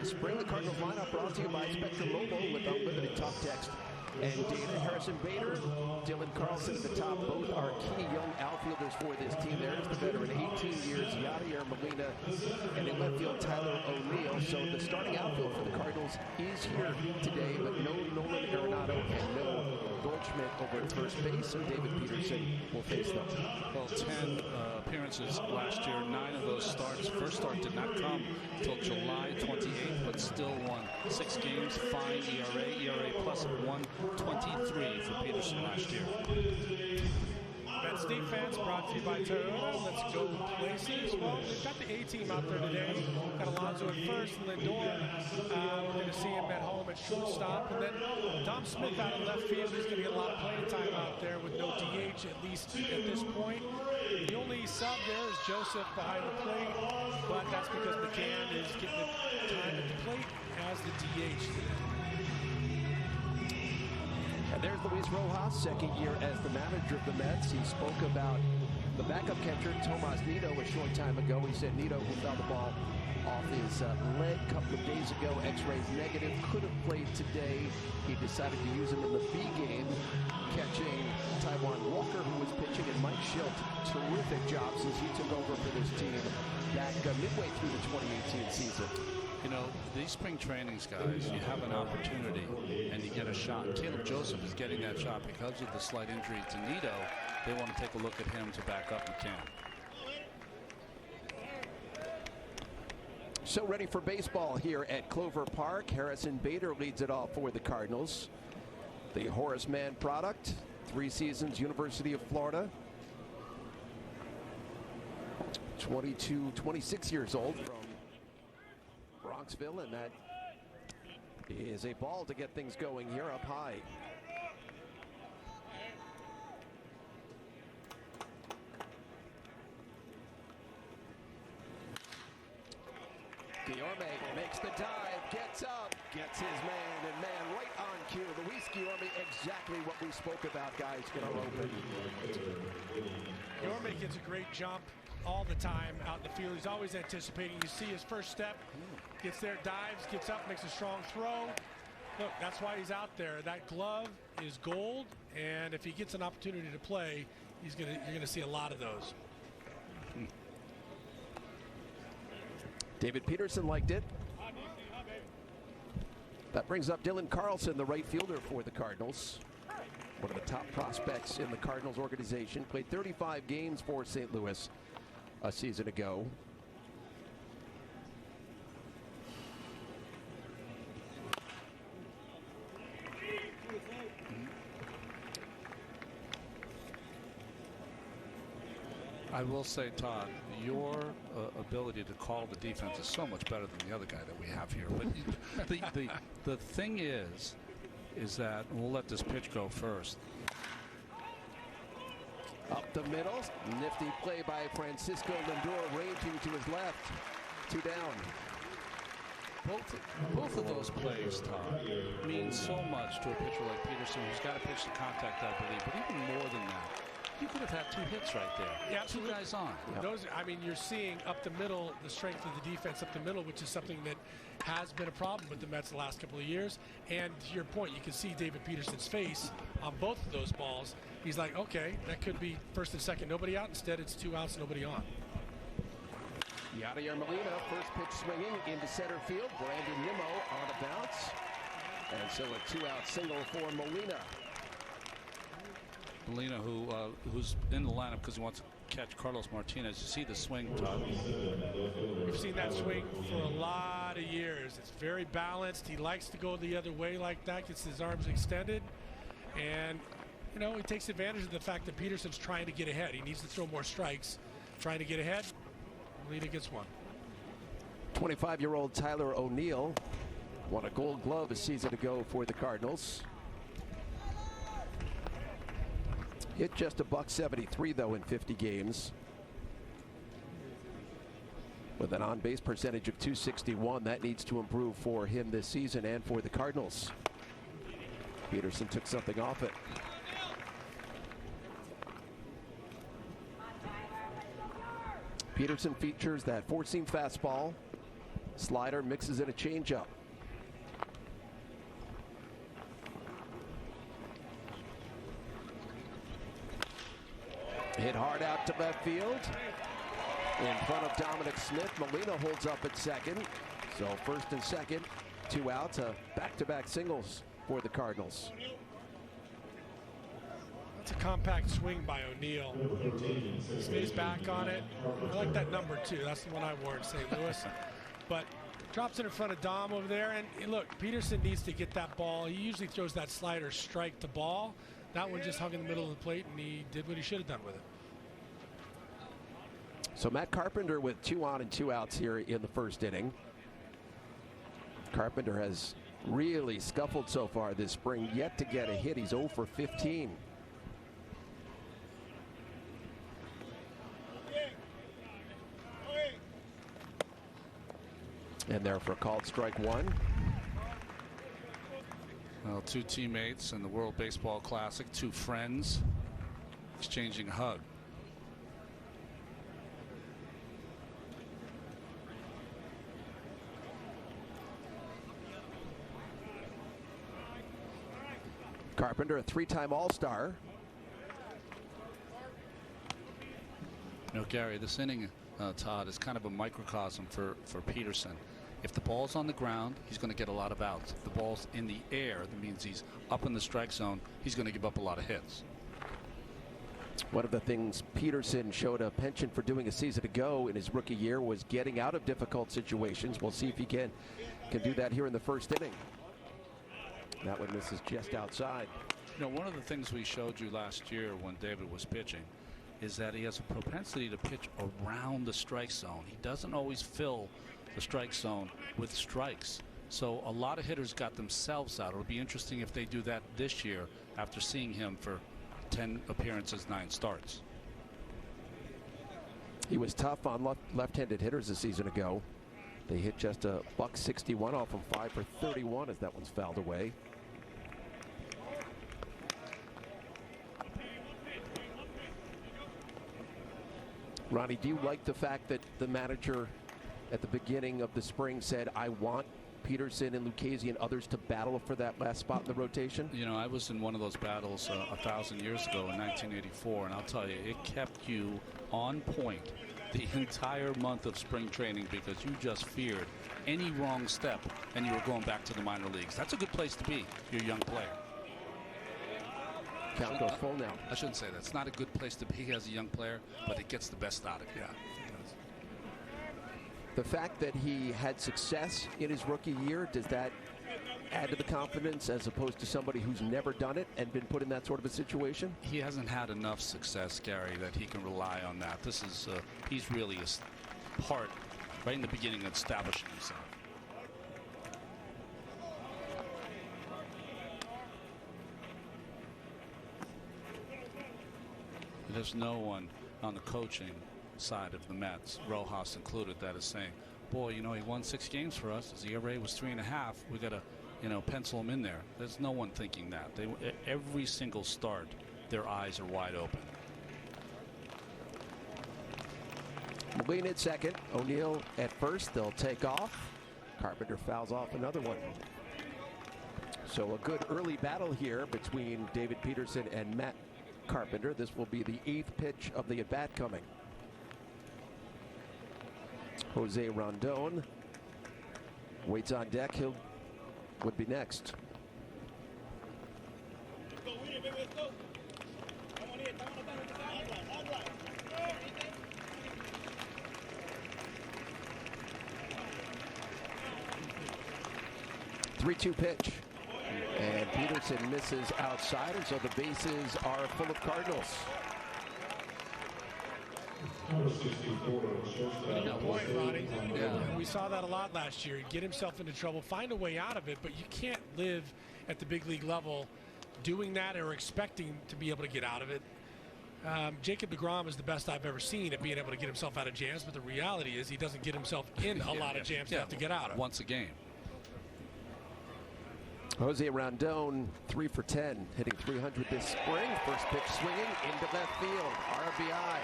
spring. The Cardinals lineup brought to you by Spectrum Mobile with unlimited talk, text, and data. Harrison Bader, Dylan Carlson at the top. Both are key young outfielders for this team. There's the veteran, 18 years, Yadier Molina, and in left field, Tyler O'Neill. So the starting outfield for the Cardinals is here today, but no Nolan Arenado and no Goldschmidt over at first base. So David Peterson will face them. Well, 10 appearances last year. 9 of those starts. First start did not come until July 28th, but still won 6 games. Fine ERA plus of 1.23 for Peterson last year. Mets defense brought to you by Toyota. Let's go places. Well, we've got the A-team out there today. Got Alonso at first, and Lindor. We're going to see him at home at shortstop. And then Tom Smith out of left field. He's going to get a lot of playing time out there with no DH, at least at this point. The only sub there is Joseph behind the plate, but that's because McCann is getting the time at the plate as the DH today. And there's Luis Rojas, second year as the manager of the Mets. He spoke about the backup catcher, Tomas Nido, a short time ago. He said Nido, who fouled the ball off his leg a couple of days ago, x-rays negative, could have played today. He decided to use him in the B game, catching Taijuan Walker, who was pitching, and Mike Schilt. Terrific job since he took over for this team back midway through the 2018 season. You know, these spring trainings, guys, you have an opportunity and you get a shot. Caleb Joseph is getting that shot because of the slight injury to Nido. They want to take a look at him to back up McCann. So ready for baseball here at Clover Park. Harrison Bader leads it off for the Cardinals. The Horace Mann product, 3 seasons, University of Florida. 26 years old from Bronxville, and that is a ball to get things going here up high. Guillorme makes the dive, gets up, gets his man, and man right on cue. Luis Guillorme, exactly what we spoke about, guys, get our open. Guillorme gets a great jump all the time out in the field. He's always anticipating. You see his first step, gets there, dives, gets up, makes a strong throw. Look, that's why he's out there. That glove is gold, and if he gets an opportunity to play, you're gonna see a lot of those. David Peterson liked it. That brings up Dylan Carlson, the right fielder for the Cardinals. One of the top prospects in the Cardinals organization. Played 35 games for St. Louis a season ago. I will say, Todd, your ability to call the defense is so much better than the other guy that we have here. But the thing is that we'll let this pitch go first. Up the middle, nifty play by Francisco Lindor, ranging to his left. 2 down. Both of those plays, Todd, mean so much to a pitcher like Peterson, who's got to pitch the contact, I believe. But even more than that, you could have had 2 hits right there. Yeah, 2 guys on. Yep. Those, I mean, you're seeing up the middle, the strength of the defense up the middle, which is something that has been a problem with the Mets the last couple of years. And to your point, you can see David Peterson's face on both of those balls. He's like, okay, that could be first and second, nobody out. Instead, it's 2 outs, nobody on. Yadier Molina, first pitch swinging into center field. Brandon Nimmo on a bounce. And so a 2-out single for Molina. Molina, who's in the lineup because he wants to catch Carlos Martinez. You see the swing, Todd. We've seen that swing for a lot of years. It's very balanced. He likes to go the other way like that, gets his arms extended. And, you know, he takes advantage of the fact that Peterson's trying to get ahead. He needs to throw more strikes. Trying to get ahead. Molina gets one. 25-year-old Tyler O'Neill won a Gold Glove a season ago for the Cardinals. Hit just a .173 though in 50 games. With an on-base percentage of .261, that needs to improve for him this season and for the Cardinals. Peterson took something off it. Peterson features that four-seam fastball, Slider mixes in a changeup. Hit hard out to left field. In front of Dominic Smith. Molina holds up at second. So first and second, 2 outs. Back-to-back singles for the Cardinals. That's a compact swing by O'Neill. Stays back on it. I like that number 2. That's the one I wore in St. Louis. But drops it in front of Dom over there. And look, Peterson needs to get that ball. He usually throws that slider strike to ball. That one just hung in the middle of the plate, and he did what he should have done with it. So Matt Carpenter with 2 on and 2 outs here in the first inning. Carpenter has really scuffled so far this spring, yet to get a hit. He's 0 for 15. And there for a called strike 1. Well, 2 teammates in the World Baseball Classic, 2 friends exchanging a hug. Carpenter, a 3-time All-Star. You know, Gary, this inning, Todd, is kind of a microcosm for Peterson. If the ball's on the ground, he's going to get a lot of outs. If the ball's in the air, that means he's up in the strike zone. He's going to give up a lot of hits. One of the things Peterson showed a penchant for doing a season ago in his rookie year was getting out of difficult situations. We'll see if he can do that here in the first inning. That one misses just outside. You know, one of the things we showed you last year when David was pitching is that he has a propensity to pitch around the strike zone. He doesn't always fill the strike zone with strikes. So a lot of hitters got themselves out. It'll be interesting if they do that this year after seeing him for 10 appearances, 9 starts. He was tough on left-handed hitters a season ago. They hit just a $161 off of 5 for 31 as that one's fouled away. Ronnie, do you like the fact that the manager at the beginning of the spring said, I want Peterson and Lucchesi and others to battle for that last spot in the rotation? You know, I was in one of those battles 1,000 years ago in 1984, and I'll tell you, it kept you on point the entire month of spring training because you just feared any wrong step and you were going back to the minor leagues. That's a good place to be, you're a young player. Count goes full now. I shouldn't say that. It's not a good place to be as a young player, but it gets the best out of you. Yeah. The fact that he had success in his rookie year, does that add to the confidence as opposed to somebody who's never done it and been put in that sort of a situation? He hasn't had enough success, Gary, that he can rely on that. This is he's really a part right in the beginning of establishing himself. There's no one on the coaching side of the Mets, Rojas included, that is saying, boy, you know, he won 6 games for us. His ERA was 3.5. We got to, you know, pencil him in there. There's no one thinking that. Every single start, their eyes are wide open. Molina at second, O'Neill at first. They'll take off. Carpenter fouls off another one. So a good early battle here between David Peterson and Matt Carpenter. This will be the 8th pitch of the at-bat coming. Jose Rondon waits on deck. He'll would be next. Three-two pitch. And Peterson misses outside, and so the bases are full of Cardinals. Good point, Ronnie. Yeah. We saw that a lot last year. Get himself into trouble, find a way out of it, but you can't live at the big league level doing that or expecting to be able to get out of it. Jacob deGrom is the best I've ever seen at being able to get himself out of jams, but the reality is he doesn't get himself in a lot of jams to have to get out of. Once a game. Jose Rondon, 3 for 10, hitting 300 this spring. First pitch swinging into left field. RBI.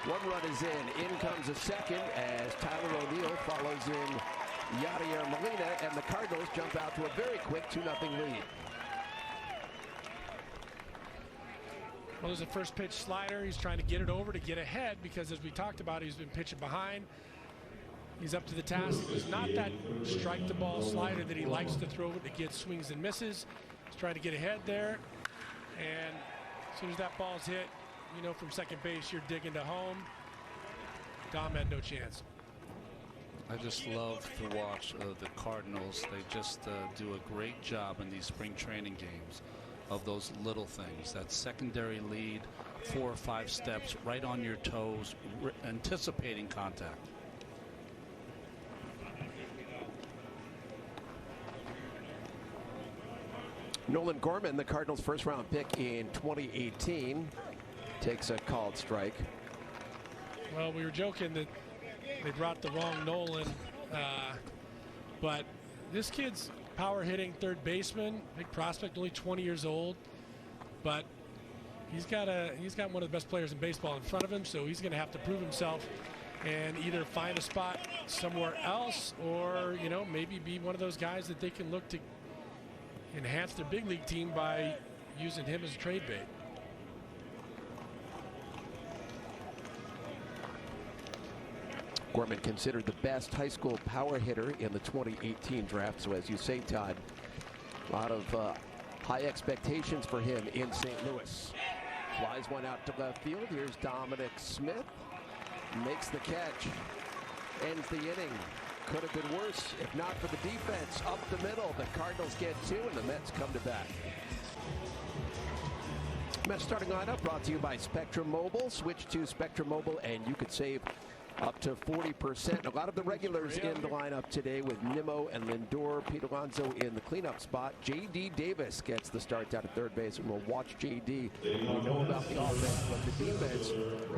1 run is in. In comes a second as Tyler O'Neill follows in Yadier Molina, and the Cardinals jump out to a very quick 2-0 lead. Well, there's a first pitch slider. He's trying to get it over to get ahead because, as we talked about, he's been pitching behind. He's up to the task. It's not that strike the ball slider that he likes to throw to get swings and misses. He's trying to get ahead there. And as soon as that ball's hit, you know, from second base, you're digging to home. Dom had no chance. I just love to watch the Cardinals. They just do a great job in these spring training games of those little things. That secondary lead, 4 or 5 steps, right on your toes, anticipating contact. Nolan Gorman, the Cardinals' first-round pick in 2018, takes a called strike. Well, we were joking that they brought the wrong Nolan, but this kid's power hitting third baseman, big prospect, only 20 years old, but he's got one of the best players in baseball in front of him, so he's going to have to prove himself and either find a spot somewhere else or, you know, maybe be one of those guys that they can look to enhance their big league team by using him as a trade bait. Gorman considered the best high school power hitter in the 2018 draft. So as you say, Todd, a lot of high expectations for him in St. Louis. Flies one out to left field. Here's Dominic Smith. Makes the catch. Ends the inning. Could have been worse if not for the defense. Up the middle. The Cardinals get 2 and the Mets come to bat. Mets starting lineup brought to you by Spectrum Mobile. Switch to Spectrum Mobile and you could save up to 40%. A lot of the regulars in the lineup today with Nimmo and Lindor. Pete Alonso in the cleanup spot. J.D. Davis gets the start down at third base, and we'll watch J.D. We know about the offense, but the defense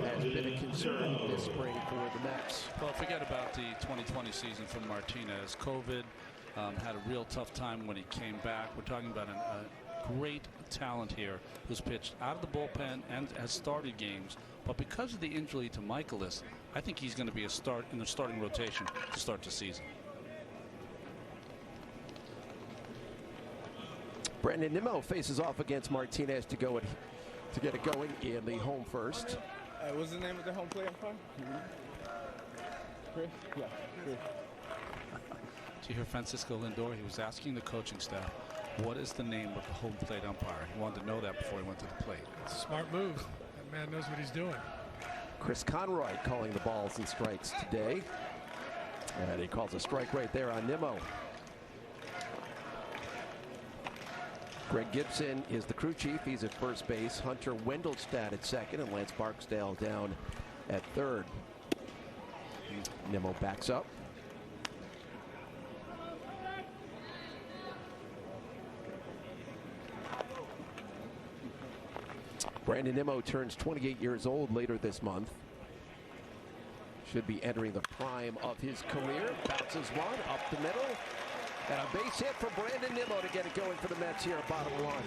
has been a concern this spring for the Mets. Well, forget about the 2020 season for Martinez. COVID had a real tough time when he came back. We're talking about a great talent here who's pitched out of the bullpen and has started games. But because of the injury to Michaelis, I think he's going to be a start in the starting rotation to start the season. Brandon Nimmo faces off against Martinez to get it going in the home first. What's the name of the home plate umpire? Chris? Yeah, Chris. Did you hear Francisco Lindor? He was asking the coaching staff, what is the name of the home plate umpire? He wanted to know that before he went to the plate. It's a smart move. That man knows what he's doing. Chris Conroy calling the balls and strikes today. And he calls a strike right there on Nimmo. Greg Gibson is the crew chief. He's at first base. Hunter Wendelstad at second, and Lance Barksdale down at third. Nimmo backs up. Brandon Nimmo turns 28 years old later this month. Should be entering the prime of his career. Bounces one up the middle. And a base hit for Brandon Nimmo to get it going for the Mets here at bottom line.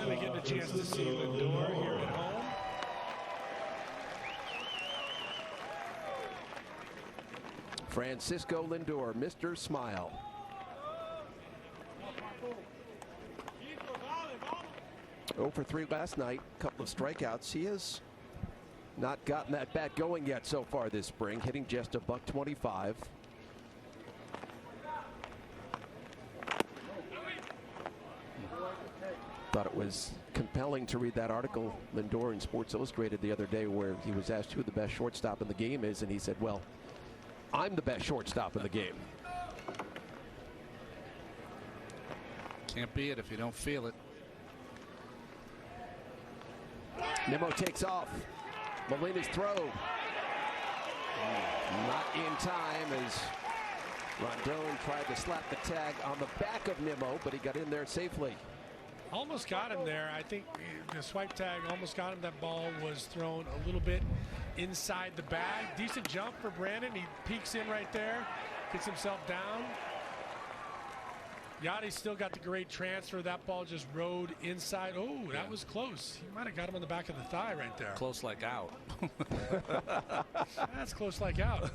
And we get a chance to see Lindor here at home. Francisco Lindor, Mr. Smile. Oh for 3 last night, couple of strikeouts. He has not gotten that bat going yet so far this spring, hitting just a $125. Thought it was compelling to read that article, Lindor in Sports Illustrated the other day, where he was asked who the best shortstop in the game is, and he said, well, I'm the best shortstop in the game. Can't be it if you don't feel it. Nimmo takes off. Molina's throw. Not in time as Rondon tried to slap the tag on the back of Nimmo, but he got in there safely. Almost got him there. I think the swipe tag almost got him. That ball was thrown a little bit inside the bag. Decent jump for Brandon. He peeks in right there, gets himself down. Yachty's still got the great transfer. That ball just rode inside. Oh, that was close. He might have got him on the back of the thigh right there. Close like out. That's close like out.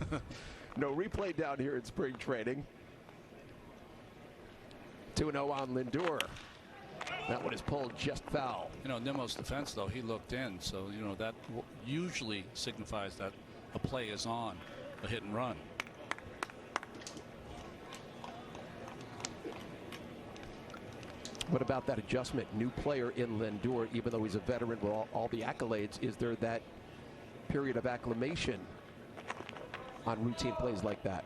No replay down here in spring training. 2-0 on Lindor. That one is pulled just foul. You know, Nimmo's defense, though, he looked in. So, you know, that usually signifies that a play is on, a hit and run. What about that adjustment? New player in Lindor, even though he's a veteran with all the accolades. Is there that period of acclimation on routine plays like that?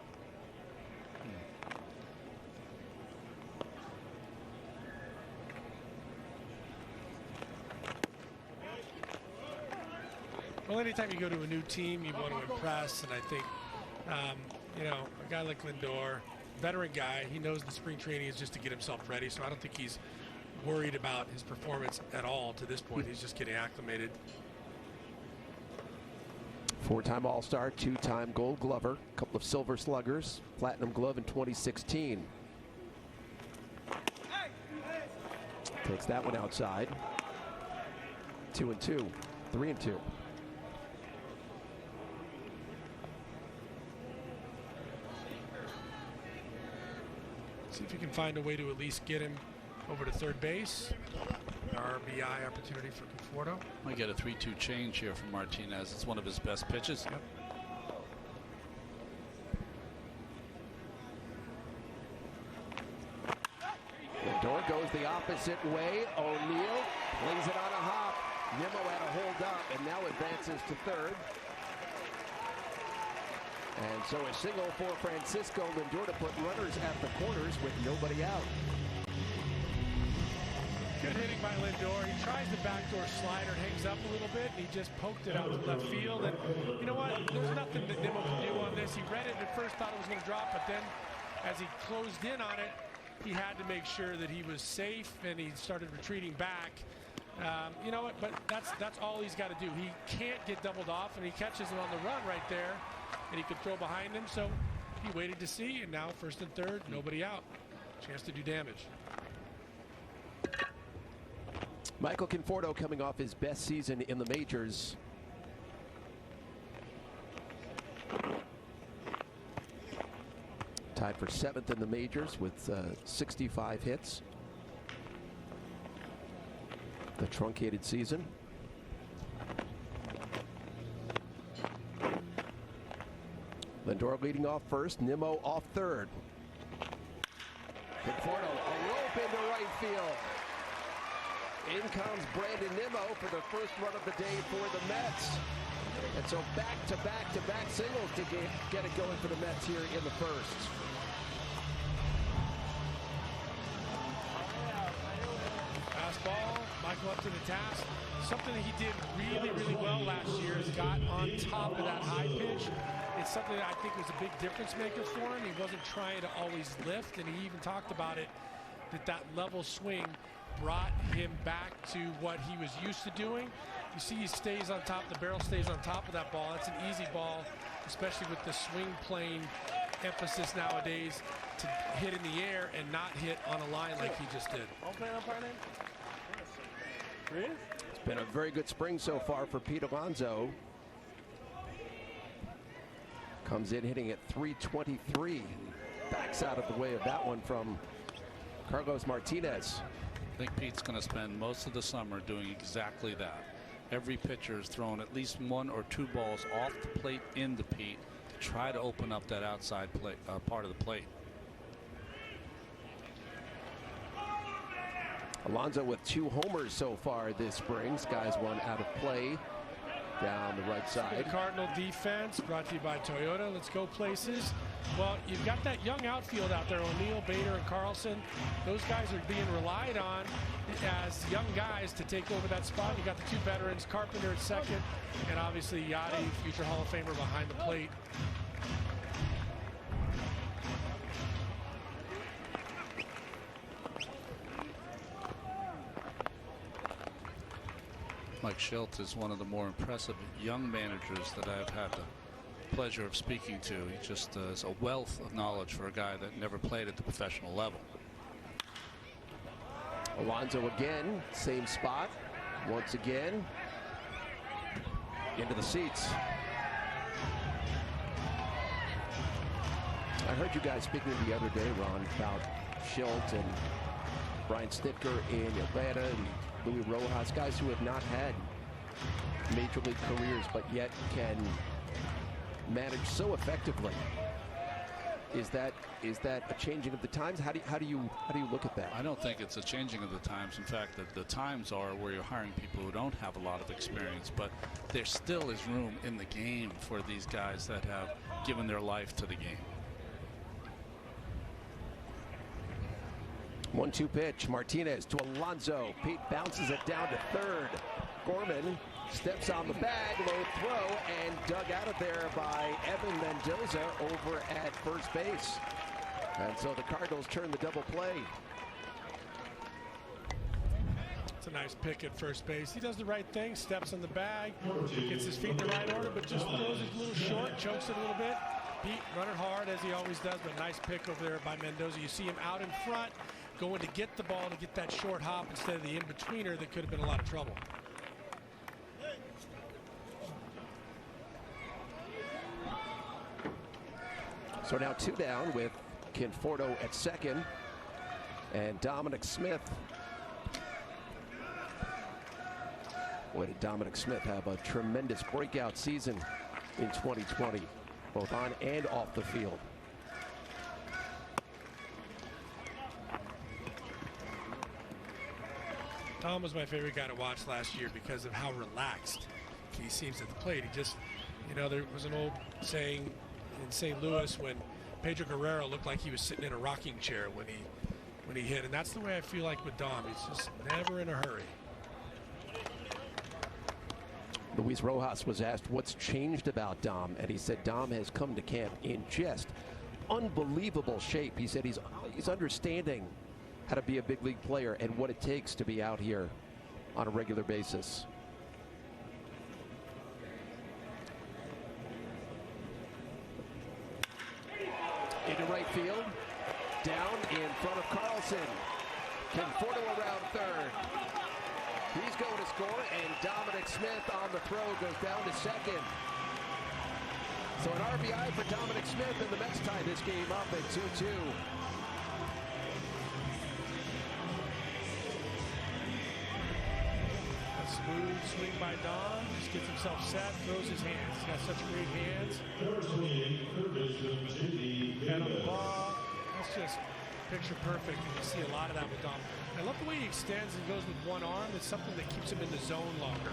Well, anytime you go to a new team, you want to impress, and I think, you know, a guy like Lindor, veteran guy, he knows the spring training is just to get himself ready, so I don't think he's worried about his performance at all to this point. He's just getting acclimated. Four-time All-Star, two-time Gold Glover, a couple of Silver Sluggers, Platinum Glove in 2016. Takes that one outside. 2-2, 3-2. See if you can find a way to at least get him over to third base. RBI opportunity for Conforto. Might get a 3-2 change here from Martinez. It's one of his best pitches. Yep. Lindor goes the opposite way. O'Neill lays it on a hop. Nimmo had a hold up and now advances to third. And so a single for Francisco Lindor to put runners at the corners with nobody out. Good hitting by Lindor. He tries the backdoor slider, hangs up a little bit, and he just poked it out to left field. And you know what? There's nothing that Nimmo can do on this. He read it and at first thought it was going to drop, but then as he closed in on it, he had to make sure that he was safe, and he started retreating back. You know what? But that's all he's got to do. He can't get doubled off, and he catches it on the run right there, and he could throw behind him. So he waited to see, and now first and third, nobody out. Chance to do damage. Michael Conforto coming off his best season in the majors. Tied for 7th in the majors with 65 hits. The truncated season. Lindor leading off first, Nimmo off third. Conforto, a rope into right field. In comes Brandon Nimmo for the first run of the day for the Mets. And so back-to-back singles to get it going for the Mets here in the first. Fastball, Michael up to the task. Something that he did really well last year is got on top of that high pitch. It's something that I think was a big difference maker for him. He wasn't trying to always lift, and he even talked about it, that level swing brought him back to what he was used to doing. You see he stays on top, the barrel stays on top of that ball. That's an easy ball, especially with the swing plane emphasis nowadays, to hit in the air and not hit on a line like he just did. It's been a very good spring so far for Pete Alonso. Comes in hitting at 323. Backs out of the way of that one from Carlos Martinez. I think Pete's going to spend most of the summer doing exactly that. Every pitcher is throwing at least 1 or 2 balls off the plate into Pete to try to open up that outside plate, part of the plate. Alonso with 2 homers so far this spring. Skies one out of play down the right side. The Cardinal defense brought to you by Toyota. Let's go places. Well, you've got that young outfield out there, O'Neill, Bader, and Carlson. Those guys are being relied on as young guys to take over that spot. You got the 2 veterans, Carpenter at second, and obviously Yachty, future Hall of Famer, behind the plate. Mike Schilt is one of the more impressive young managers that I've had the pleasure of speaking to. He just is a wealth of knowledge for a guy that never played at the professional level. Alonso again, same spot. Once again, into the seats. I heard you guys speaking the other day, Ron, about Schilt and Brian Snitker in Atlanta and Luis Rojas, guys who have not had major league careers but yet can manage so effectively. Is that a changing of the times? How do you look at that? I don't think it's a changing of the times. In fact, the times are where you're hiring people who don't have a lot of experience, but there still is room in the game for these guys that have given their life to the game. 1-2 pitch. Martinez to Alonso. Pete bounces it down to third. Gorman steps on the bag, low throw, and dug out of there by Evan Mendoza over at first base. And so the Cardinals turn the double play. It's a nice pick at first base. He does the right thing, steps on the bag, gets his feet in the right order, but just throws it a little short, chokes it a little bit. Pete running hard as he always does, but nice pick over there by Mendoza. You see him out in front, going to get the ball to get that short hop instead of the in-betweener that could have been a lot of trouble. So now 2 down with Conforto at second and Dominic Smith. Boy, did Dominic Smith have a tremendous breakout season in 2020, both on and off the field. Tom was my favorite guy to watch last year because of how relaxed he seems at the plate. He just, you know, there was an old saying in St. Louis when Pedro Guerrero looked like he was sitting in a rocking chair when he hit, and that's the way I feel like with Dom. He's just never in a hurry. Luis Rojas was asked what's changed about Dom, and he said Dom has come to camp in just unbelievable shape. He said he's understanding how to be a big league player and what it takes to be out here on a regular basis. Into right field, down in front of Carlson. Conforto around third. He's going to score, and Dominic Smith on the throw goes down to second. So an RBI for Dominic Smith, and the Mets tie this game up at 2-2. A smooth swing by Dom. Just gets himself set, throws his hands. He's got such great hands. Head on the ball. That's just picture perfect. And you see a lot of that with Dom. I love the way he extends and goes with one arm. It's something that keeps him in the zone longer.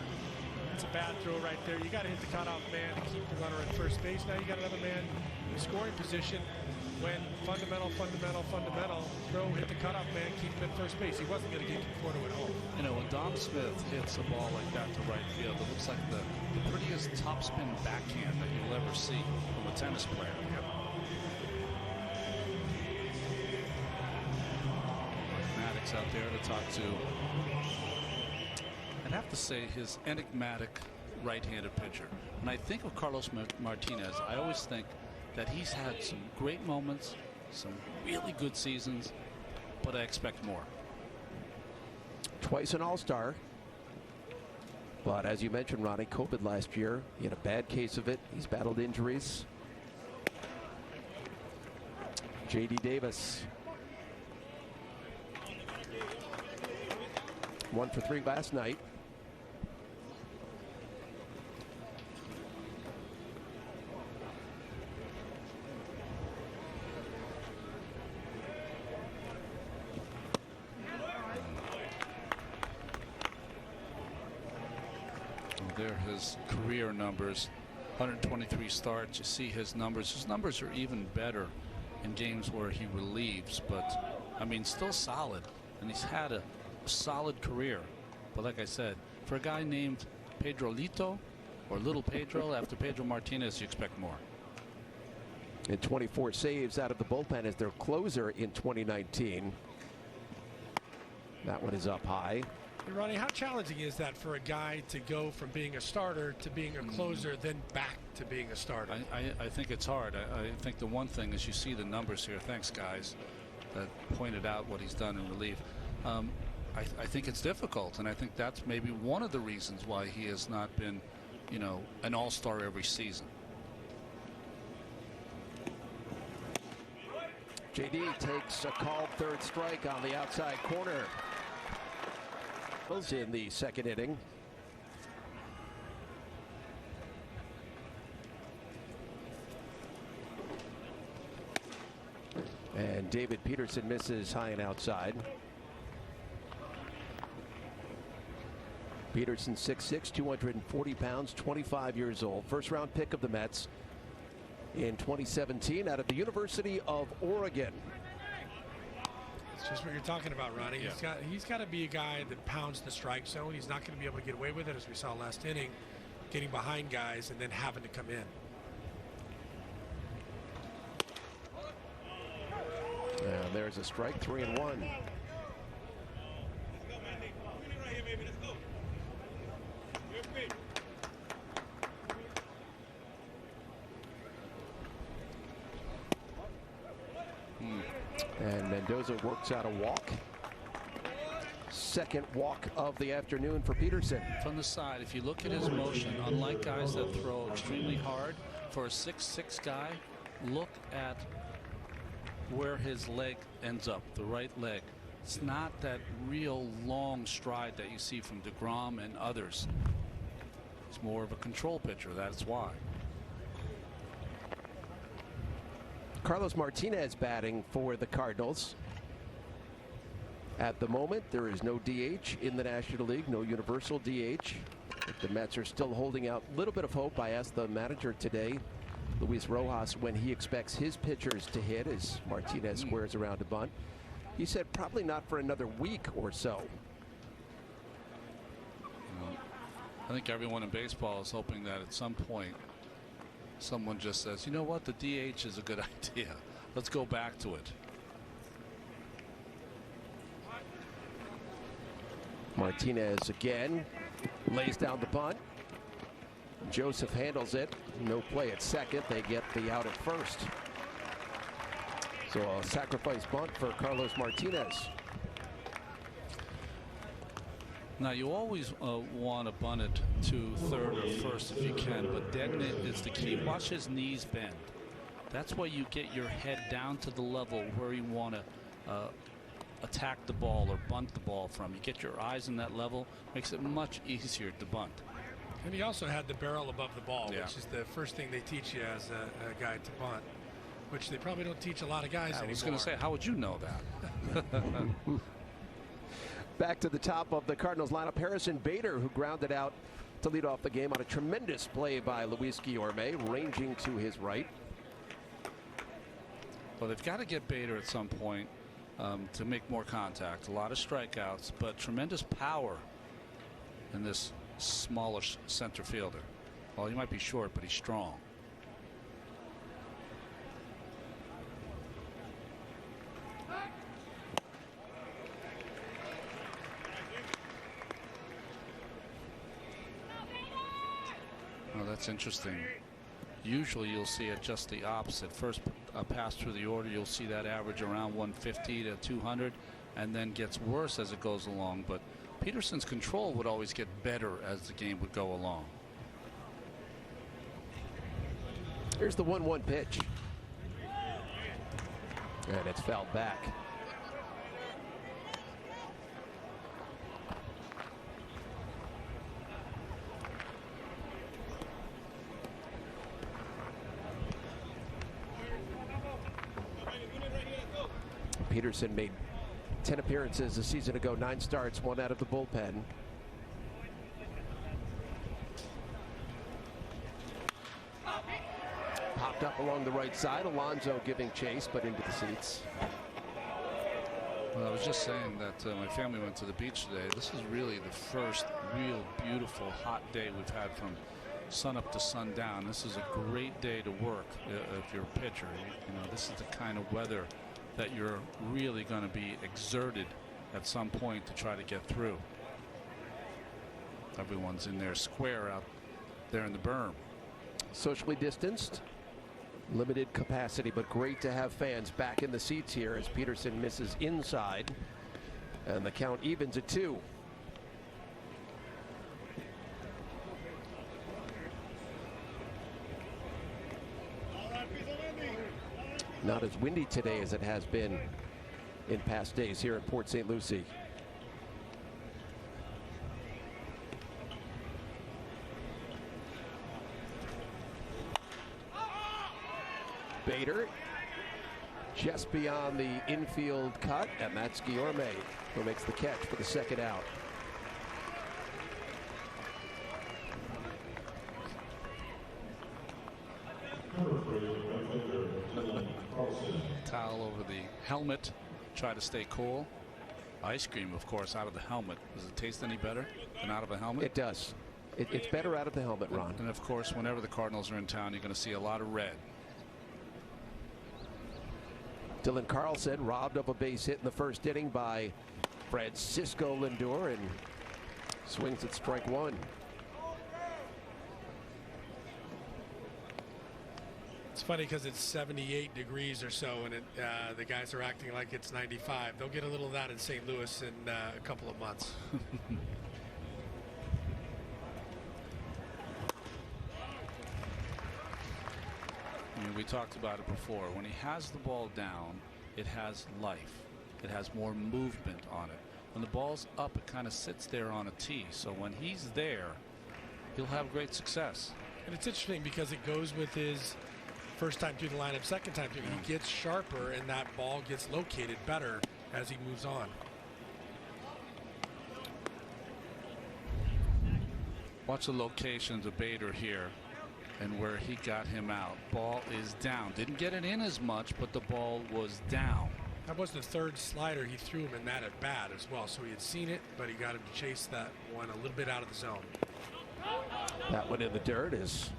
It's a bad throw right there. You got to hit the cutoff man to keep the runner at first base. Now you got another man in scoring position when fundamental, throw, hit the cutoff man, keep him at first base. He wasn't going to get Conforto at home. You know, when Dom Smith hits a ball like that to right field, it looks like the prettiest topspin backhand that you'll ever see from a tennis player. Yep. Maddox out there to talk to. I'd have to say his enigmatic right-handed pitcher. When I think of Carlos Martinez, I always think that he's had some great moments, some really good seasons, but I expect more. Twice an All-Star. But as you mentioned, Ronnie, COVID last year, he had a bad case of it. He's battled injuries. J.D. Davis. 1 for 3 last night. There are his career numbers. 123 starts. You see his numbers. His numbers are even better in games where he relieves, but I mean, still solid. And he's had a solid career. But like I said, for a guy named Pedrolito or Little Pedro after Pedro Martinez, you expect more. And 24 saves out of the bullpen as their closer in 2019. That one is up high. Hey, Ronnie, how challenging is that for a guy to go from being a starter to being a closer, then back to being a starter? I think it's hard. I think the one thing is you see the numbers here. Thanks, guys, that pointed out what he's done in relief. I think it's difficult, and I think that's maybe one of the reasons why he has not been, you know, an all-star every season. JD takes a called third strike on the outside corner. In the second inning. And David Peterson misses high and outside. Peterson 6'6", 240 pounds, 25 years old. First round pick of the Mets in 2017 out of the University of Oregon. It's just what you're talking about, Ronnie. Yeah. He's got to be a guy that pounds the strike zone. He's not going to be able to get away with it, as we saw last inning, getting behind guys and then having to come in. And there's a strike, 3-1. And Mendoza works out a walk. Second walk of the afternoon for Peterson. From the side, if you look at his motion, unlike guys that throw extremely hard, for a 6'6" guy, look at where his leg ends up, the right leg. It's not that real long stride that you see from DeGrom and others. It's more of a control pitcher, that's why. Carlos Martinez batting for the Cardinals. At the moment, there is no DH in the National League, no universal DH. The Mets are still holding out a little bit of hope. I asked the manager today, Luis Rojas, when he expects his pitchers to hit as Martinez squares around a bunt. He said probably not for another week or so. I think everyone in baseball is hoping that at some point someone just says, you know what, the DH is a good idea. Let's go back to it. Martinez again lays down the bunt. Joseph handles it. No play at second. They get the out at first. So a sacrifice bunt for Carlos Martinez. Now you always want to bunt it to third or first if you can, but deaden it is the key. Watch his knees bend. That's why you get your head down to the level where you want to attack the ball or bunt the ball from. You get your eyes in that level, makes it much easier to bunt. And he also had the barrel above the ball, Yeah. which is the first thing they teach you as a guy to bunt, which they probably don't teach a lot of guys anymore. I was going to say, how would you know that? Back to the top of the Cardinals lineup, Harrison Bader, who grounded out to lead off the game on a tremendous play by Luis Guillorme, ranging to his right. Well, they've got to get Bader at some point to make more contact. A lot of strikeouts, but tremendous power in this smallish center fielder. Well, he might be short, but he's strong. Well, that's interesting. Usually you'll see it just the opposite. First pass through the order, you'll see that average around 150 to 200, and then gets worse as it goes along. But Peterson's control would always get better as the game would go along. Here's the 1-1 pitch. And it's fouled back. Peterson made 10 appearances a season ago, 9 starts, 1 out of the bullpen. Popped up along the right side. Alonso giving chase, but into the seats. Well, I was just saying that my family went to the beach today. This is really the first real beautiful hot day we've had from sun up to sundown. This is a great day to work if you're a pitcher. You know, this is the kind of weather that you're really going to be exerted at some point to try to get through. Everyone's in their square out there in the berm. Socially distanced, limited capacity, but great to have fans back in the seats here as Peterson misses inside And the count evens at 2. Not as windy today as it has been in past days here at Port St. Lucie. Bader just beyond the infield cut, and that's Guillorme who makes the catch for the second out. Towel over the helmet, try to stay cool. Ice cream, of course, out of the helmet. Does it taste any better than out of a helmet? It does. It's better out of the helmet, Ron. And of course, whenever the Cardinals are in town, you're going to see a lot of red. Dylan Carlson robbed of a base hit in the first inning by Francisco Lindor and swings at strike 1. It's funny because it's 78 degrees or so, and the guys are acting like it's 95. They'll get a little of that in St. Louis in a couple of months. I mean, we talked about it before. When he has the ball down, it has life. It has more movement on it. When the ball's up, it kind of sits there on a tee. So when he's there, he'll have great success. And it's interesting because it goes with his first time through the lineup, second time through. He gets sharper, and that ball gets located better as he moves on. Watch the locations of Bader here and where he got him out. Ball is down. Didn't get it in as much, but the ball was down. That was the third slider he threw him in that at bat as well. So he had seen it, but he got him to chase that one a little bit out of the zone. That one in the dirt as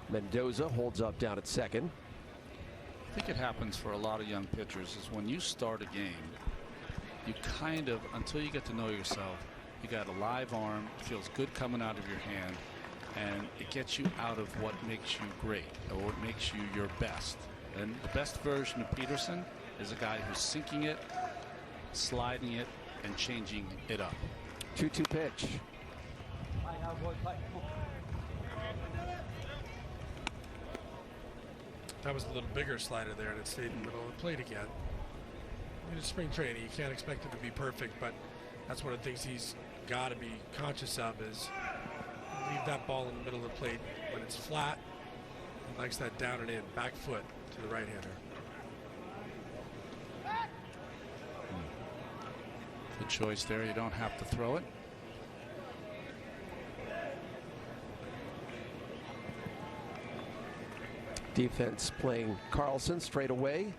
Mendoza holds up down at second. I think it happens for a lot of young pitchers is when you start a game, you kind of, until you get to know yourself, you got a live arm, it feels good coming out of your hand, and it gets you out of what makes you great or what makes you your best. And the best version of Peterson is a guy who's sinking it, sliding it, and changing it up. 2-2 pitch. That was a little bigger slider there, and it stayed in the middle of the plate again. In spring training, you can't expect it to be perfect, but that's one of the things he's got to be conscious of is leave that ball in the middle of the plate when it's flat. He likes that down and in, back foot to the right-hander. Good choice there. You don't have to throw it. Defense playing Carlson straight away.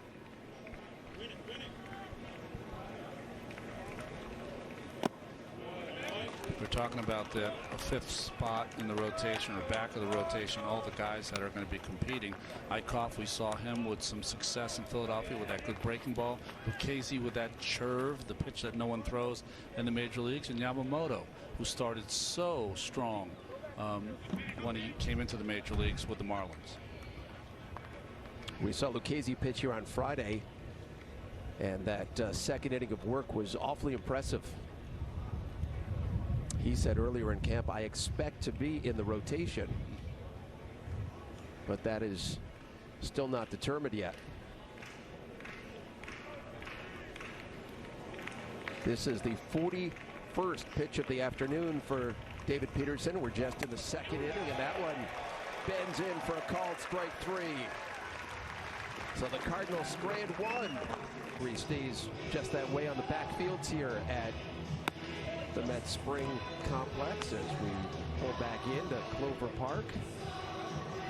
We're talking about the fifth spot in the rotation or back of the rotation, all the guys that are going to be competing. Eichhoff, we saw him with some success in Philadelphia with that good breaking ball. Lucchesi with that curve, the pitch that no one throws in the major leagues. And Yamamoto, who started so strong when he came into the major leagues with the Marlins. We saw Lucchesi pitch here on Friday, and that second inning of work was awfully impressive. He said earlier in camp, I expect to be in the rotation, but that is still not determined yet. This is the 41st pitch of the afternoon for David Peterson. We're just in the second inning, and that one bends in for a called strike 3. So the Cardinals strand 1. He stays just that way on the backfields here at the Mets Spring Complex as we pull back into Clover Park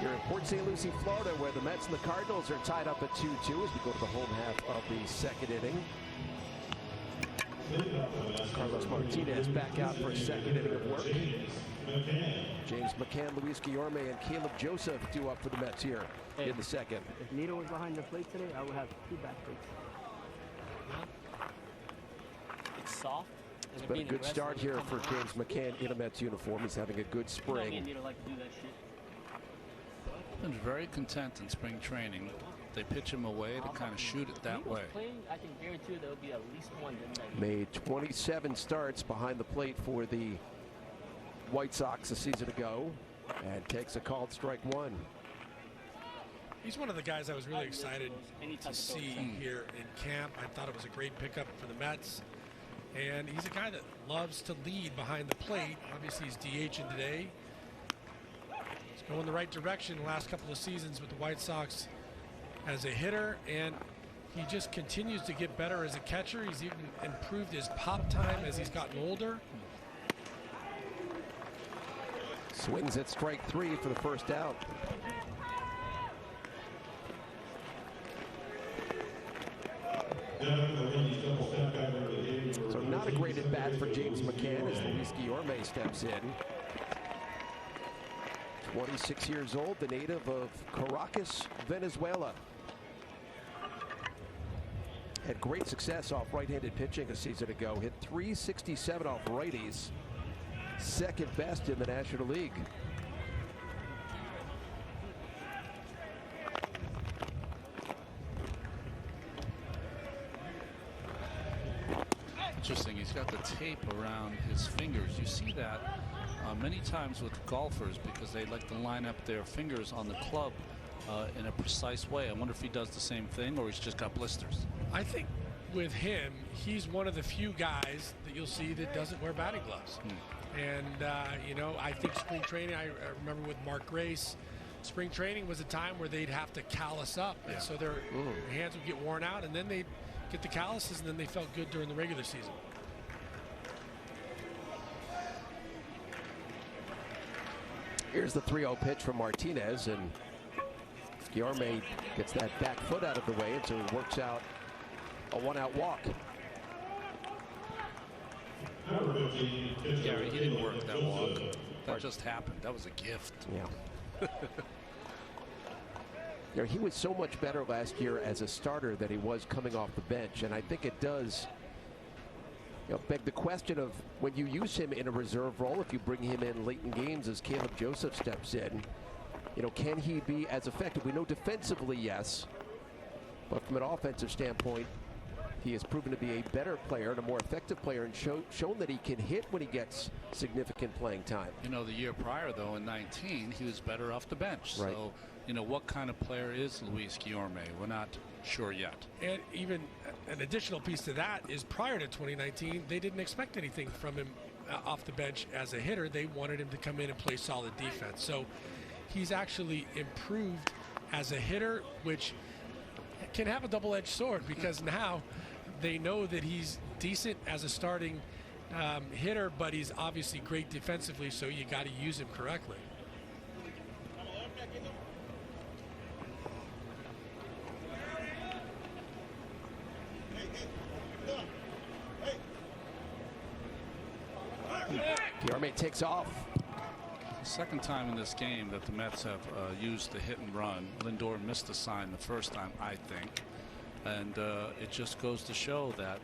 here in Port St. Lucie, Florida, where the Mets and the Cardinals are tied up at 2-2 as we go to the home half of the second inning. Carlos Martinez back out for a second inning of work. James McCann, Luis Guillorme, and Caleb Joseph due up for the Mets here in the second. If Nito was behind the plate today, I would have 2 back plates. It's soft. It's been a good start here for James McCann in a Mets uniform. He's having a good spring. Nito like to do that shit. Been very content in spring training. they pitch him away to kind of shoot it that way. Playing, I can guarantee you there will be at least one. Made 27 starts behind the plate for the White Sox a season ago, and takes a called strike one. He's one of the guys I was really excited to see here in camp. I thought it was a great pickup for the Mets. And he's a guy that loves to lead behind the plate. Obviously, he's DHing today. He's going the right direction the last couple of seasons with the White Sox as a hitter. And he just continues to get better as a catcher. He's even improved his pop time as he's gotten older. Swings at strike three for the first out. So not a great at bat for James McCann as Luis Guillorme steps in. 26 years old, the native of Caracas, Venezuela. Had great success off right-handed pitching a season ago. Hit .367 off righties. Second best in the National League. Interesting. He's got the tape around his fingers. You see that many times with golfers because they like to line up their fingers on the club in a precise way. I wonder if he does the same thing or he's just got blisters. I think with him, he's one of the few guys that you'll see that doesn't wear batting gloves. And, you know, I think spring training, I remember with Mark Grace, spring training was a time where they'd have to callus up. Yeah. And so their hands would get worn out, and then they'd get the calluses, and then they felt good during the regular season. Here's the 3-0 pitch from Martinez, and Guillorme gets that back foot out of the way, and so it works out a one-out walk. Gary, he didn't work that walk. That just happened. That was a gift. Yeah. You know, he was so much better last year as a starter than he was coming off the bench, and I think it does, you know, beg the question of when you use him in a reserve role, if you bring him in late in games as Caleb Joseph steps in, you know, can he be as effective? We know defensively, yes, but from an offensive standpoint, he has proven to be a better player and a more effective player, and shown that he can hit when he gets significant playing time. You know, the year prior, though, in 19, he was better off the bench. Right. So, you know, what kind of player is Luis Guillorme? We're not sure yet. And even an additional piece to that is prior to 2019, they didn't expect anything from him off the bench as a hitter. They wanted him to come in and play solid defense. So he's actually improved as a hitter, which can have a double-edged sword because now they know that he's decent as a starting hitter, but he's obviously great defensively, so you got to use him correctly. Guillorme takes off. Second time in this game that the Mets have used the hit and run. Lindor missed the sign the first time, I think. And it just goes to show that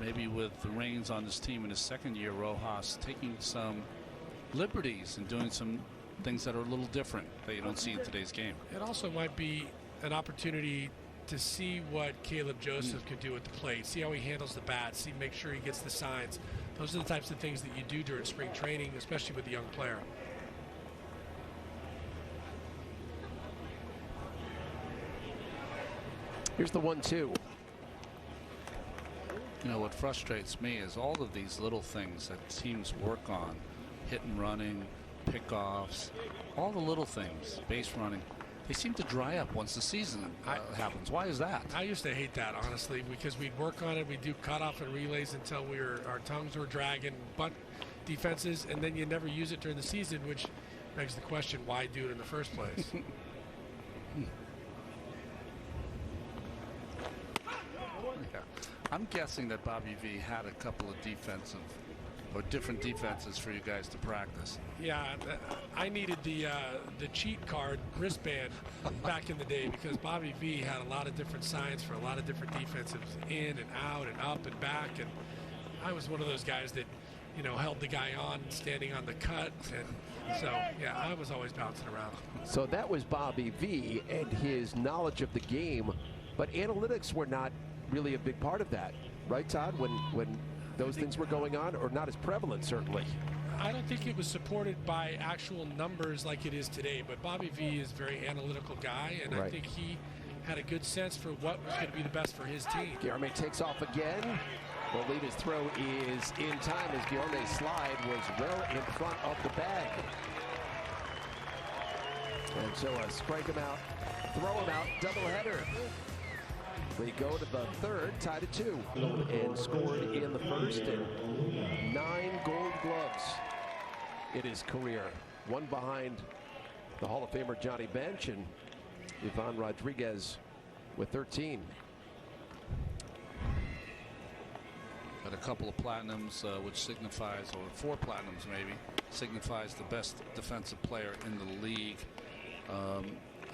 maybe with the reins on this team in his second year, Rojas taking some liberties and doing some things that are a little different that you don't see in today's game. It also might be an opportunity to see what Caleb Joseph could do at the plate, see how he handles the bat, make sure he gets the signs. Those are the types of things that you do during spring training, especially with a young player. Here's the 1-2. You know, what frustrates me is all of these little things that teams work on, hit and running, pickoffs, all the little things, base running, they seem to dry up once the season happens. Why is that? I used to hate that, honestly, because we'd work on it, we'd do cutoff and relays until our tongues were dragging, bunt defenses, and then you never use it during the season, which begs the question, why do it in the first place? Yeah. I'm guessing that Bobby V had a couple of defensive or different defenses for you guys to practice. Yeah, I needed the cheat card wristband back in the day because Bobby V had a lot of different signs for a lot of different defensives, in and out and up and back, and I was one of those guys that held the guy on, standing on the cut. And so, yeah, I was always bouncing around. So that was Bobby V and his knowledge of the game, but analytics were not really a big part of that, right, Todd? When those things were going on, or not as prevalent, certainly. I don't think it was supported by actual numbers like it is today, but Bobby V is a very analytical guy, and I think he had a good sense for what was going to be the best for his team. Guilherme takes off again. Molina's throw is in time as Guilherme's slide was well in front of the bag. And so strike him out, throw him out, doubleheader. We go to the third, tied at 2, and scored in the first, and 9 Gold Gloves in his career. One behind the Hall of Famer Johnny Bench and Ivan Rodriguez with 13. Got a couple of platinums, which signifies, or 4 platinums maybe, signifies the best defensive player in the league.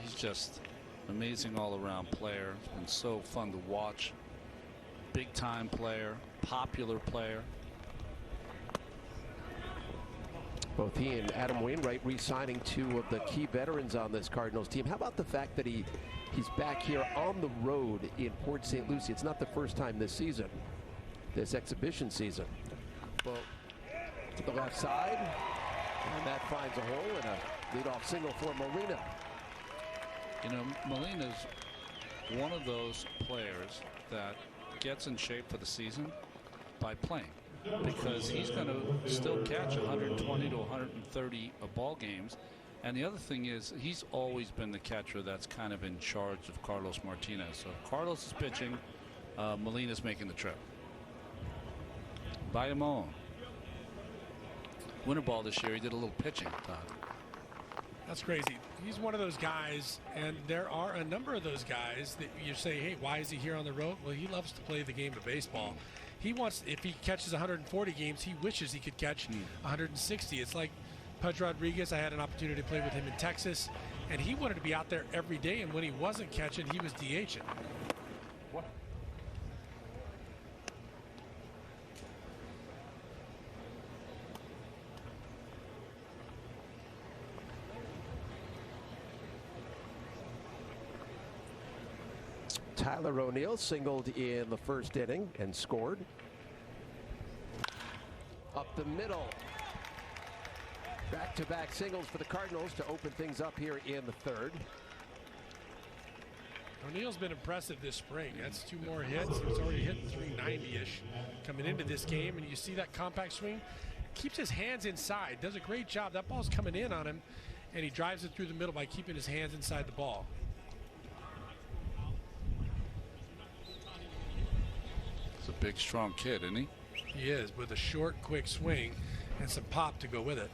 He's just an amazing all-around player. It's been so fun to watch. Big-time player, popular player. Both he and Adam Wainwright re-signing 2 of the key veterans on this Cardinals team. How about the fact that he's back here on the road in Port St. Lucie? It's not the first time this season, this exhibition season. Well, to the left side, and that finds a hole and a leadoff single for Molina. Molina's one of those players that gets in shape for the season by playing, because he's going to still catch 120 to 130 ball games. And the other thing is, he's always been the catcher that's kind of in charge of Carlos Martinez. So if Carlos is pitching, Molina's making the trip. Bayamon. Winter ball this year, he did a little pitching, Todd. That's crazy. He's one of those guys, and there are a number of those guys that you say, hey, why is he here on the road? Well, he loves to play the game of baseball. He wants, if he catches 140 games, he wishes he could catch 160. It's like Pudge Rodriguez. I had an opportunity to play with him in Texas, and he wanted to be out there every day, and when he wasn't catching, he was DHing. What? Tyler O'Neill singled in the first inning and scored. Up the middle. Back-to-back singles for the Cardinals to open things up here in the third. O'Neill's been impressive this spring. That's 2 more hits. He's already hitting 390-ish coming into this game, and you see that compact swing. Keeps his hands inside. Does a great job. That ball's coming in on him, and he drives it through the middle by keeping his hands inside the ball. He's a big, strong kid, isn't he? He is, with a short, quick swing and some pop to go with it.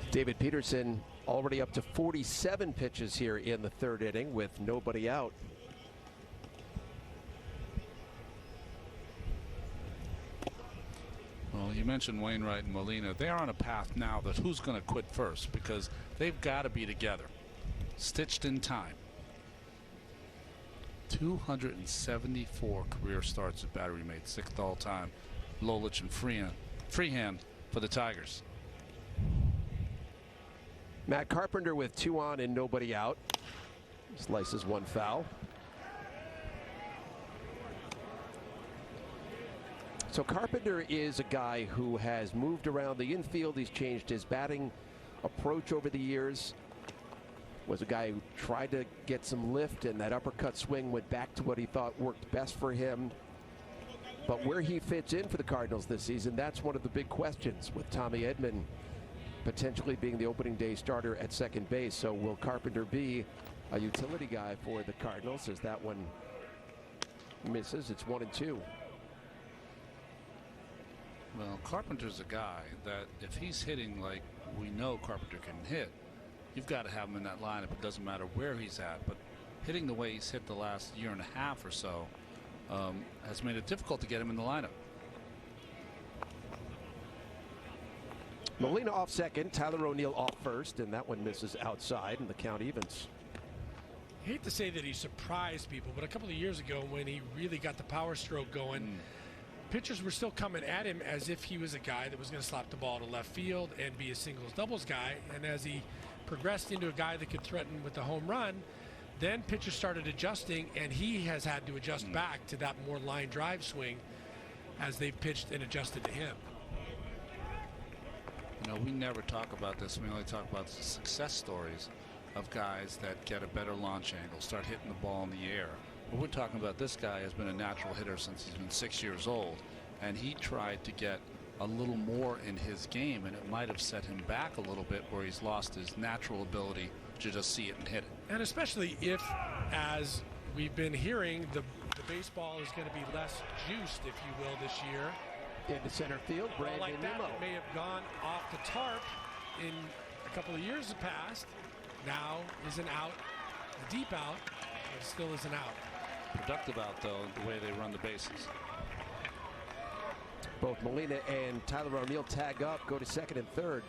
David Peterson already up to 47 pitches here in the third inning with nobody out. Well, you mentioned Wainwright and Molina. They're on a path now that who's going to quit first, because they've got to be together, stitched in time. 274 career starts at Battery Made, 6th all time. Lolich and Freehand for the Tigers. Matt Carpenter with 2 on and nobody out. Slices 1 foul. So Carpenter is a guy who has moved around the infield. He's changed his batting approach over the years. Was a guy who tried to get some lift, and that uppercut swing went back to what he thought worked best for him. But where he fits in for the Cardinals this season, that's one of the big questions, with Tommy Edman potentially being the opening day starter at second base. So will Carpenter be a utility guy for the Cardinals, as that one misses? It's 1-2. Well, Carpenter's a guy that if he's hitting like we know Carpenter can hit, you've got to have him in that lineup. It doesn't matter where he's at, but hitting the way he's hit the last year and a half or so has made it difficult to get him in the lineup. Molina off second, Tyler O'Neill off first, and that one misses outside, and the count evens. hate to say that he surprised people, but a couple of years ago when he really got the power stroke going, pitchers were still coming at him as if he was a guy that was going to slap the ball to left field and be a singles doubles guy. And as he progressed into a guy that could threaten with the home run, then pitchers started adjusting, and he has had to adjust back to that more line drive swing as they've pitched and adjusted to him. You know, we never talk about this. We only talk about success stories of guys that get a better launch angle, start hitting the ball in the air. But we're talking about this guy has been a natural hitter since he's been 6 years old, and he tried to get a little more in his game, and it might have set him back a little bit where he's lost his natural ability to just see it and hit it. And especially if, as we've been hearing, the baseball is going to be less juiced, if you will, this year. Into center field, Brandon like that, Nimmo. it may have gone off the tarp in a couple of years past. Now is an out, a deep out, but still is an out. Productive out, though, the way they run the bases. Both Molina and Tyler O'Neill tag up, go to second and third.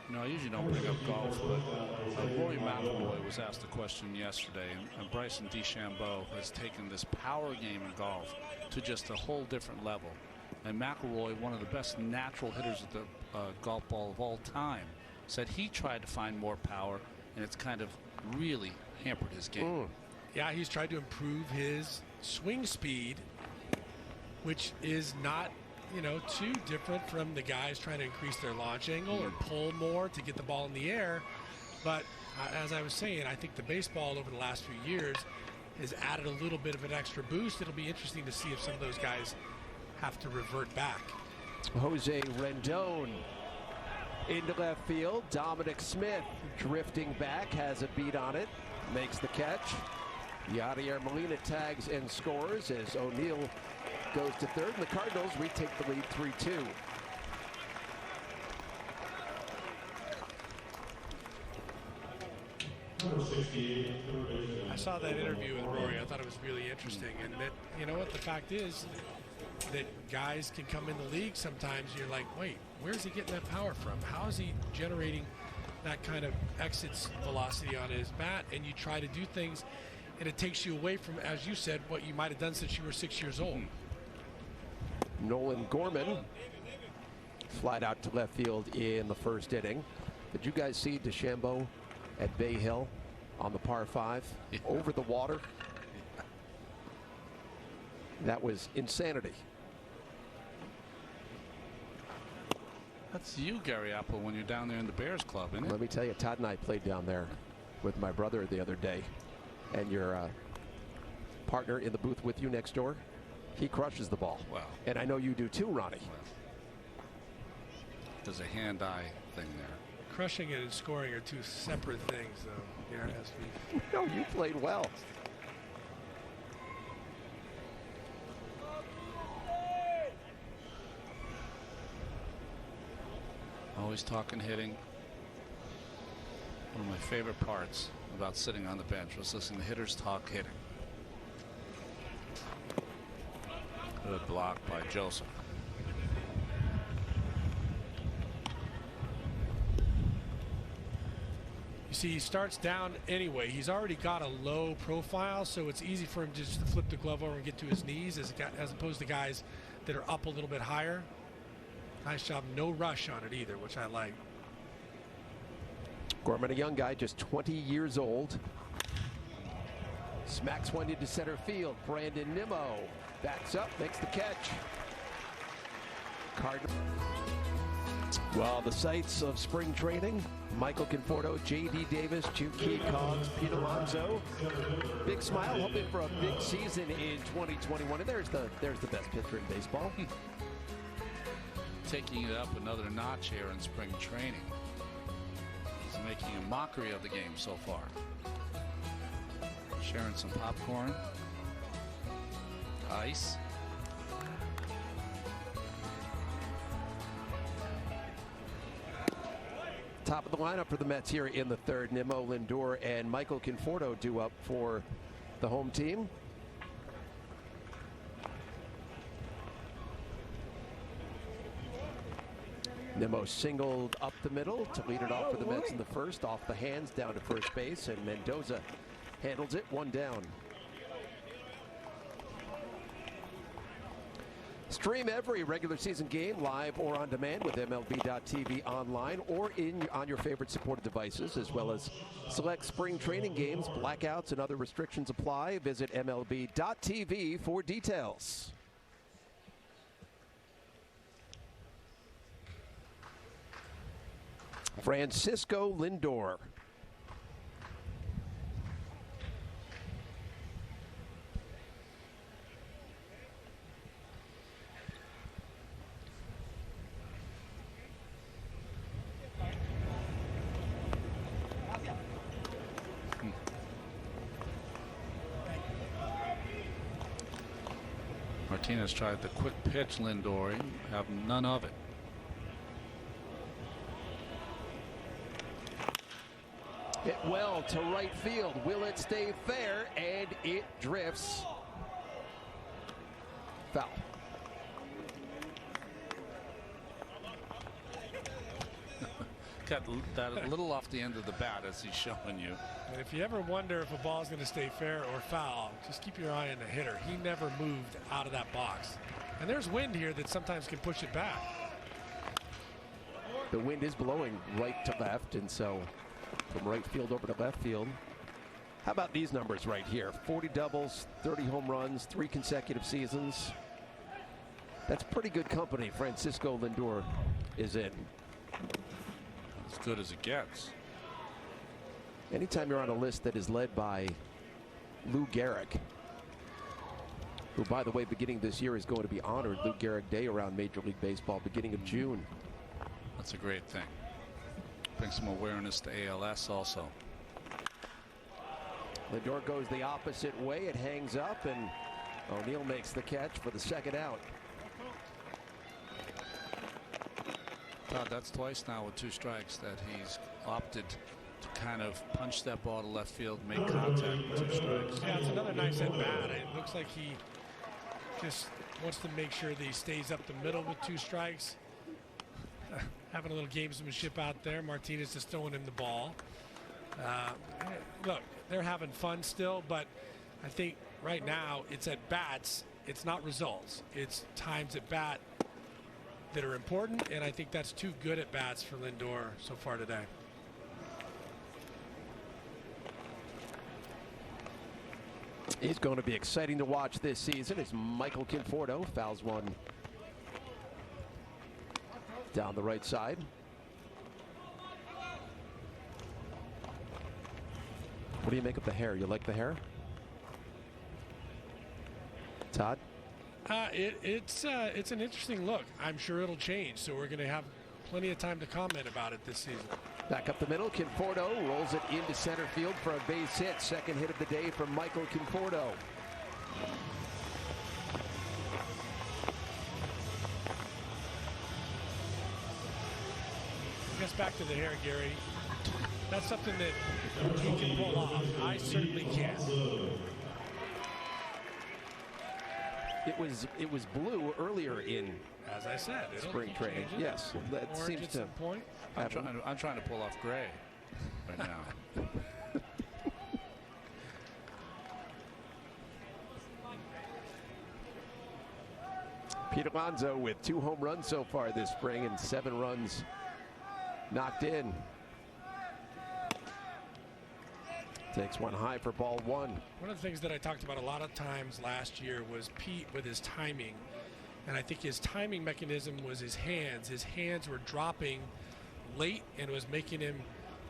You know, I usually don't bring up golf, but Rory McIlroy was asked a question yesterday, and Bryson DeChambeau has taken this power game in golf to just a whole different level. And McIlroy, one of the best natural hitters at the golf ball of all time, said he tried to find more power, and it's kind of really hampered his game. Yeah, he's tried to improve his swing speed, which is not, you know, too different from the guys trying to increase their launch angle or pull more to get the ball in the air. But as I was saying, I think the baseball over the last few years has added a little bit of an extra boost. It'll be interesting to see if some of those guys have to revert back. Jose Rendon into left field. Dominic Smith drifting back, has a beat on it, makes the catch. Yadier Molina tags and scores as O'Neill goes to third, and the Cardinals retake the lead 3-2. I saw that interview with Rory. I thought it was really interesting. And that, you know what, the fact is that guys can come in the league sometimes. You're like, wait, where's he getting that power from? How is he generating that kind of exit velocity on his bat? And you try to do things, and it takes you away from, as you said, what you might have done since you were 6 years old. Nolan Gorman flied out to left field in the first inning. Did you guys see DeChambeau at Bay Hill on the par 5 over the water? That was insanity. That's you, Gary Apple, when you're down there in the Bears Club, isn't it? Let me tell you, Todd and I played down there with my brother the other day, and your partner in the booth with you next door, he crushes the ball. Wow. And I know you do too, Ronnie. There's a hand-eye thing there. Crushing it and scoring are two separate things, though. Here it No, you played well. Always talking hitting. One of my favorite parts about sitting on the bench was listening to hitters talk hitting. Good block by Joseph. You see, he starts down anyway. He's already got a low profile, so it's easy for him just to flip the glove over and get to his knees as opposed to guys that are up a little bit higher. Nice job. No rush on it either, which I like. Gorman, a young guy, just 20 years old. Smacks one into center field. Brandon Nimmo backs up, makes the catch. Cardinals. Well, the sights of spring training: Michael Conforto, J.D. Davis, Juki Cogs, Pete Alonso. Big smile, hoping for a big season in 2021. And there's the best pitcher in baseball. Taking it up another notch here in spring training. He's making a mockery of the game so far. Sharing some popcorn. Ice. Top of the lineup for the Mets here in the third. Nimmo, Lindor, and Michael Conforto due up for the home team. Nimmo singled up the middle to lead it off for the Mets in the first, off the hands down to first base, and Mendoza handles it, 1 down. Stream every regular season game live or on demand with MLB.tv online or on your favorite supported devices, as well as select spring training games. Blackouts and other restrictions apply. Visit MLB.tv for details. Francisco Lindor. Martinez tried the quick pitch, Lindor. Have none of it. Hit well to right field. Will it stay fair? And it drifts. Foul. Got that a little off the end of the bat, as he's showing you. And if you ever wonder if a ball is going to stay fair or foul, just keep your eye on the hitter. He never moved out of that box. And there's wind here that sometimes can push it back. The wind is blowing right to left, and so from right field over to left field. How about these numbers right here? 40 doubles, 30 home runs, 3 consecutive seasons. That's pretty good company Francisco Lindor is in. As good as it gets. Anytime you're on a list that is led by Lou Gehrig, who, by the way, beginning this year is going to be honored Lou Gehrig Day around Major League Baseball beginning of June. That's a great thing. Bring some awareness to ALS also. Lindor goes the opposite way. It hangs up, and O'Neill makes the catch for the second out. Todd, that's twice now with 2 strikes that he's opted to kind of punch that ball to left field, make contact with 2 strikes. Yeah, it's another nice at bat. It looks like he just wants to make sure that he stays up the middle with 2 strikes. Having a little gamesmanship out there. Martinez is throwing him the ball. Look, they're having fun still, but I think right now it's at bats. It's not results. It's times at bat that are important, and I think that's 2 good at bats for Lindor so far today. It's going to be exciting to watch this season as Michael Conforto fouls one down the right side. What do you make of the hair? You like the hair, Todd? It's an interesting look. I'm sure it'll change, so we're going to have plenty of time to comment about it this season. Back up the middle, Conforto rolls it into center field for a base hit. Second hit of the day from Michael Conforto. I guess back to the hair, Gary. That's something that he can pull off. I certainly can. It was blue earlier in, as I said, spring training. Yes, that seems to. Point. I'm trying to pull off gray right now. Pete Alonso with 2 home runs so far this spring and 7 runs knocked in. Takes one high for ball 1. One of the things that I talked about a lot of times last year was Pete with his timing. And I think his timing mechanism was his hands. His hands were dropping late and it was making him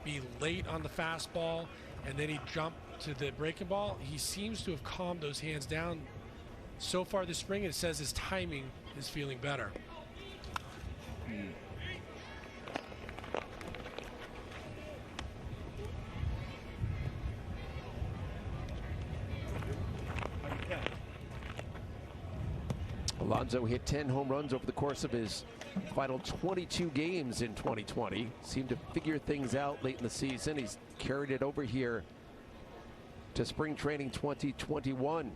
be late on the fastball. And then he jumped to the breaking ball. He seems to have calmed those hands down so far this spring. It says his timing is feeling better. Alonso hit 10 home runs over the course of his final 22 games in 2020. Seemed to figure things out late in the season. He's carried it over here to spring training 2021.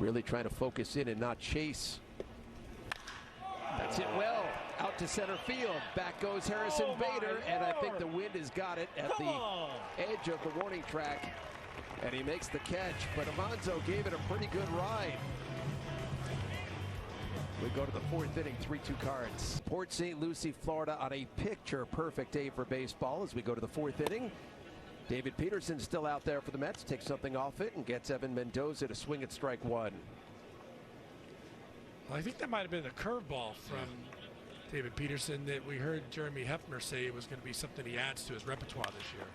Really trying to focus in and not chase. That's it well. Out to center field. Back goes Harrison Bader, and I think the wind has got it at the edge of the warning track. And he makes the catch, but Alonso gave it a pretty good ride. We go to the fourth inning, 3-2 Cards. Port St. Lucie, Florida on a picture-perfect day for baseball as we go to the fourth inning. David Peterson still out there for the Mets, takes something off it and gets Evan Mendoza to swing at strike one. Well, I think that might have been a curveball from David Peterson that we heard Jeremy Hefner say it was going to be something he adds to his repertoire this year.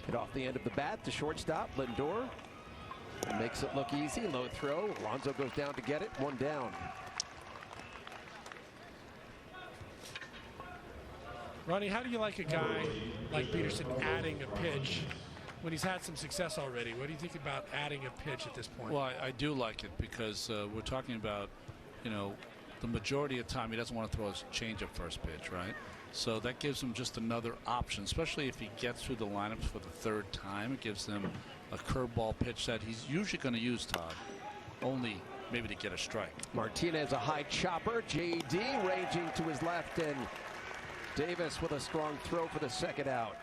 Hit off the end of the bat to shortstop, Lindor. Makes it look easy, low throw. Alonso goes down to get it, one down. Ronnie, how do you like a guy like Peterson adding a pitch when he's had some success already? What do you think about adding a pitch at this point? Well, I do like it because we're talking about, you know, the majority of the time he doesn't want to throw his changeup first pitch, right? So that gives him just another option, especially if he gets through the lineups for the third time. It gives him a curveball pitch that he's usually going to use, Todd, only maybe to get a strike. Martinez, a high chopper. JD ranging to his left, and Davis with a strong throw for the second out.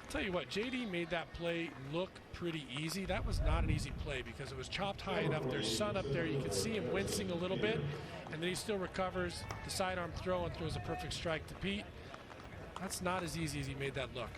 Tell you what, JD made that play look pretty easy. That was not an easy play because it was chopped high enough. There's sun up there. You can see him wincing a little bit, and then he still recovers the sidearm throw and throws a perfect strike to Pete. That's not as easy as he made that look.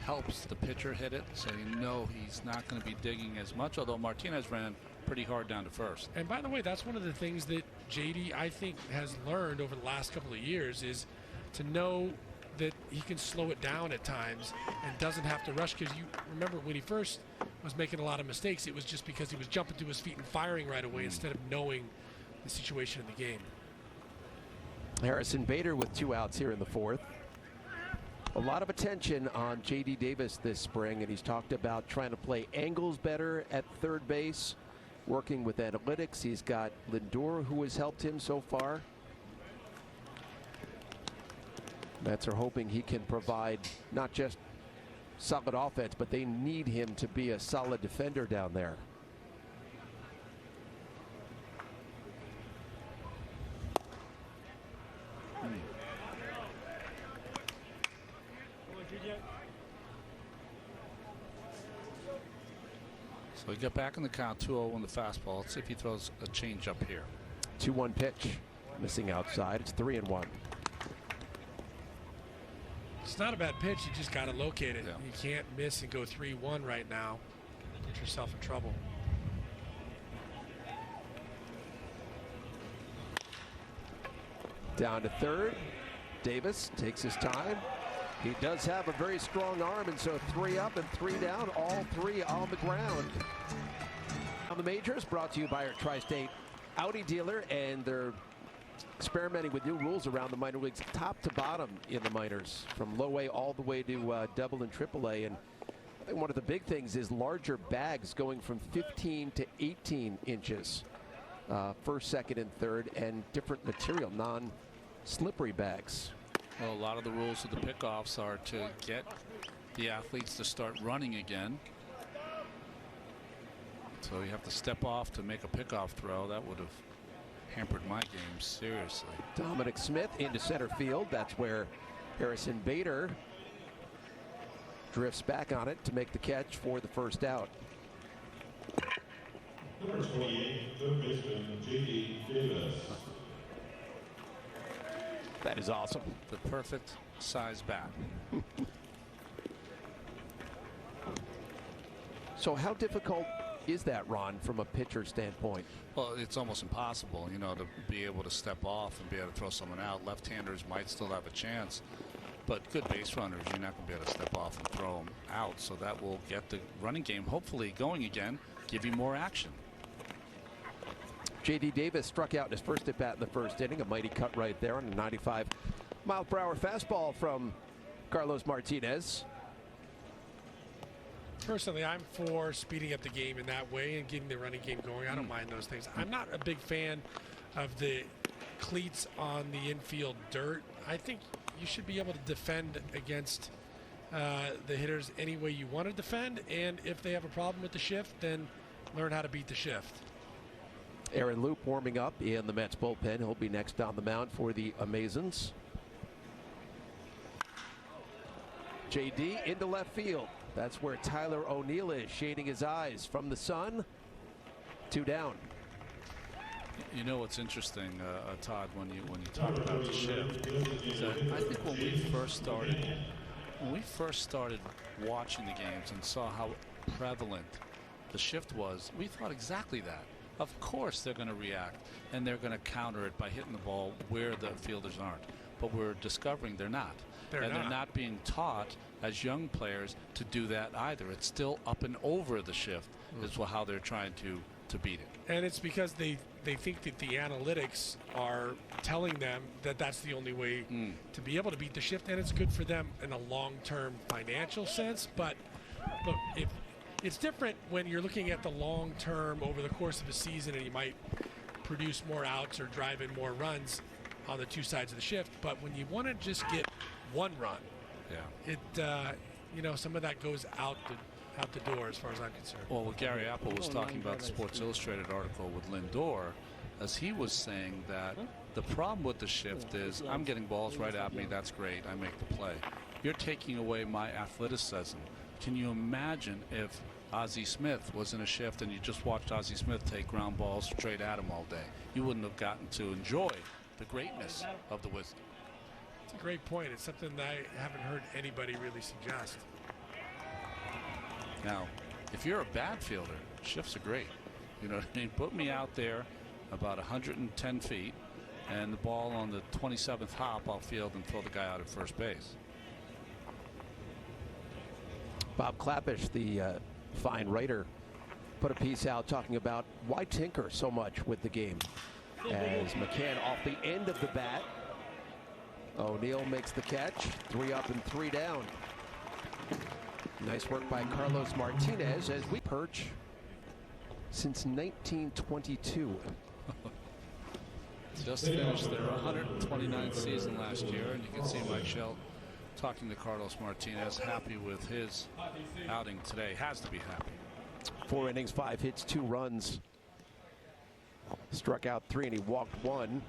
Helps the pitcher hit it, so you know he's not going to be digging as much, although Martinez ran pretty hard down to first. And by the way, that's one of the things that JD, I think, has learned over the last couple of years is to know that he can slow it down at times and doesn't have to rush, because you remember when he first was making a lot of mistakes, it was just because he was jumping to his feet and firing right away instead of knowing the situation in the game. Harrison Bader with 2 outs here in the fourth. A lot of attention on J.D. Davis this spring, and he's talked about trying to play angles better at third base, working with analytics. He's got Lindor, who has helped him so far. Mets are hoping he can provide not just solid offense, but they need him to be a solid defender down there. So we get back in the count, 2-0 on the fastball. Let's see if he throws a change up here. 2-1 pitch, missing outside. It's 3-1. It's not a bad pitch. You just got to locate it. Yeah. You can't miss and go 3-1 right now. Put yourself in trouble. Down to third. Davis takes his time. He does have a very strong arm, and so 3 up and 3 down, all 3 on the ground. On the majors, brought to you by our Tri-State Audi dealer, and they're experimenting with new rules around the minor leagues, top to bottom in the minors, from low A all the way to double and triple A. And I think one of the big things is larger bags going from 15 to 18 inches, first, second, and third, and different material, non-slippery bags. Well, a lot of the rules of the pickoffs are to get the athletes to start running again. So you have to step off to make a pickoff throw. That would have hampered my game seriously. Dominic Smith into center field. That's where Harrison Bader drifts back on it to make the catch for the first out. Number 28, third baseman, J.D. Davis. That is awesome. The perfect size bat. So how difficult is that, Ron, from a pitcher standpoint? Well, it's almost impossible, you know, to be able to step off and be able to throw someone out. Left-handers might still have a chance, but good base runners, you're not going to be able to step off and throw them out. So that will get the running game hopefully going again, give you more action. J.D. Davis struck out in his first at bat in the first inning. A mighty cut right there on a 95-mile-per-hour fastball from Carlos Martinez. Personally, I'm for speeding up the game in that way and getting the running game going. I don't mind those things. I'm not a big fan of the cleats on the infield dirt. I think you should be able to defend against the hitters any way you want to defend, and if they have a problem with the shift, then learn how to beat the shift. Aaron Loup warming up in the Mets bullpen. He'll be next on the mound for the Amazons. JD into left field. That's where Tyler O'Neill is, shading his eyes from the sun. 2 down. You know what's interesting, Todd, when you talk about the shift, is that I think when we first started watching the games and saw how prevalent the shift was, we thought exactly that. Of course they're going to react and they're going to counter it by hitting the ball where the fielders aren't. But we're discovering they're not. They're not being taught as young players to do that either. It's still up and over the shift is how they're trying to beat it. And it's because they think that the analytics are telling them that that's the only way to be able to beat the shift, and it's good for them in a long-term financial sense. But look, it's different when you're looking at the long term over the course of a season, and you might produce more outs or drive in more runs on the 2 sides of the shift. But when you want to just get 1 run, some of that goes out the door as far as I'm concerned. Well, what Gary Apple was talking about, the Sports Illustrated article with Lindor, as he was saying that the problem with the shift is I'm getting balls right at me. That's great. I make the play. You're taking away my athleticism. Can you imagine if Ozzie Smith was in a shift and you just watched Ozzie Smith take ground balls straight at him all day? You wouldn't have gotten to enjoy the greatness of the wisdom. It's a great point. It's something that I haven't heard anybody really suggest. Now, if you're a bad fielder, shifts are great. You know what I mean? Put me out there about 110 feet and the ball on the 27th hop, I'll field and throw the guy out at first base. Bob Klapisch, the fine writer, put a piece out talking about why tinker so much with the game. As McCann off the end of the bat. O'Neill makes the catch. 3 up and 3 down. Nice work by Carlos Martinez as we perch since 1922. Just finished their 129th season last year, and you can see Mike Shell talking to Carlos Martinez, happy with his outing today. Has to be happy. 4 innings, 5 hits, 2 runs. Struck out 3 and he walked 1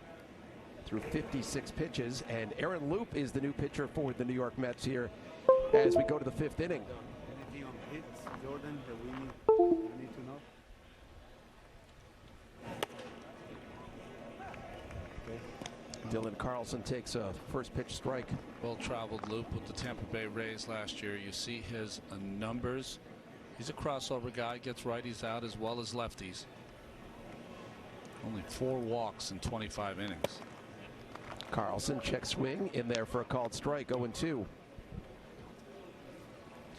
through 56 pitches. And Aaron Loup is the new pitcher for the New York Mets here as we go to the 5th inning. Anything on hits, Jordan, that we need to know? Dylan Carlson takes a first pitch strike. Well-traveled Loup with the Tampa Bay Rays last year. You see his numbers. He's a crossover guy, gets righties out as well as lefties. Only 4 walks in 25 innings. Carlson check swing in there for a called strike. 0-2.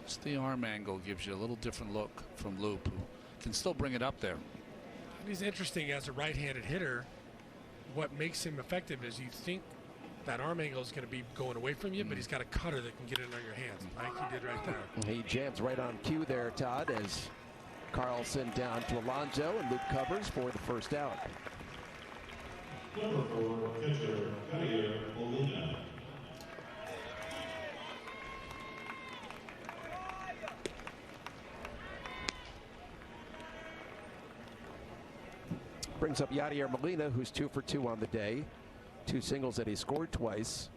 Just the arm angle gives you a little different look from Loup, who can still bring it up there. He's interesting as a right-handed hitter. What makes him effective is you think that arm angle is going to be going away from you, but he's got a cutter that can get it on your hands, like he did right there. He jams right on cue there, Todd, as Carlson down to Alonso, and Loup covers for the first out. Number 4, catcher, Javier Molina. Brings up Yadier Molina, who's 2 for 2 on the day. 2 singles that he scored twice.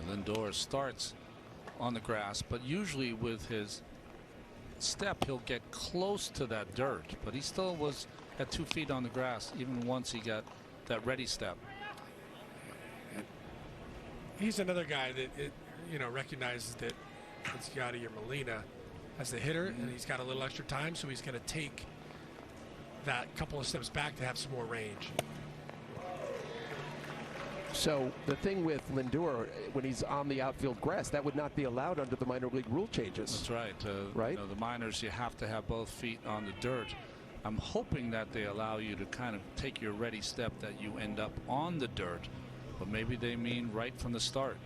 Lindor starts on the grass, but usually with his step he'll get close to that dirt, but he still was at 2 feet on the grass even once he got that ready step. He's another guy that recognizes that it's Yadier Molina as the hitter, and he's got a little extra time, so he's going to take that couple of steps back to have some more range. So the thing with Lindor, when he's on the outfield grass, that would not be allowed under the minor league rule changes. That's right. Right? You know, the minors, you have to have both feet on the dirt. I'm hoping that they allow you to kind of take your ready step that you end up on the dirt, but maybe they mean right from the start.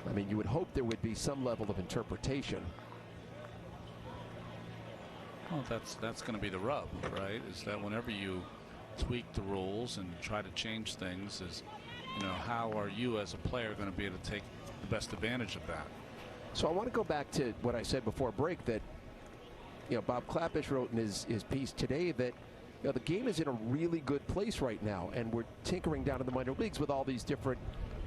I mean, you would hope there would be some level of interpretation. Well, that's going to be the rub, right? Is that whenever you tweak the rules and try to change things is, you know, how are you as a player going to be able to take the best advantage of that? So I want to go back to what I said before break, that, you know, Bob Klapisch wrote in his piece today that, you know, the game is in a really good place right now, and we're tinkering down in the minor leagues with all these different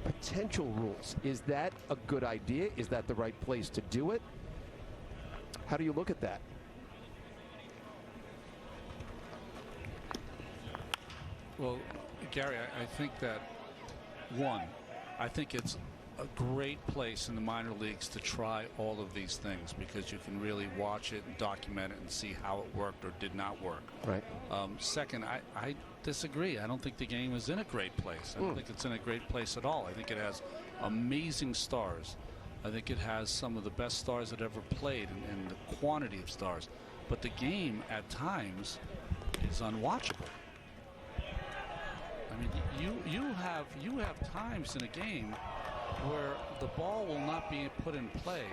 potential rules. Is that a good idea? Is that the right place to do it? How do you look at that? Well, Gary, I think that, one, I think it's a great place in the minor leagues to try all of these things, because you can really watch it and document it and see how it worked or did not work. Right. Second, I disagree. I don't think the game is in a great place. I don't think it's in a great place at all. I think it has amazing stars. I think it has some of the best stars that ever played, and the quantity of stars. But the game at times is unwatchable. I mean, you have times in a game where the ball will not be put in play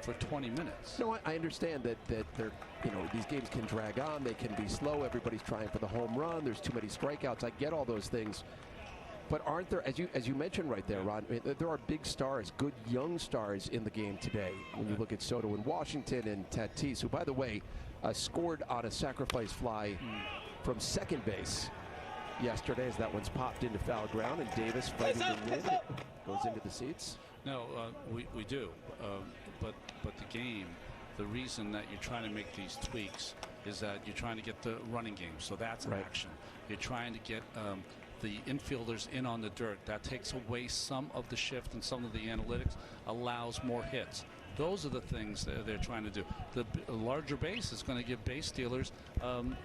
for 20 minutes. No, I understand that they're, you know, these games can drag on, they can be slow, everybody's trying for the home run, there's too many strikeouts. I get all those things. But aren't there, as you mentioned right there, Ron, I mean, there are big stars, good young stars in the game today. When you look at Soto in Washington and Tatis, who, by the way, scored on a sacrifice fly from second base yesterday, as that one's popped into foul ground, and Davis fighting the wind goes into the seats. No, we do, but the game, the reason that you're trying to make these tweaks is that you're trying to get the running game, so that's right. Action. You're trying to get the infielders in on the dirt. That takes away some of the shift and some of the analytics, allows more hits. Those are the things that they're trying to do. The larger base is going to give base stealers, you know,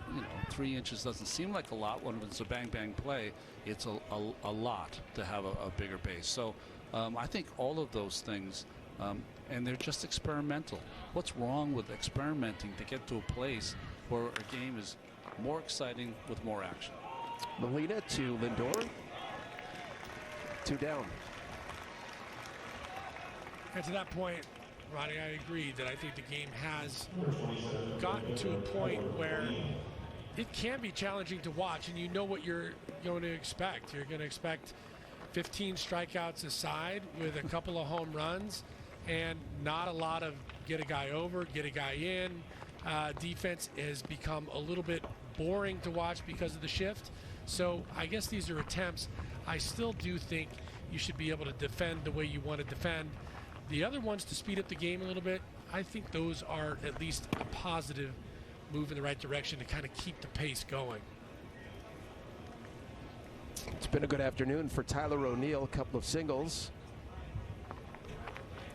3 inches doesn't seem like a lot when it's a bang-bang play. It's a lot to have a bigger base. So I think all of those things, and they're just experimental. What's wrong with experimenting to get to a place where a game is more exciting with more action? Molina to Lindor. 2 down. And to that point, Ronnie, I agree that I think the game has gotten to a point where it can be challenging to watch, and you know what you're going to expect. You're going to expect 15 strikeouts aside with a couple of home runs and not a lot of get a guy over, get a guy in. Defense has become a little bit boring to watch because of the shift. So I guess these are attempts. I still do think you should be able to defend the way you want to defend. The other ones to speed up the game a little bit, I think those are at least a positive move in the right direction to kind of keep the pace going. It's been a good afternoon for Tyler O'Neill, a couple of singles.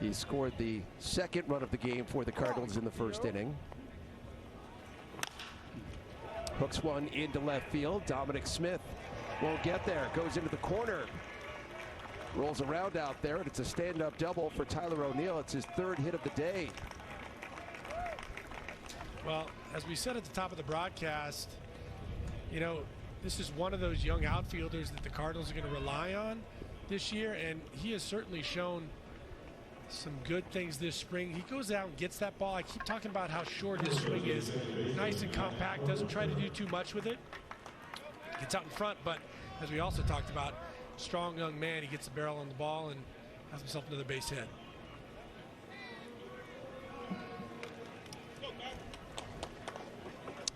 He scored the second run of the game for the Cardinals in the first inning. Hooks one into left field. Dominic Smith won't get there. Goes into the corner. Rolls around out there, and it's a stand-up double for Tyler O'Neill. It's his third hit of the day. Well, as we said at the top of the broadcast, you know, this is one of those young outfielders that the Cardinals are going to rely on this year, and he has certainly shown some good things this spring. He goes out and gets that ball. I keep talking about how short his swing is. Nice and compact, doesn't try to do too much with it. Gets out in front, but as we also talked about, strong young man. He gets the barrel on the ball and has himself another base hit.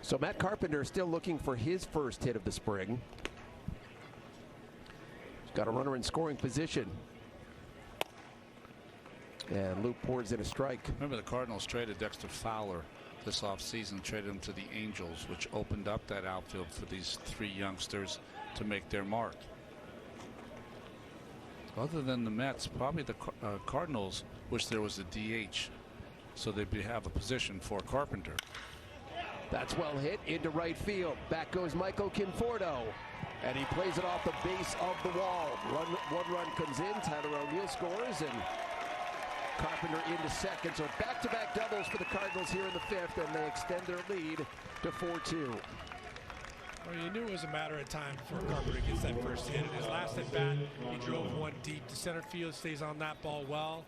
So Matt Carpenter still looking for his first hit of the spring. He's got a runner in scoring position. And Luke pours in a strike. Remember, the Cardinals traded Dexter Fowler this offseason, traded him to the Angels, which opened up that outfield for these 3 youngsters to make their mark. Other than the Mets, probably the Cardinals wish there was a DH so they'd have a position for Carpenter. That's well hit into right field. Back goes Michael Conforto, and he plays it off the base of the wall. One run comes in. Tyler O'Neill scores, and Carpenter into second. So back-to-back doubles for the Cardinals here in the 5th, and they extend their lead to 4-2. Well, you knew it was a matter of time before Carpenter gets that first hit. In his last at bat, he drove one deep to center field, stays on that ball well.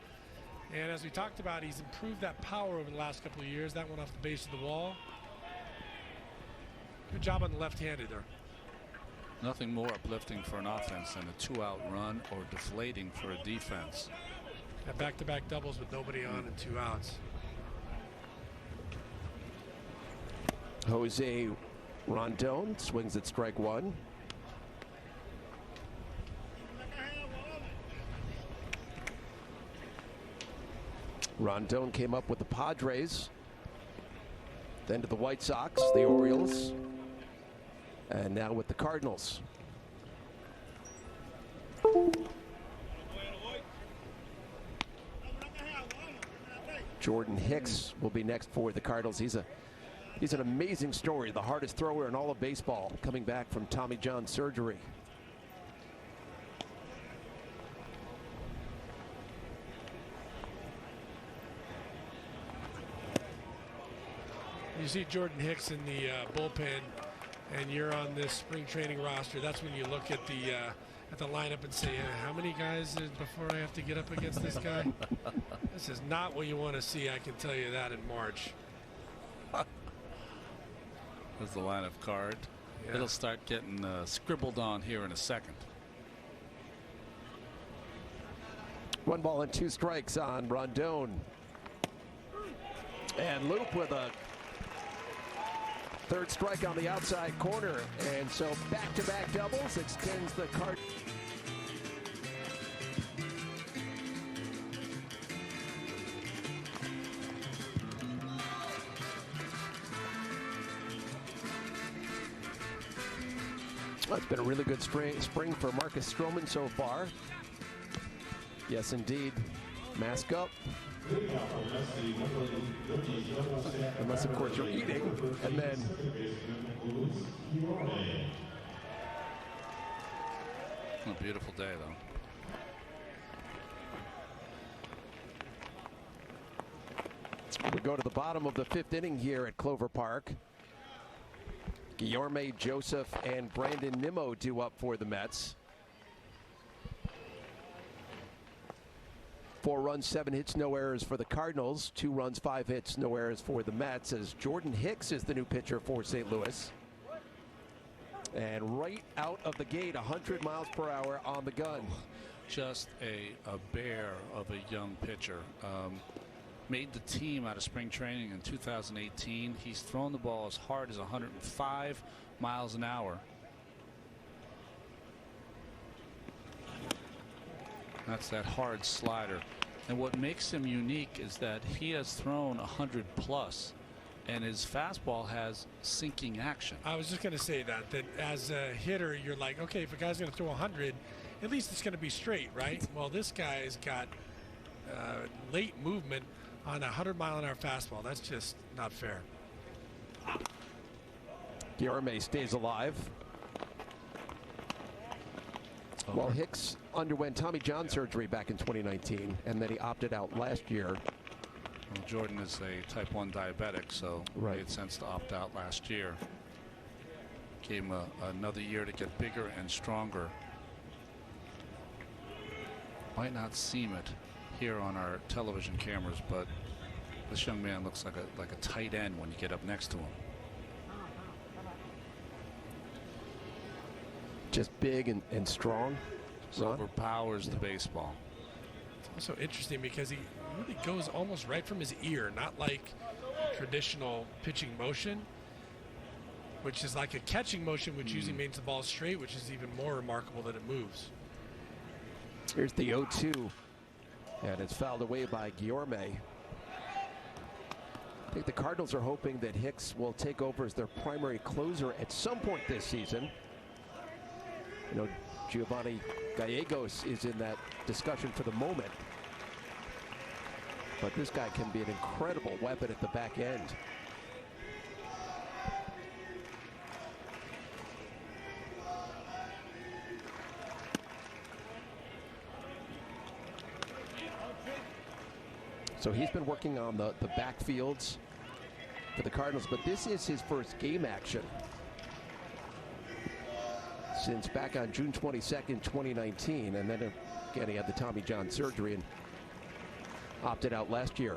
And as we talked about, he's improved that power over the last couple of years. That one off the base of the wall. Good job on the left-handed there. Nothing more uplifting for an offense than a 2-out run or deflating for a defense. Back-to-back doubles with nobody on and 2 outs. Jose Rondon swings at strike one. Rondon came up with the Padres, then to the White Sox, the Orioles, and now with the Cardinals. Jordan Hicks will be next for the Cardinals. He's an amazing story, the hardest thrower in all of baseball, coming back from Tommy John surgery. You see Jordan Hicks in the bullpen, and you're on this spring training roster. That's when you look at the lineup and say, how many guys before I have to get up against this guy? This is not what you want to see. I can tell you that in March. There's the lineup card. Yeah. It'll start getting scribbled on here in a second. 1 ball and 2 strikes on Rondon. And Loop with a third strike on the outside corner. And so back-to-back doubles extends the card. Well, it's been a really good spring for Marcus Stroman so far. Yes, indeed. Mask up. Unless, of course, you're eating. And then a beautiful day, though. We go to the bottom of the 5th inning here at Clover Park. Guillorme, Joseph, and Brandon Nimmo due up for the Mets. 4 runs, 7 hits, no errors for the Cardinals. 2 runs, 5 hits, no errors for the Mets, as Jordan Hicks is the new pitcher for St. Louis. And right out of the gate, 100 miles per hour on the gun. Just a bear of a young pitcher. Made the team out of spring training in 2018. He's thrown the ball as hard as 105 miles an hour. That's that hard slider. And what makes him unique is that he has thrown 100 plus, and his fastball has sinking action. I was just going to say that as a hitter, you're like, okay, if a guy's going to throw 100, at least it's going to be straight, right? Well, this guy's got late movement on a 100-mile-an-hour fastball. That's just not fair. Guillorme stays alive. Well, Hicks underwent Tommy John surgery back in 2019, and then he opted out last year. Well, Jordan is a type 1 diabetic, so it made sense to opt out last year. Gave him another year to get bigger and stronger. Might not seem it here on our television cameras, but this young man looks like a tight end when you get up next to him. Just big and strong. So overpowers the baseball. It's also interesting because he really goes almost right from his ear, not like traditional pitching motion, which is like a catching motion, which usually means the ball is straight, which is even more remarkable that it moves. Here's the 0-2, and it's fouled away by Guillorme. I think the Cardinals are hoping that Hicks will take over as their primary closer at some point this season. You know, Giovanni Gallegos is in that discussion for the moment. But this guy can be an incredible weapon at the back end. So he's been working on the backfields for the Cardinals, but this is his first game action since back on June 22nd, 2019, and then again he had the Tommy John surgery and opted out last year.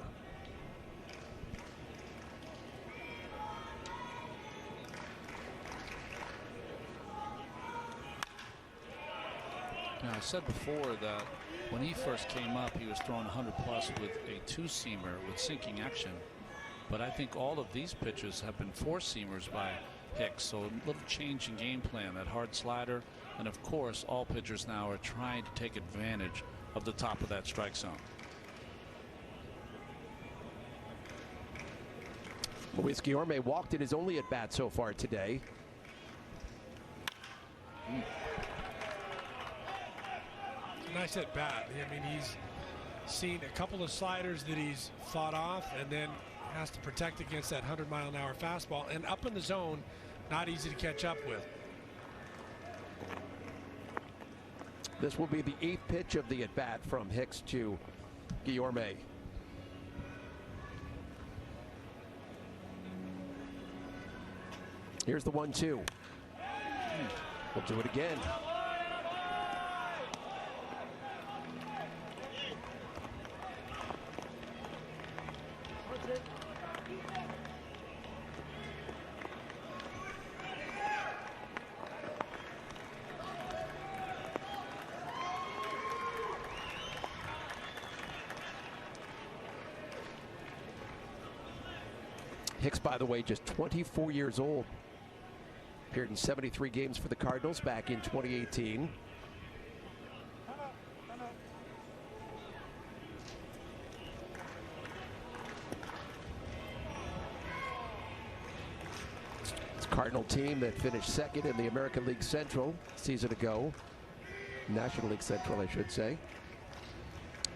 Now, I said before that when he first came up, he was throwing 100 plus with a two-seamer with sinking action. But I think all of these pitches have been four-seamers by Hicks. So a little change in game plan, that hard slider. And of course, all pitchers now are trying to take advantage of the top of that strike zone. Luis Guillorme walked in his only at bat so far today. Nice at bat. I mean, he's seen a couple of sliders that he's fought off and then has to protect against that 100-mile-an-hour fastball. And up in the zone, not easy to catch up with. This will be the 8th pitch of the at bat from Hicks to Guillorme. Here's the 1-2. We'll do it again. Hicks, by the way, just 24 years old. Appeared in 73 games for the Cardinals back in 2018. It's a Cardinal team that finished second in the American League Central a season ago. National League Central, I should say.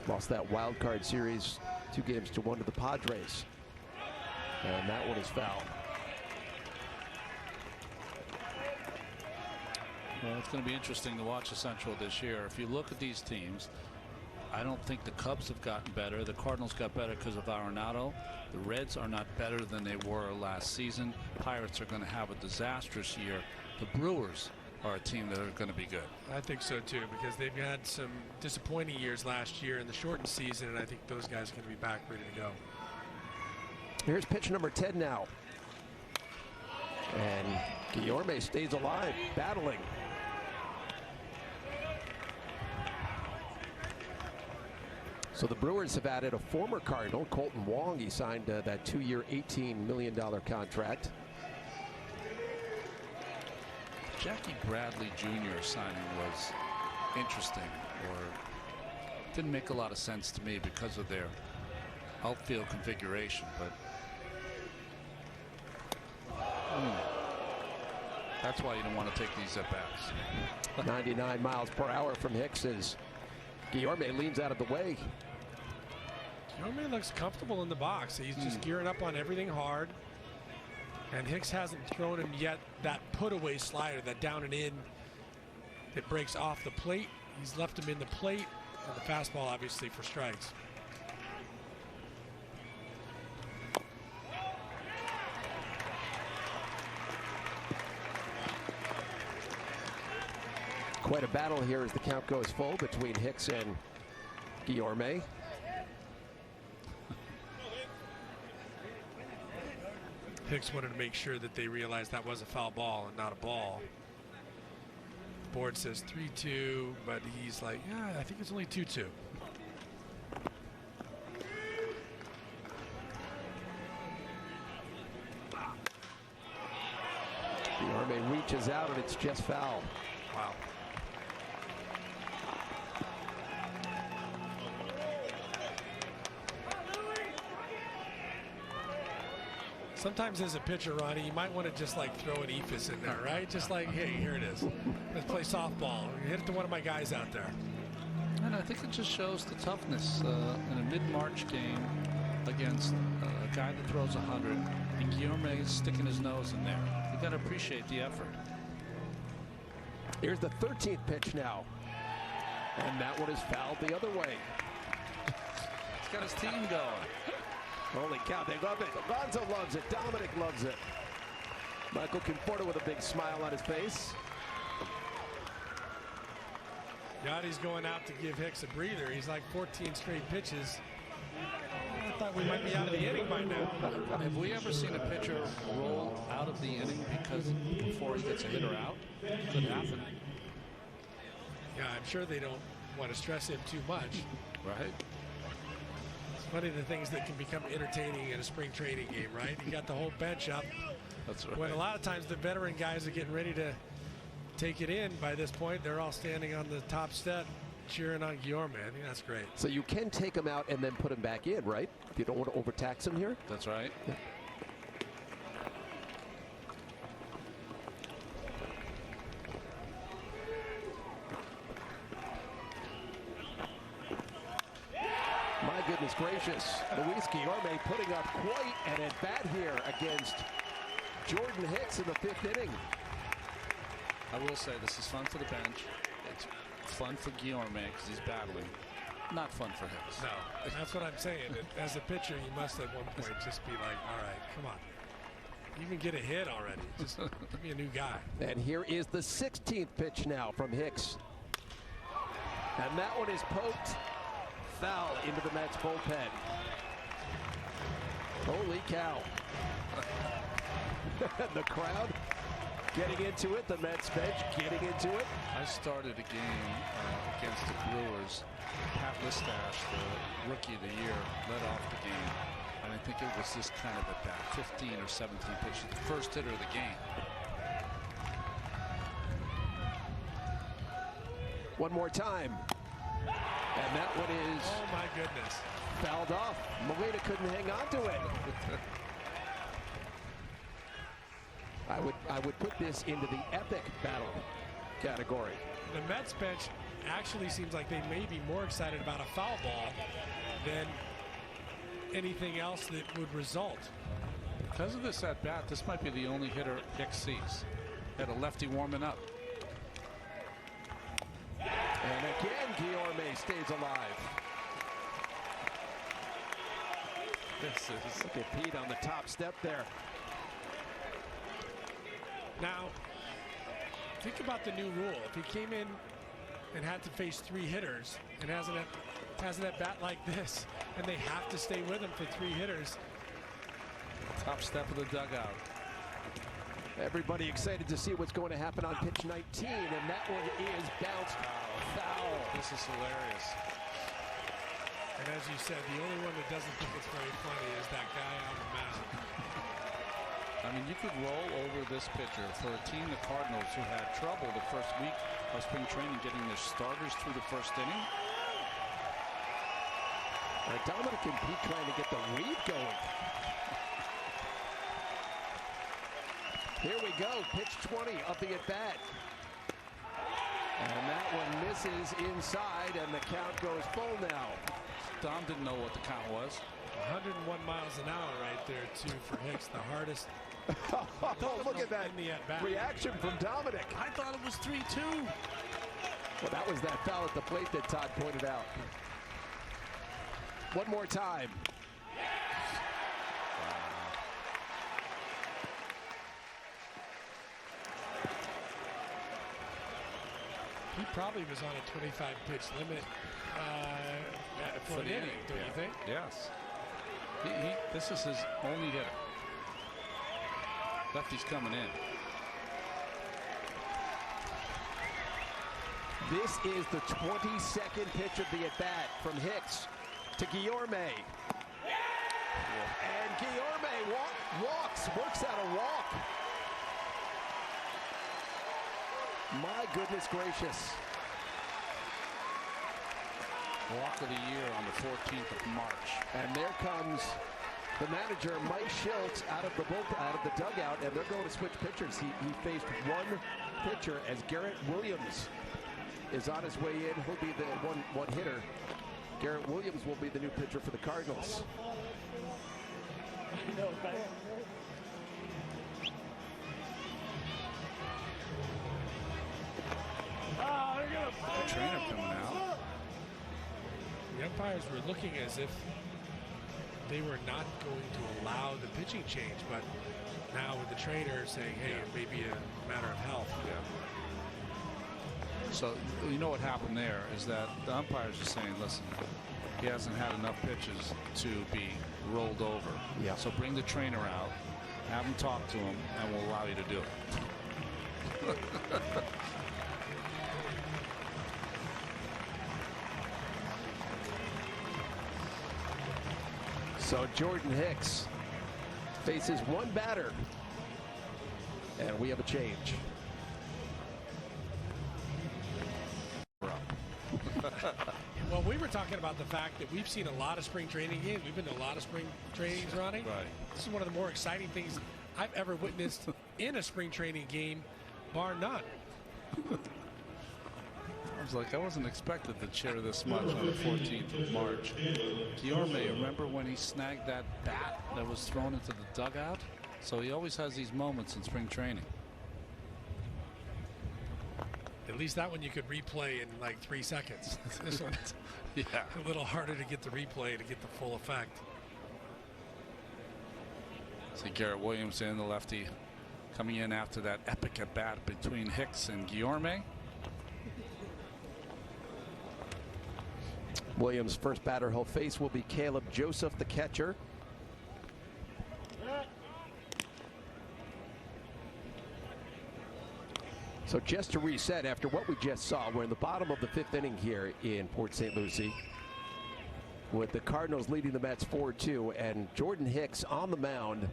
Lost that wild card series 2-1 to the Padres. And that one is foul. Well, it's going to be interesting to watch the Central this year. If you look at these teams, I don't think the Cubs have gotten better. The Cardinals got better because of Arenado. The Reds are not better than they were last season. Pirates are going to have a disastrous year. The Brewers are a team that are going to be good. I think so too, because they've had some disappointing years last year in the shortened season, and I think those guys are going to be back ready to go. Here's pitch number 10 now. And Guillorme stays alive, battling. So the Brewers have added a former Cardinal, Colton Wong. He signed that 2-year, $18 million contract. Jackie Bradley Jr. signing was interesting, or didn't make a lot of sense to me because of their outfield configuration, but that's why you don't want to take these at bats. 99 miles per hour from Hicks as Guillorme leans out of the way. Guillorme looks comfortable in the box. He's just gearing up on everything hard. And Hicks hasn't thrown him yet that put-away slider, that down and in that breaks off the plate. He's left him in the plate, and the fastball obviously for strikes. Quite a battle here as the count goes full between Hicks and Guillorme. Hicks wanted to make sure that they realized that was a foul ball and not a ball. The board says 3-2, but he's like, yeah, I think it's only 2-2. Guillorme reaches out and it's just foul. Wow. Sometimes as a pitcher, Ronnie, you might want to just like throw an ephus in there, right? Just like, hey, here it is. Let's play softball. Hit it to one of my guys out there. And I think it just shows the toughness in a mid-March game against a guy that throws 100, and Guillorme is sticking his nose in there. You got to appreciate the effort. Here's the 13th pitch now. And that one is fouled the other way. He's got his team going. Holy cow, they love it. Alonso loves it. Dominic loves it. Michael Conforto with a big smile on his face. Yachty's going out to give Hicks a breather. He's like 14 straight pitches. I thought we might be out of the inning by now. Have we ever seen a pitcher roll out of the inning because before he gets a hitter out? Could happen. Yeah, I'm sure they don't want to stress him too much. Right. It's funny the things that can become entertaining in a spring training game, right? You got the whole bench up. That's right. When a lot of times the veteran guys are getting ready to take it in by this point, they're all standing on the top step cheering on Guillorme. I think that's great. So you can take him out and then put him back in, right? If you don't want to overtax him here. That's right. Yeah. My goodness gracious. Luis Guillorme putting up quite an at-bat here against Jordan Hicks in the 5th inning. I will say this is fun for the bench. It's fun for Guillorme because he's battling. Not fun for Hicks. No, that's what I'm saying. As a pitcher, you must at one point just be like, all right, come on. You can get a hit already. Just give me a new guy. And here is the 16th pitch now from Hicks. And that one is poked foul into the Mets bullpen. Holy cow. The crowd getting into it. The Mets bench getting into it. I started a game against the Brewers. Pat Listash, the rookie of the year, led off the game. And I think it was this kind of at bat, 15 or 17 pitches, the first hitter of the game. One more time. And that one is, oh my goodness, fouled off. Molina couldn't hang on to it. I would put this into the epic battle category. The Mets bench actually seems like they may be more excited about a foul ball than anything else that would result. Because of this at bat, this might be the only hitter Hicks sees. Had a lefty warming up. And again, Guillorme stays alive. Look at Pete on the top step there. Now, think about the new rule. If he came in and had to face 3 hitters and has an at-bat like this, and they have to stay with him for 3 hitters. Top step of the dugout. Everybody excited to see what's going to happen on pitch 19, and that one is bounced foul. This is hilarious. And as you said, the only one that doesn't think it's very funny is that guy on the mound. I mean, you could roll over this pitcher for a team, the Cardinals, who had trouble the first week of spring training getting their starters through the first inning. Dominic and Pete trying to get the read going. Here we go, pitch 20 of the at-bat. And that one misses inside, and the count goes full now. Dom didn't know what the count was. 101 miles an hour right there, too, for Hicks, the hardest. Look at that in the at-bat. reaction from Dominic. I thought it was 3-2. Well, that was that foul at the plate that Todd pointed out. One more time. He probably was on a 25-pitch limit for an inning, don't you think? Yes. This is his only hitter. Lefty's coming in. This is the 22nd pitch of the at-bat from Hicks to Guillorme. And Guillorme works out a walk. My goodness gracious. Walk of the year on the 14th of March. And there comes the manager, Mike Schultz, out of the dugout, and they're going to switch pitchers. He faced one pitcher as Garrett Williams is on his way in. He'll be the one hitter. Garrett Williams will be the new pitcher for the Cardinals. The trainer coming out. The umpires were looking as if they were not going to allow the pitching change, but now with the trainer saying, hey, it may be a matter of health. Yeah. So, you know what happened there is that the umpires are saying, listen, he hasn't had enough pitches to be rolled over. Yeah. So bring the trainer out, have him talk to him, and we'll allow you to do it. So Jordan Hicks faces one batter. And we have a change. Well, we were talking about the fact that we've seen a lot of spring training games. We've been to a lot of spring trainings, Ronnie. Right. This is one of the more exciting things I've ever witnessed in a spring training game, bar none. I was like, I wasn't expected to cheer this much on the 14th of March. Guillorme, remember when he snagged that bat that was thrown into the dugout? So he always has these moments in spring training. At least that one you could replay in like 3 seconds. This one, Yeah. a little harder to get the replay to get the full effect. See Garrett Williams in, the lefty, coming in after that epic at bat between Hicks and Guillorme. Williams' first batter he'll face will be Caleb Joseph, the catcher. So just to reset, after what we just saw, we're in the bottom of the 5th inning here in Port St. Lucie, with the Cardinals leading the Mets 4-2, and Jordan Hicks on the mound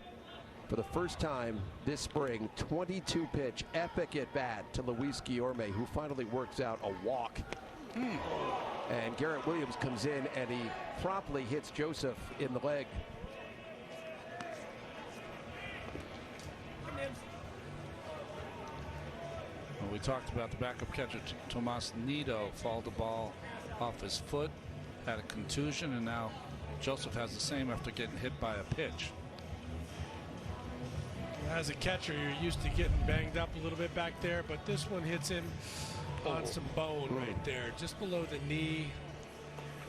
for the first time this spring. 22-pitch epic at bat to Luis Guillorme, who finally works out a walk. And Garrett Williams comes in and he promptly hits Joseph in the leg. Well, we talked about the backup catcher Tomas Nido fouled the ball off his foot, had a contusion, and now Joseph has the same after getting hit by a pitch. As a catcher, you're used to getting banged up a little bit back there, but this one hits him on some bone right there, just below the knee.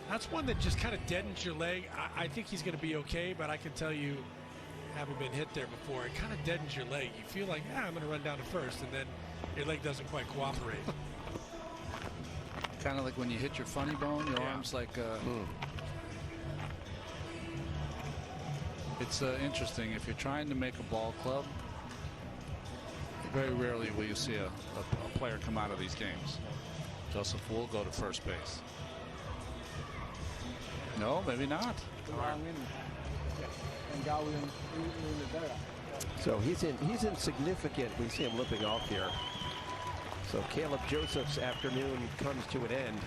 That's one that just kind of deadens your leg. I think he's going to be okay, but I can tell you, having been hit there before, it kind of deadens your leg. You feel like, I'm going to run down to first, and then your leg doesn't quite cooperate. Kind of like when you hit your funny bone, your arm's like it's interesting. If you're trying to make a ball club, very rarely will you see a player come out of these games. Joseph will go to first base. No, maybe not. So he's insignificant. We see him limping off here. So Caleb Joseph's afternoon comes to an end.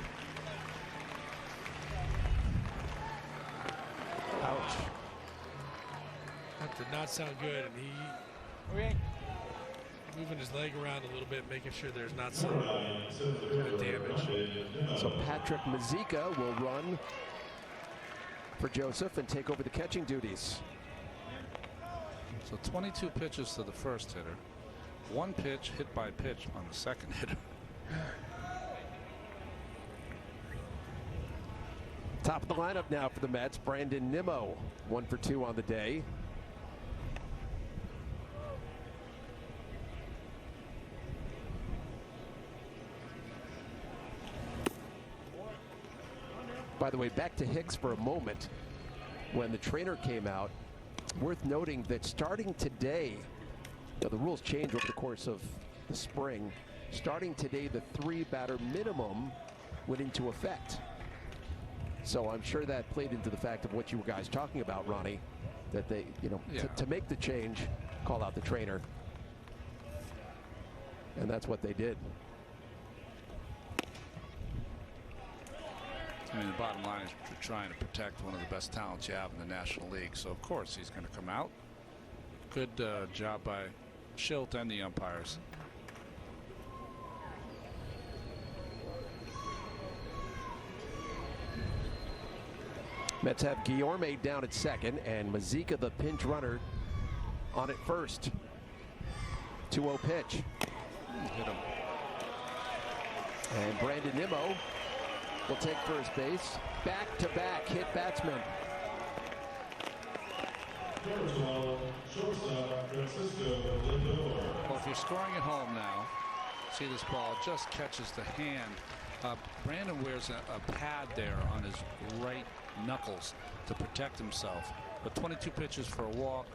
Ouch. That did not sound good, and he moving his leg around a little bit, making sure there's not some kind of damage. So Patrick Mazeika will run for Joseph and take over the catching duties. So 22 pitches to the first hitter, 1 pitch hit by pitch on the second hitter. Top of the lineup now for the Mets, Brandon Nimmo, 1 for 2 on the day. By the way, back to Hicks for a moment. When the trainer came out, worth noting that starting today, the rules change over the course of the spring. Starting today, the 3-batter minimum went into effect. So I'm sure that played into the fact of what you guys talking about, Ronnie, that they, to make the change, call out the trainer. And that's what they did. I mean, the bottom line is you're trying to protect one of the best talents you have in the National League. So, of course, he's going to come out. Good job by Schilt and the umpires. Mets have Guillorme down at second and Mazeika, the pinch runner, on at first. 2-0 pitch. Hit him. And Brandon Nimmo will take first base. Back-to-back hit batsman. Well, if you're scoring at home now, see this ball just catches the hand. Brandon wears a pad there on his right knuckles to protect himself. But 22 pitches for a walk,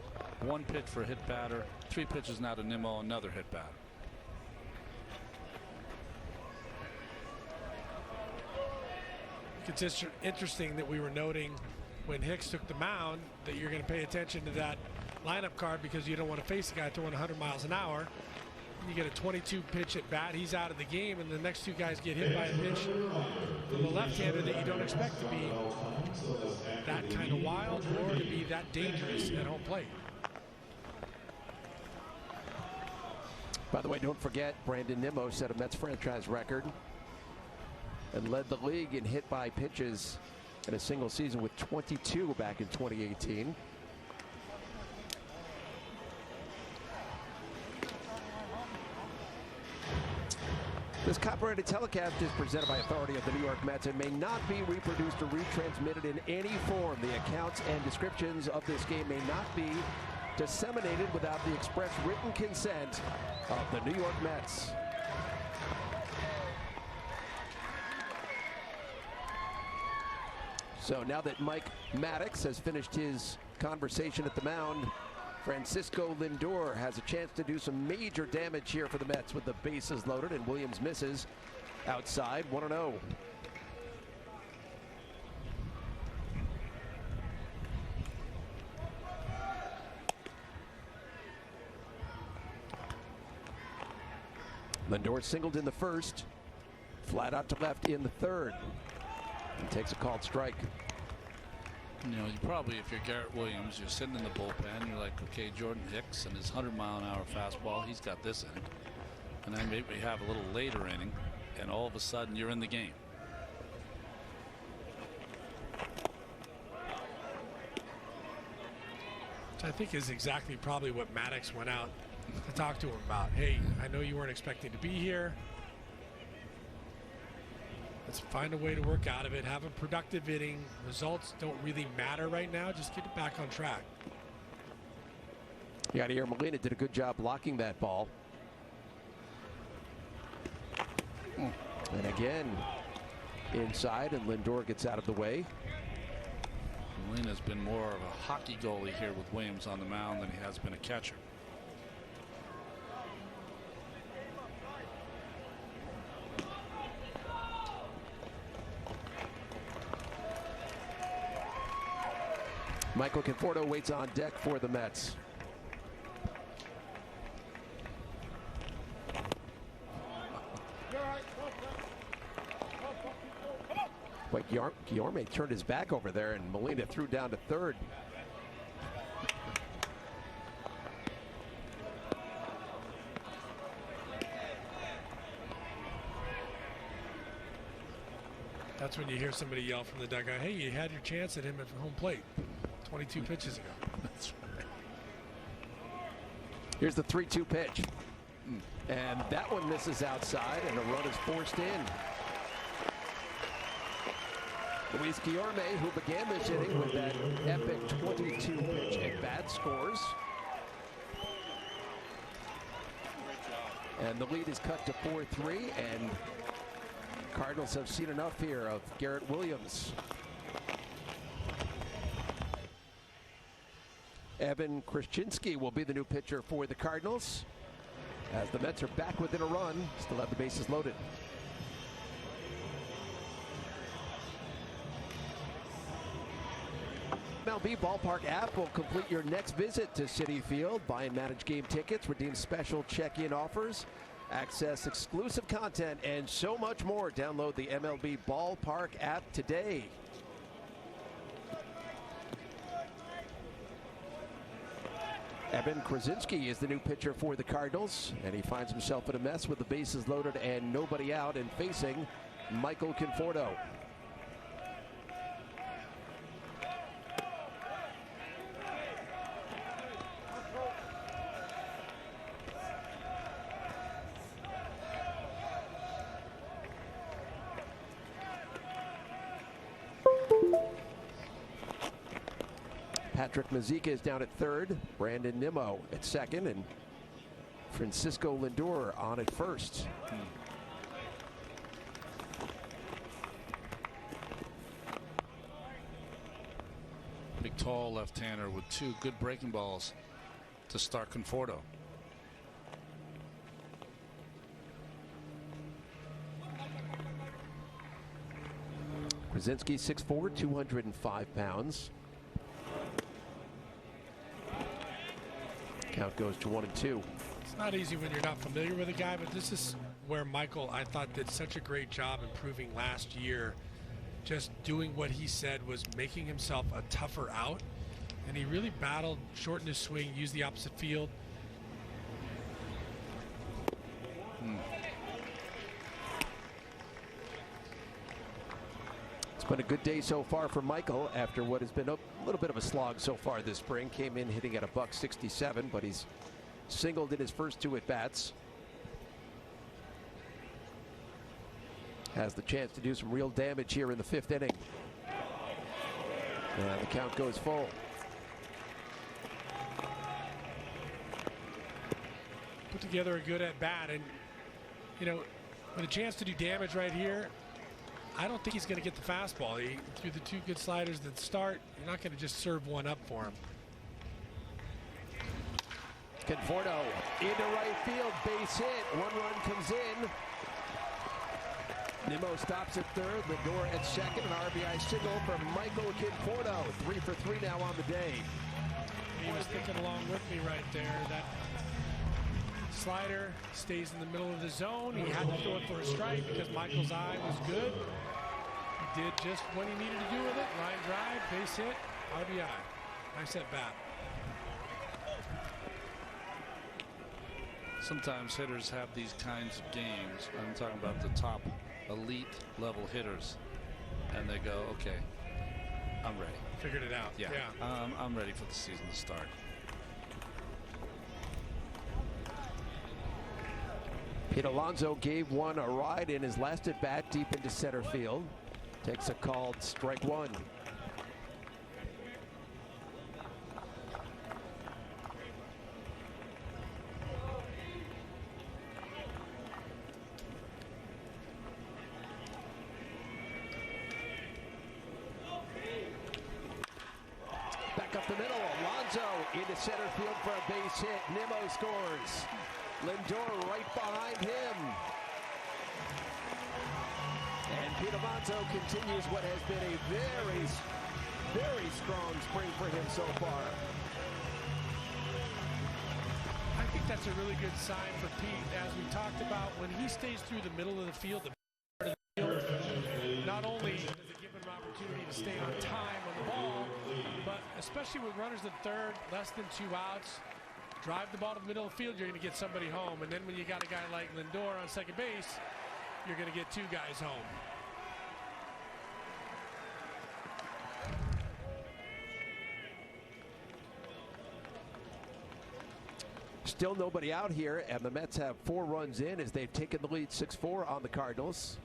1 pitch for a hit batter, 3 pitches now to Nimmo, another hit batter. It's interesting that we were noting when Hicks took the mound that you're going to pay attention to that lineup card because you don't want to face a guy throwing 100 miles an hour. You get a 22 pitch at bat, he's out of the game, and the next two guys get hit by a pitch from a left-hander that you don't expect to be that kind of wild or to be that dangerous at home plate. By the way, don't forget, Brandon Nimmo set a Mets franchise record and led the league in hit by pitches in a single season with 22 back in 2018. This copyrighted telecast is presented by authority of the New York Mets and may not be reproduced or retransmitted in any form. The accounts and descriptions of this game may not be disseminated without the express written consent of the New York Mets. So now that Mike Maddox has finished his conversation at the mound, Francisco Lindor has a chance to do some major damage here for the Mets with the bases loaded, and Williams misses outside 1-0. Lindor singled in the first, flat out to left in the third. He takes a called strike. You know, you probably, if you're Garrett Williams, you're sitting in the bullpen, you're like, okay, Jordan Hicks and his 100-mile-an-hour fastball, he's got this inning. And then maybe we have a little later inning, and all of a sudden you're in the game. Which I think is exactly probably what Maddox went out to talk to him about. Hey, I know you weren't expecting to be here. Let's find a way to work out of it. Have a productive inning. Results don't really matter right now. Just get it back on track. Yadier Molina did a good job blocking that ball. And again, inside, and Lindor gets out of the way. Molina's been more of a hockey goalie here with Williams on the mound than he has been a catcher. Michael Conforto waits on deck for the Mets. But Guillorme turned his back over there, and Molina threw down to third. That's when you hear somebody yell from the dugout, hey, you had your chance at him at home plate 22 pitches ago. That's right. Here's the 3-2 pitch. And that one misses outside, and a run is forced in. Luis Guillorme, who began this inning with that epic 22 pitch at bat, scores. And the lead is cut to 4-3, and Cardinals have seen enough here of Garrett Williams. Evan Krasczynski will be the new pitcher for the Cardinals, as the Mets are back within a run, still have the bases loaded. MLB Ballpark app will complete your next visit to Citi Field. Buy and manage game tickets, redeem special check-in offers, access exclusive content, and so much more. Download the MLB Ballpark app today. Evan Krasczynski is the new pitcher for the Cardinals, and he finds himself in a mess with the bases loaded and nobody out, and facing Michael Conforto. Patrick Mazeika is down at third, Brandon Nimmo at second, and Francisco Lindor on at first. Big, tall left-hander with two good breaking balls to start Conforto. Krasczynski 6'4", 205 pounds. Count goes to 1-2. It's not easy when you're not familiar with a guy, but this is where Michael, I thought, did such a great job improving last year. Just doing what he said was making himself a tougher out. And he really battled, shortened his swing, used the opposite field. It's been a good day so far for Michael after what has been a little bit of a slog so far this spring. Came in hitting at $167, but he's singled in his first 2 at-bats. Has the chance to do some real damage here in the 5th inning. And the count goes full. Put together a good at-bat, and you know, with a chance to do damage right here, I don't think he's going to get the fastball. He threw the 2 good sliders at the start. You're not going to just serve one up for him. Conforto into right field, base hit. 1 run comes in. Nimmo stops at third, Lindor at second, an RBI single for Michael Conforto. 3 for 3 now on the day. He was thinking along with me right there. That slider stays in the middle of the zone. He had to throw it for a strike because Michael's eye was good. He did just what he needed to do with it. Line drive, base hit, RBI. Nice at bat. Sometimes hitters have these kinds of games. I'm talking about the top elite level hitters, and they go, okay, I'm ready. Figured it out. Yeah. I'm ready for the season to start. Pete Alonso gave one a ride in his last at bat deep into center field. Takes a called strike 1. Back up the middle, Alonso into center field for a base hit. Nimmo scores. Lindor right behind him. And Pete Alonso continues what has been a very, very strong spring for him so far. I think that's a really good sign for Pete. As we talked about, when he stays through the middle of the field, not only does it give him an opportunity to stay on time on the ball, but especially with runners at third, less than 2 outs, drive the ball to the middle of the field, you're going to get somebody home. And then when you got a guy like Lindor on second base, you're going to get 2 guys home. Still nobody out here, and the Mets have 4 runs in as they've taken the lead 6-4 on the Cardinals.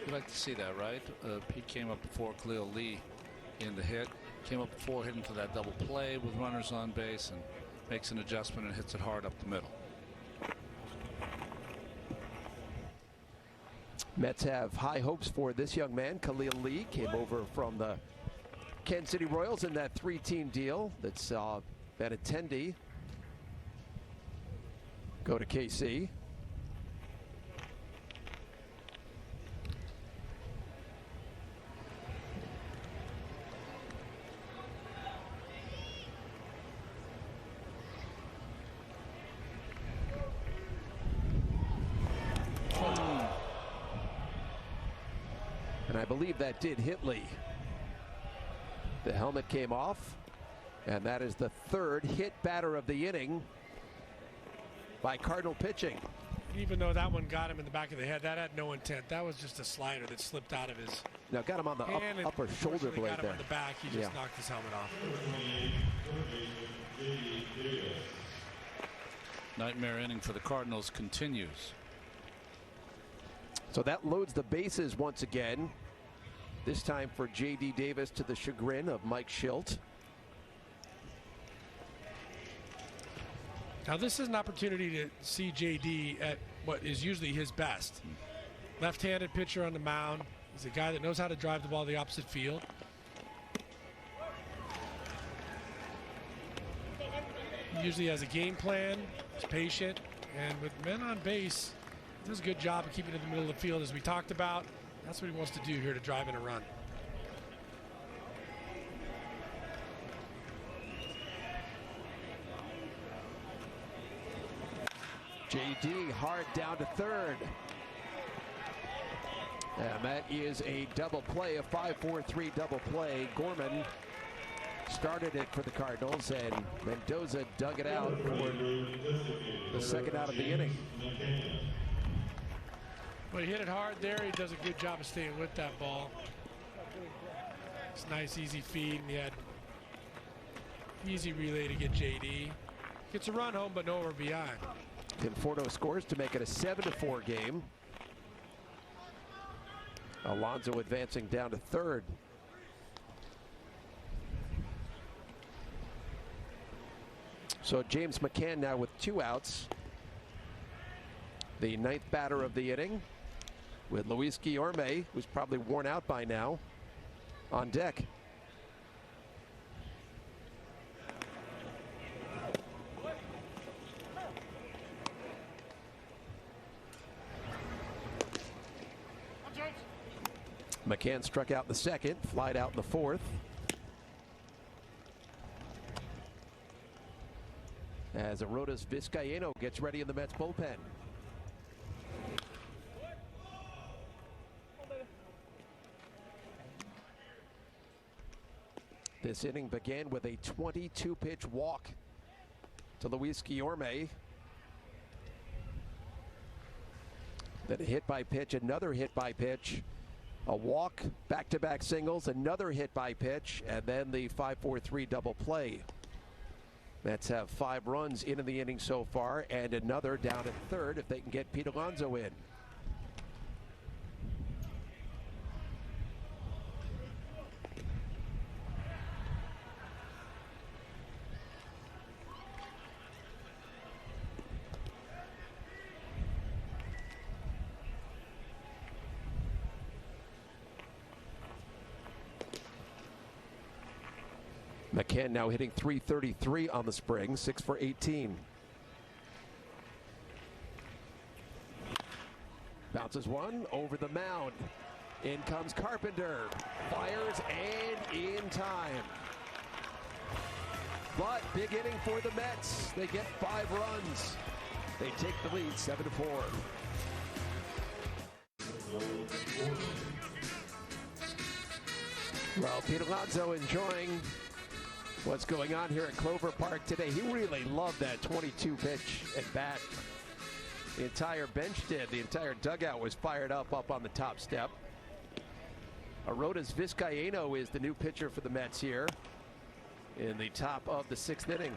You like to see that, right? Pete came up before Khalil Lee in the hit. Came up before hitting for that double play with runners on base and makes an adjustment and hits it hard up the middle. Mets have high hopes for this young man. Khalil Lee came over from the Kansas City Royals in that 3-team deal that saw Benintendi go to KC. And I believe that did hit Lee. The helmet came off, and that is the 3rd hit batter of the inning by Cardinal pitching. Even though that one got him in the back of the head, that had no intent. That was just a slider that slipped out of his Now got him on the hand. upper shoulder blade got him there. on the back. He just knocked his helmet off. Nightmare inning for the Cardinals continues. So that loads the bases once again. This time for J.D. Davis to the chagrin of Mike Schilt. Now this is an opportunity to see J.D. at what is usually his best. Left-handed pitcher on the mound. He's a guy that knows how to drive the ball to the opposite field. He usually has a game plan. He's patient. And with men on base, he does a good job of keeping it in the middle of the field, as we talked about. That's what he wants to do here to drive in a run. JD hard down to third. And that is a double play, a 5-4-3 double play. Gorman started it for the Cardinals, and Mendoza dug it out for the second out of the inning. Well, he hit it hard there. He does a good job of staying with that ball. It's a nice, easy feed, and he had easy relay to get JD. Gets a run home, but no RBI. Conforto scores to make it a 7-4 game. Alonso advancing down to third. So James McCann now with 2 outs. The 9th batter of the inning, with Luis Guillorme, who's probably worn out by now, on deck. McCann struck out in the second, flied out in the fourth. As Aroldis Vizcaino gets ready in the Mets bullpen. This inning began with a 22-pitch walk to Luis Guillorme. Then a hit by pitch, another hit by pitch, a walk, back-to-back singles, another hit by pitch, and then the 5-4-3 double play. Mets have 5 runs into the inning so far, and another down at third if they can get Pete Alonso in. McCann now hitting .333 on the spring, 6 for 18. Bounces one over the mound. In comes Carpenter. Fires and in time. But big inning for the Mets. They get 5 runs. They take the lead 7-4. Well, Pete Alonso enjoying what's going on here at Clover Park today. He really loved that 22-pitch at bat. The entire bench did. The entire dugout was fired up on the top step. Aroldis Vizcaino is the new pitcher for the Mets here in the top of the 6th inning.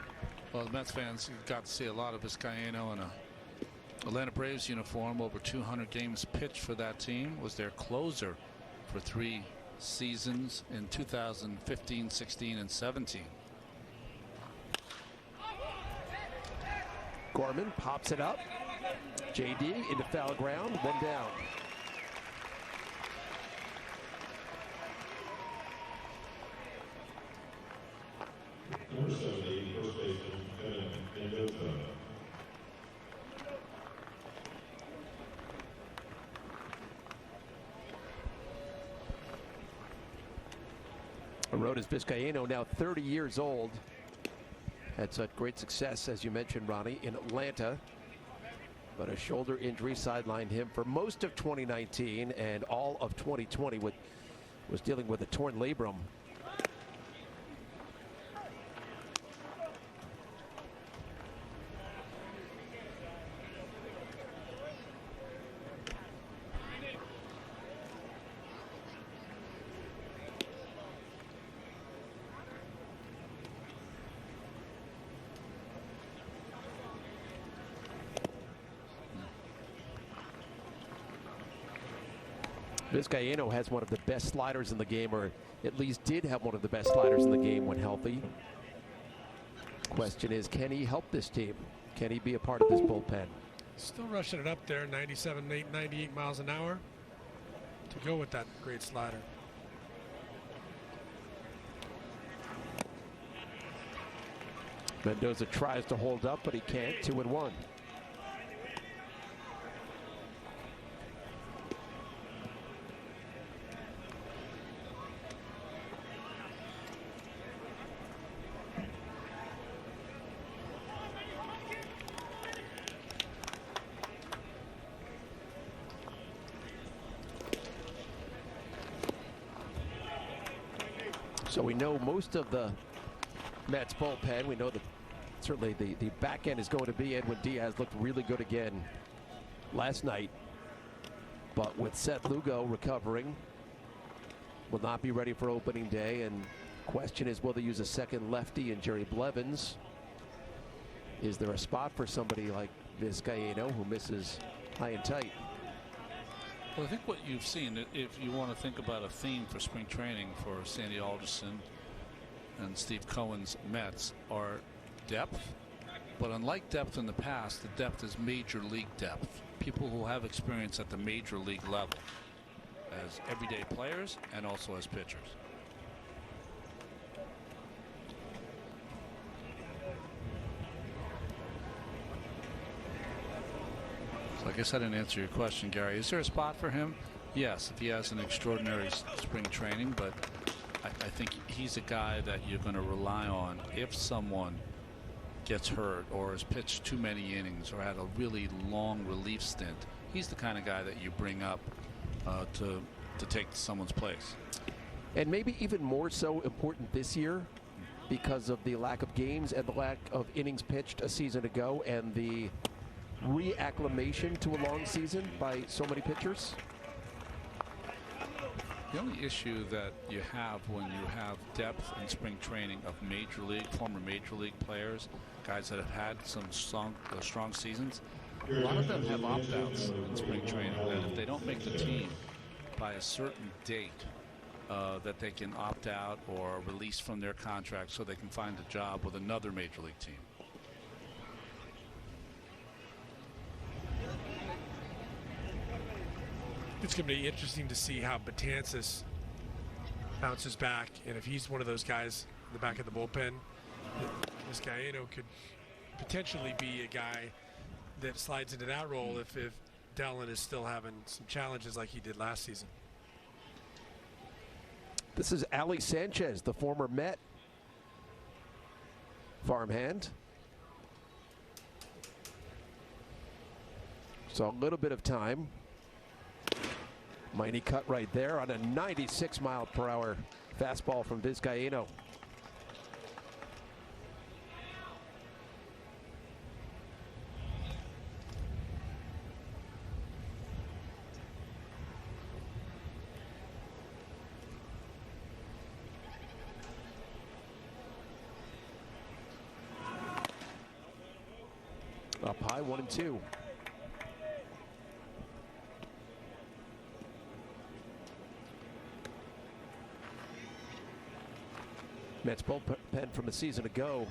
Well, the Mets fans got to see a lot of Vizcaino in a Atlanta Braves uniform. Over 200 games pitched for that team. Was their closer for 3 seasons in 2015, 16, and 17. Gorman pops it up. JD into foul ground, 1 down. Number 70, first baseman, Mendoza. Aroldis Vizcaino now 30 years old. Had such great success, as you mentioned, Ronnie, in Atlanta. But a shoulder injury sidelined him for most of 2019 and all of 2020. Was dealing with a torn labrum. Vizcaino has one of the best sliders in the game, or at least did have one of the best sliders in the game when healthy. Question is, can he help this team? Can he be a part of this bullpen? Still rushing it up there, 97, 98 miles an hour to go with that great slider. Mendoza tries to hold up, but he can't. 2-1. So we know most of the Mets bullpen. We know that certainly the back end is going to be Edwin Diaz. Looked really good again last night. But with Seth Lugo recovering, will not be ready for opening day. And question is, will they use a second lefty in Jerry Blevins? Is there a spot for somebody like Vizcaíno who misses high and tight? Well, I think what you've seen, if you want to think about a theme for spring training for Sandy Alderson and Steve Cohen's Mets, are depth. But unlike depth in the past, the depth is major league depth. People who have experience at the major league level as everyday players and also as pitchers. So I guess I didn't answer your question, Gary. Is there a spot for him? Yes, if he has an extraordinary spring training, but I think he's a guy that you're going to rely on if someone gets hurt or has pitched too many innings or had a really long relief stint. He's the kind of guy that you bring up to take someone's place. And maybe even more so important this year because of the lack of games and the lack of innings pitched a season ago and the reacclimation to a long season by so many pitchers. The only issue that you have when you have depth in spring training of former major league players, guys that have had some strong seasons, a lot of them have opt-outs in spring training that if they don't make the team by a certain date, that they can opt out or release from their contract so they can find a job with another major league team. It's going to be interesting to see how Betances bounces back, and if he's one of those guys in the back of the bullpen, Vizcaíno could potentially be a guy that slides into that role if Dellin is still having some challenges like he did last season. This is Ali Sanchez, the former Met farmhand. So a little bit of time. Mighty cut right there on a 96-mile-per-hour fastball from Vizcaíno. Up high, 1-2. Mets bullpen from a season ago.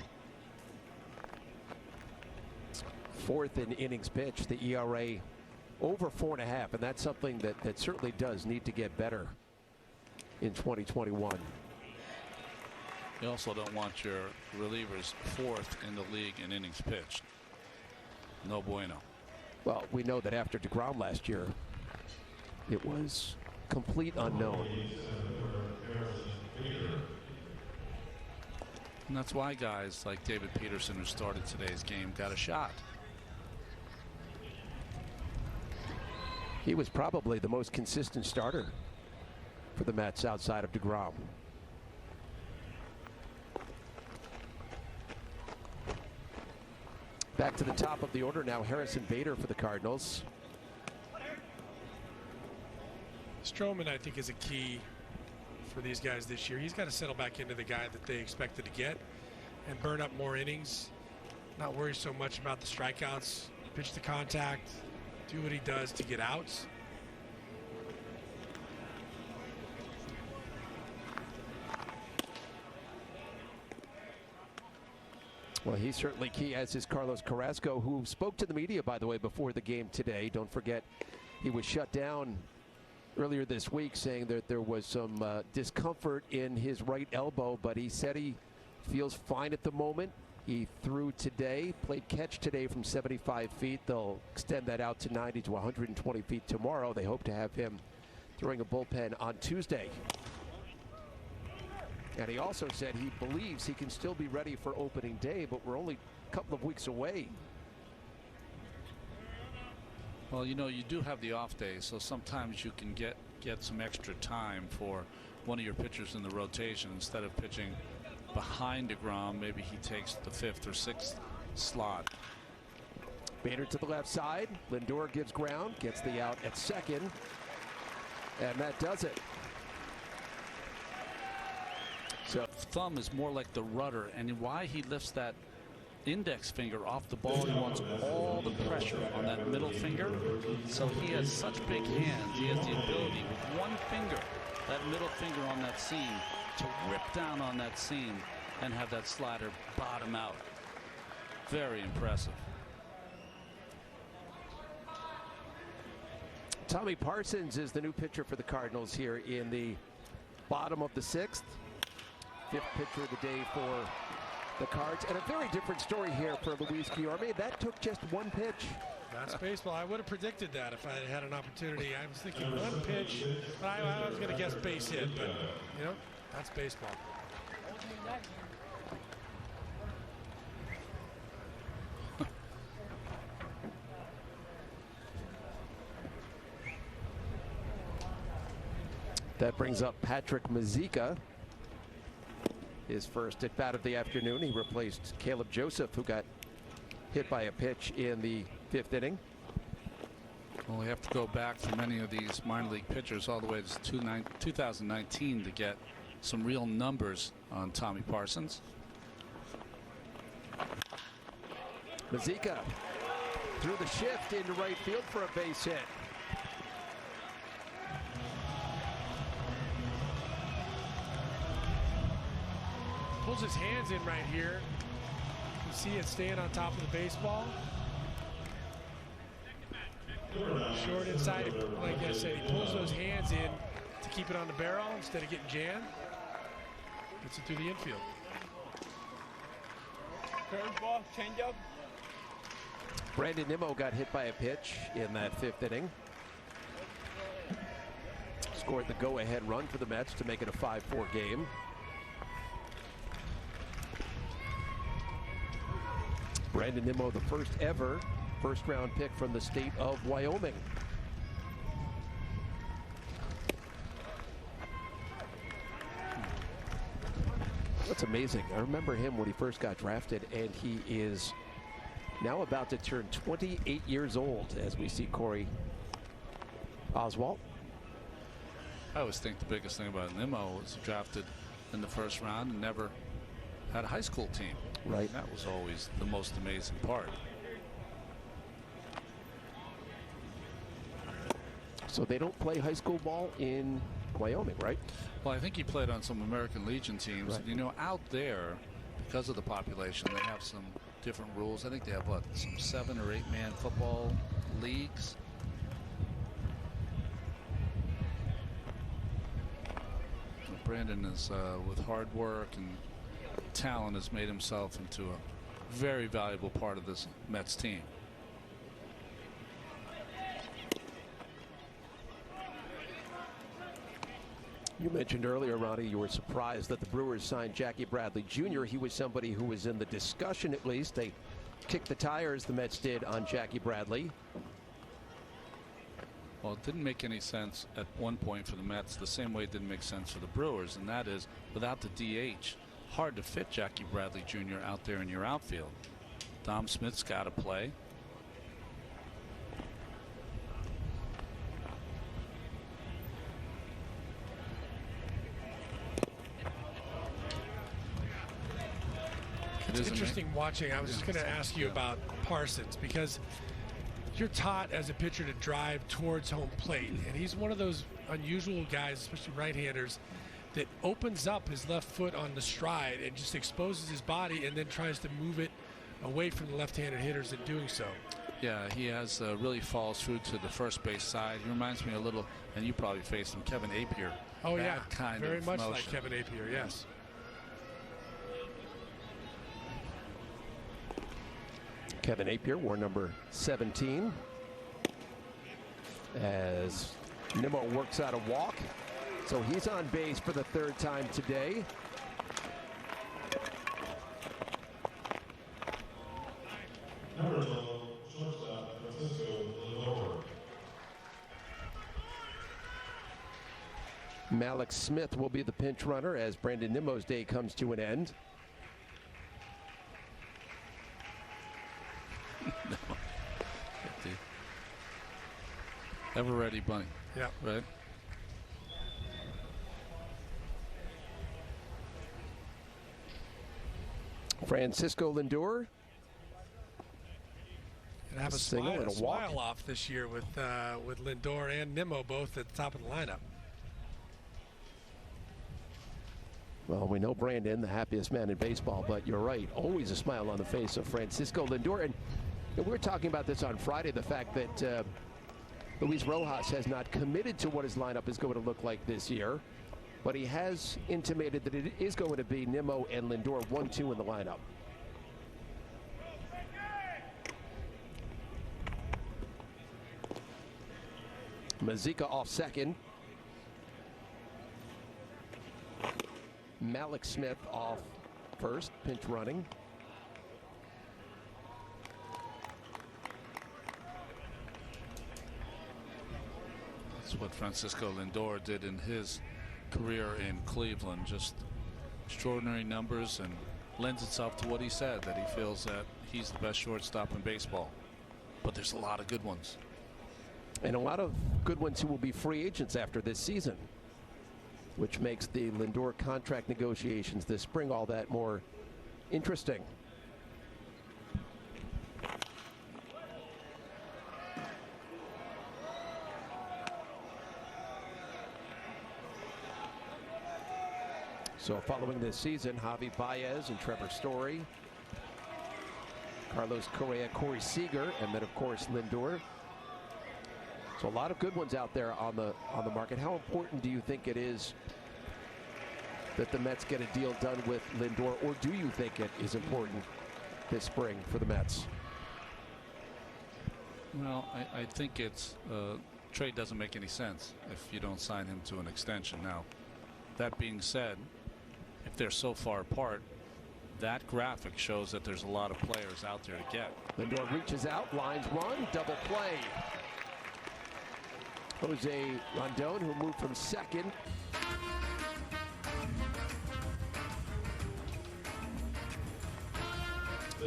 Fourth in innings pitched, the ERA over 4.5, and that's something that certainly does need to get better in 2021. You also don't want your relievers fourth in the league in innings pitched. No bueno. Well, we know that after DeGrom last year, it was complete unknown. And that's why guys like David Peterson, who started today's game, got a shot. He was probably the most consistent starter for the Mets outside of DeGrom. Back to the top of the order now, Harrison Bader for the Cardinals. Stroman, I think, is a key for these guys this year. He's got to settle back into the guy that they expected to get and burn up more innings. Not worry so much about the strikeouts. Pitch to contact. Do what he does to get outs. Well, he's certainly key, as is Carlos Carrasco, who spoke to the media, by the way, before the game today. Don't forget, he was shut down earlier this week, saying that there was some discomfort in his right elbow, but he said he feels fine at the moment. He threw today, played catch today from 75 feet. They'll extend that out to 90 to 120 feet tomorrow. They hope to have him throwing a bullpen on Tuesday. And he also said he believes he can still be ready for opening day, but we're only a couple of weeks away. Well, you know, you do have the off day, so sometimes you can get some extra time for one of your pitchers in the rotation. Instead of pitching behind DeGrom, maybe he takes the 5th or 6th slot. Bader to the left side. Lindor gives ground, gets the out at second, and that does it. So thumb is more like the rudder, and why he lifts that index finger off the ball, he wants all the pressure on that middle finger. So he has such big hands. He has the ability with one finger, that middle finger on that seam, to rip down on that seam and have that slider bottom out. Very impressive. Tommy Parsons is the new pitcher for the Cardinals here in the bottom of the 6th. 5th pitcher of the day for the Cards. And a very different story here for Luis Guillorme. That took just one pitch. That's baseball. I would have predicted that if I had an opportunity. I was thinking one pitch, but I was going to guess base hit. But, you know, that's baseball. That brings up Patrick Mazeika. His first at bat of the afternoon. He replaced Caleb Joseph, who got hit by a pitch in the 5th inning. Well, we have to go back for many of these minor league pitchers all the way to 2019 to get some real numbers on Tommy Parsons. Mazeika threw the shift into right field for a base hit. Pulls his hands in right here. You see it staying on top of the baseball. Short inside, like I said, he pulls those hands in to keep it on the barrel instead of getting jammed. Gets it through the infield. Curveball, changeup. Brandon Nimmo got hit by a pitch in that 5th inning. Scored the go-ahead run for the Mets to make it a 5-4 game. Brandon Nimmo, the first ever first-round pick from the state of Wyoming. That's amazing. I remember him when he first got drafted, and he is now about to turn 28 years old as we see Corey Oswalt. I always think the biggest thing about Nimmo was drafted in the 1st round and never had a high school team. Right. That was always the most amazing part. So they don't play high school ball in Wyoming, right? Well, I think he played on some American Legion teams. Right. You know, out there, because of the population, they have some different rules. I think they have, what, some 7 or 8 man football leagues. Brandon is, with hard work and talent, has made himself into a very valuable part of this Mets team. You mentioned earlier, Ronnie, you were surprised that the Brewers signed Jackie Bradley Jr. He was somebody who was in the discussion, at least. They kicked the tires, the Mets did, on Jackie Bradley. Well, it didn't make any sense at one point for the Mets, the same way it didn't make sense for the Brewers, and that is, without the DH, hard to fit Jackie Bradley Jr. out there in your outfield. Dom Smith's got to play. It's interesting watching. I was just going to ask you about Parsons, because you're taught as a pitcher to drive towards home plate, and he's one of those unusual guys, especially right-handers, that opens up his left foot on the stride and just exposes his body and then tries to move it away from the left-handed hitters in doing so. Yeah, he has really falls through to the first base side. He reminds me a little, and you probably faced him, Kevin Appier. Oh, that yeah, kind very of much motion. like Kevin Appier, yes. Kevin Appier wore number 17 as Nimmo works out a walk. So he's on base for the 3rd time today. Number 12, shortstop, Francisco Lindor. Malik Smith will be the pinch runner as Brandon Nimmo's day comes to an end. No. Ever ready, Bunny. Yeah. Right. Francisco Lindor. And have a smile off this year with Lindor and Nimmo both at the top of the lineup. Well, we know Brandon, the happiest man in baseball, but you're right. Always a smile on the face of Francisco Lindor. And we were talking about this on Friday, the fact that Luis Rojas has not committed to what his lineup is going to look like this year. But he has intimated that it is going to be Nimmo and Lindor 1-2 in the lineup. Mazika off second. Malik Smith off first, pinch running. That's what Francisco Lindor did in his career in Cleveland. Just extraordinary numbers, and lends itself to what he said, that he feels that he's the best shortstop in baseball. But there's a lot of good ones. And a lot of good ones who will be free agents after this season, which makes the Lindor contract negotiations this spring all that more interesting. So following this season, Javi Baez and Trevor Story, Carlos Correa, Corey Seager, and then of course Lindor. So a lot of good ones out there on the market. How important do you think it is that the Mets get a deal done with Lindor, or do you think it is important this spring for the Mets? Well, I think it's trade doesn't make any sense if you don't sign him to an extension. Now, that being said, if they're so far apart, that graphic shows that there's a lot of players out there to get. Lindor reaches out, lines one, double play. Jose Rondon, who moved from second.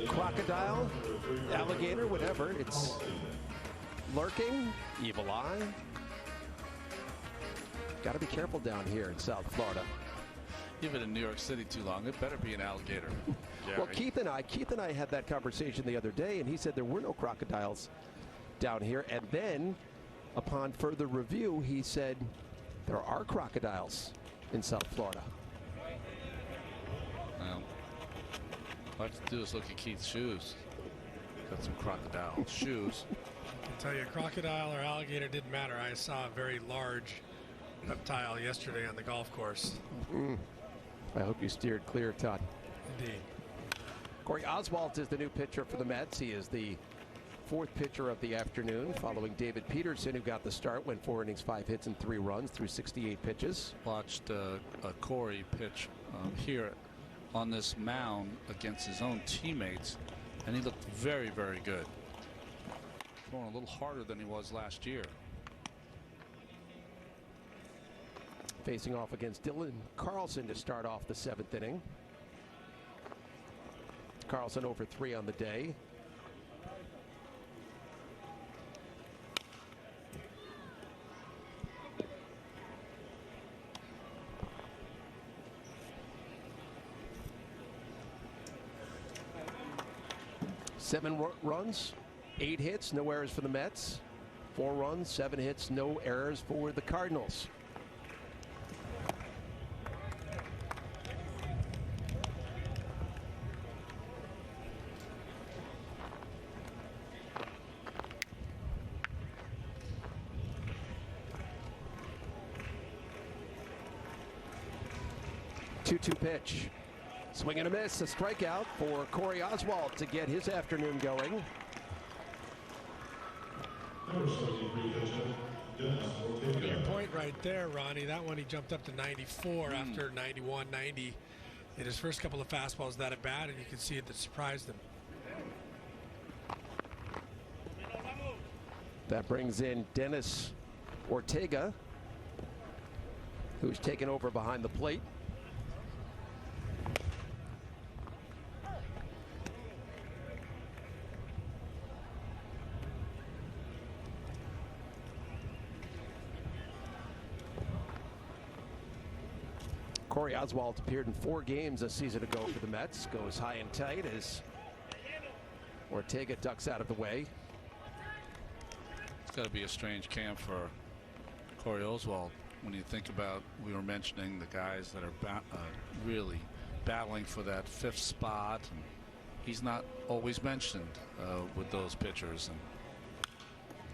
Crocodile, alligator, whatever. It's lurking, evil eye. Got to be careful down here in South Florida. Give it in New York City too long, it better be an alligator. Well, Keith and I had that conversation the other day, and he said there were no crocodiles down here. And then, upon further review, he said there are crocodiles in South Florida. Well, all I have to do is look at Keith's shoes. Got some crocodile shoes. I can tell you, crocodile or alligator didn't matter. I saw a very large reptile yesterday on the golf course. I hope you steered clear, Todd. Indeed. Corey Oswalt is the new pitcher for the Mets. He is the fourth pitcher of the afternoon, following David Peterson, who got the start, went 4 innings, 5 hits, and 3 runs through 68 pitches. Watched Corey pitch here on this mound against his own teammates, and he looked very, very good. Throwing a little harder than he was last year. Facing off against Dylan Carlson to start off the 7th inning. Carlson over 3 on the day. Seven runs, 8 hits, no errors for the Mets. 4 runs, 7 hits, no errors for the Cardinals. Two pitch. Swing and a miss, a strikeout for Corey Oswalt to get his afternoon going. Your point right there, Ronnie. That one he jumped up to 94 after 91, 90 in his first couple of fastballs that at bat, and you can see it that surprised him. That brings in Dennis Ortega. who's taken over behind the plate. Corey Oswalt appeared in 4 games a season ago for the Mets. Goes high and tight as Ortega ducks out of the way. It's got to be a strange camp for Corey Oswalt when you think about, we were mentioning the guys that are really battling for that 5th spot. And he's not always mentioned with those pitchers. And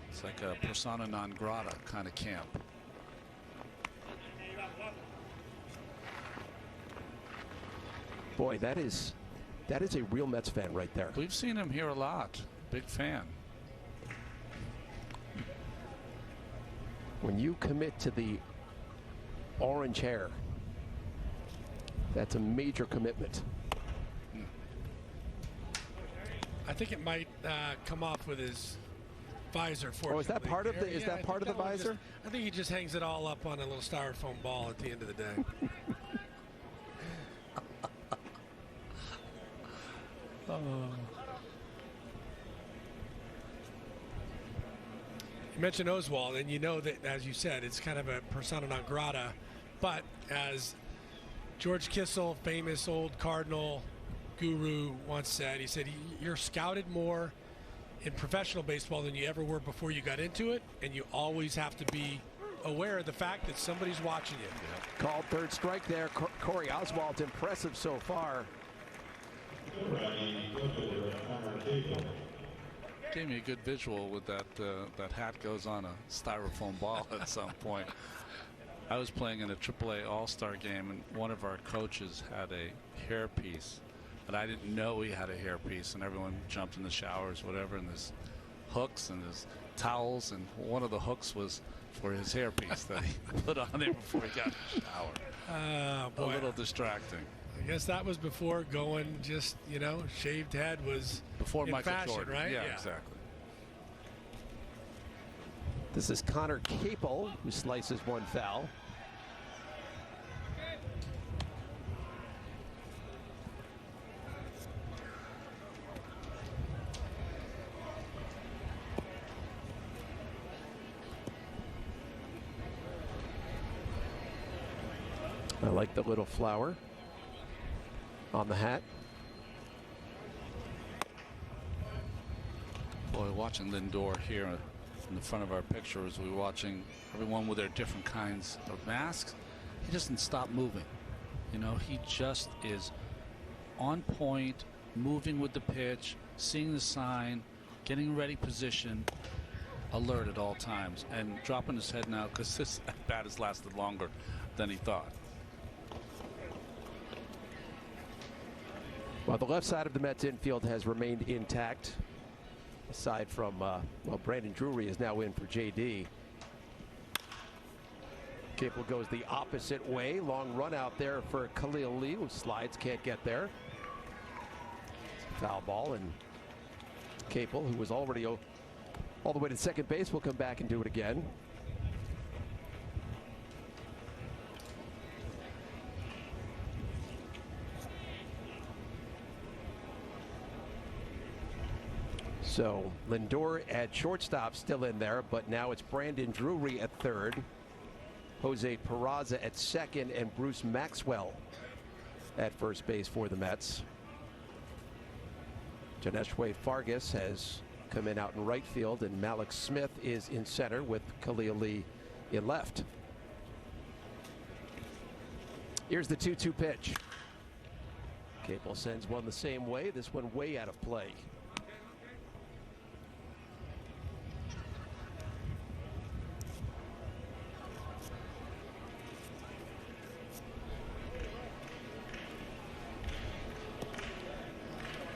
it's like a persona non grata kind of camp. Boy, that is a real Mets fan right there. We've seen him here a lot. Big fan. When you commit to the orange hair, that's a major commitment. I think it might come off with his visor. Oh, is that part of the? Is that part of the visor? I think he just hangs it all up on a little styrofoam ball at the end of the day. You mentioned Oswalt, and you know that, as you said, it's kind of a persona non grata. But as George Kissel, famous old Cardinal guru, once said, he said, you're scouted more in professional baseball than you ever were before you got into it, and you always have to be aware of the fact that somebody's watching you. Yeah. Called third strike there. Corey Oswalt, impressive so far. Gave me a good visual with that that hat goes on a styrofoam ball at some point. I was playing in a AAA All-Star game, and one of our coaches had a hairpiece, but I didn't know he had a hairpiece, and everyone jumped in the showers, whatever, and there's hooks and there's towels, and one of the hooks was for his hairpiece that he put on there before he got in the shower. Boy. A little distracting. I guess that was before going just, shaved head was before in Michael fashion, Jordan, right? Yeah, exactly. This is Connor Capel, who slices one foul. I like the little flower on the hat. Boy, watching Lindor here in the front of our picture as we're watching everyone with their different kinds of masks, he doesn't stop moving. He just is on point, moving with the pitch, seeing the sign, getting ready position, alert at all times, and dropping his head now because this at-bat has lasted longer than he thought. Well, the left side of the Mets infield has remained intact, aside from, Brandon Drury is now in for JD. Capel goes the opposite way. Long run out there for Khalil Lee, who slides, can't get there. Foul ball, and Capel, who was already all the way to second base, will come back and do it again. So Lindor at shortstop still in there, but now it's Brandon Drury at third, Jose Peraza at second, and Bruce Maxwell at first base for the Mets. Janeshway Fargas has come in out in right field, and Malik Smith is in center with Khalil Lee in left. Here's the 2-2 pitch. Capel sends one the same way, this one way out of play.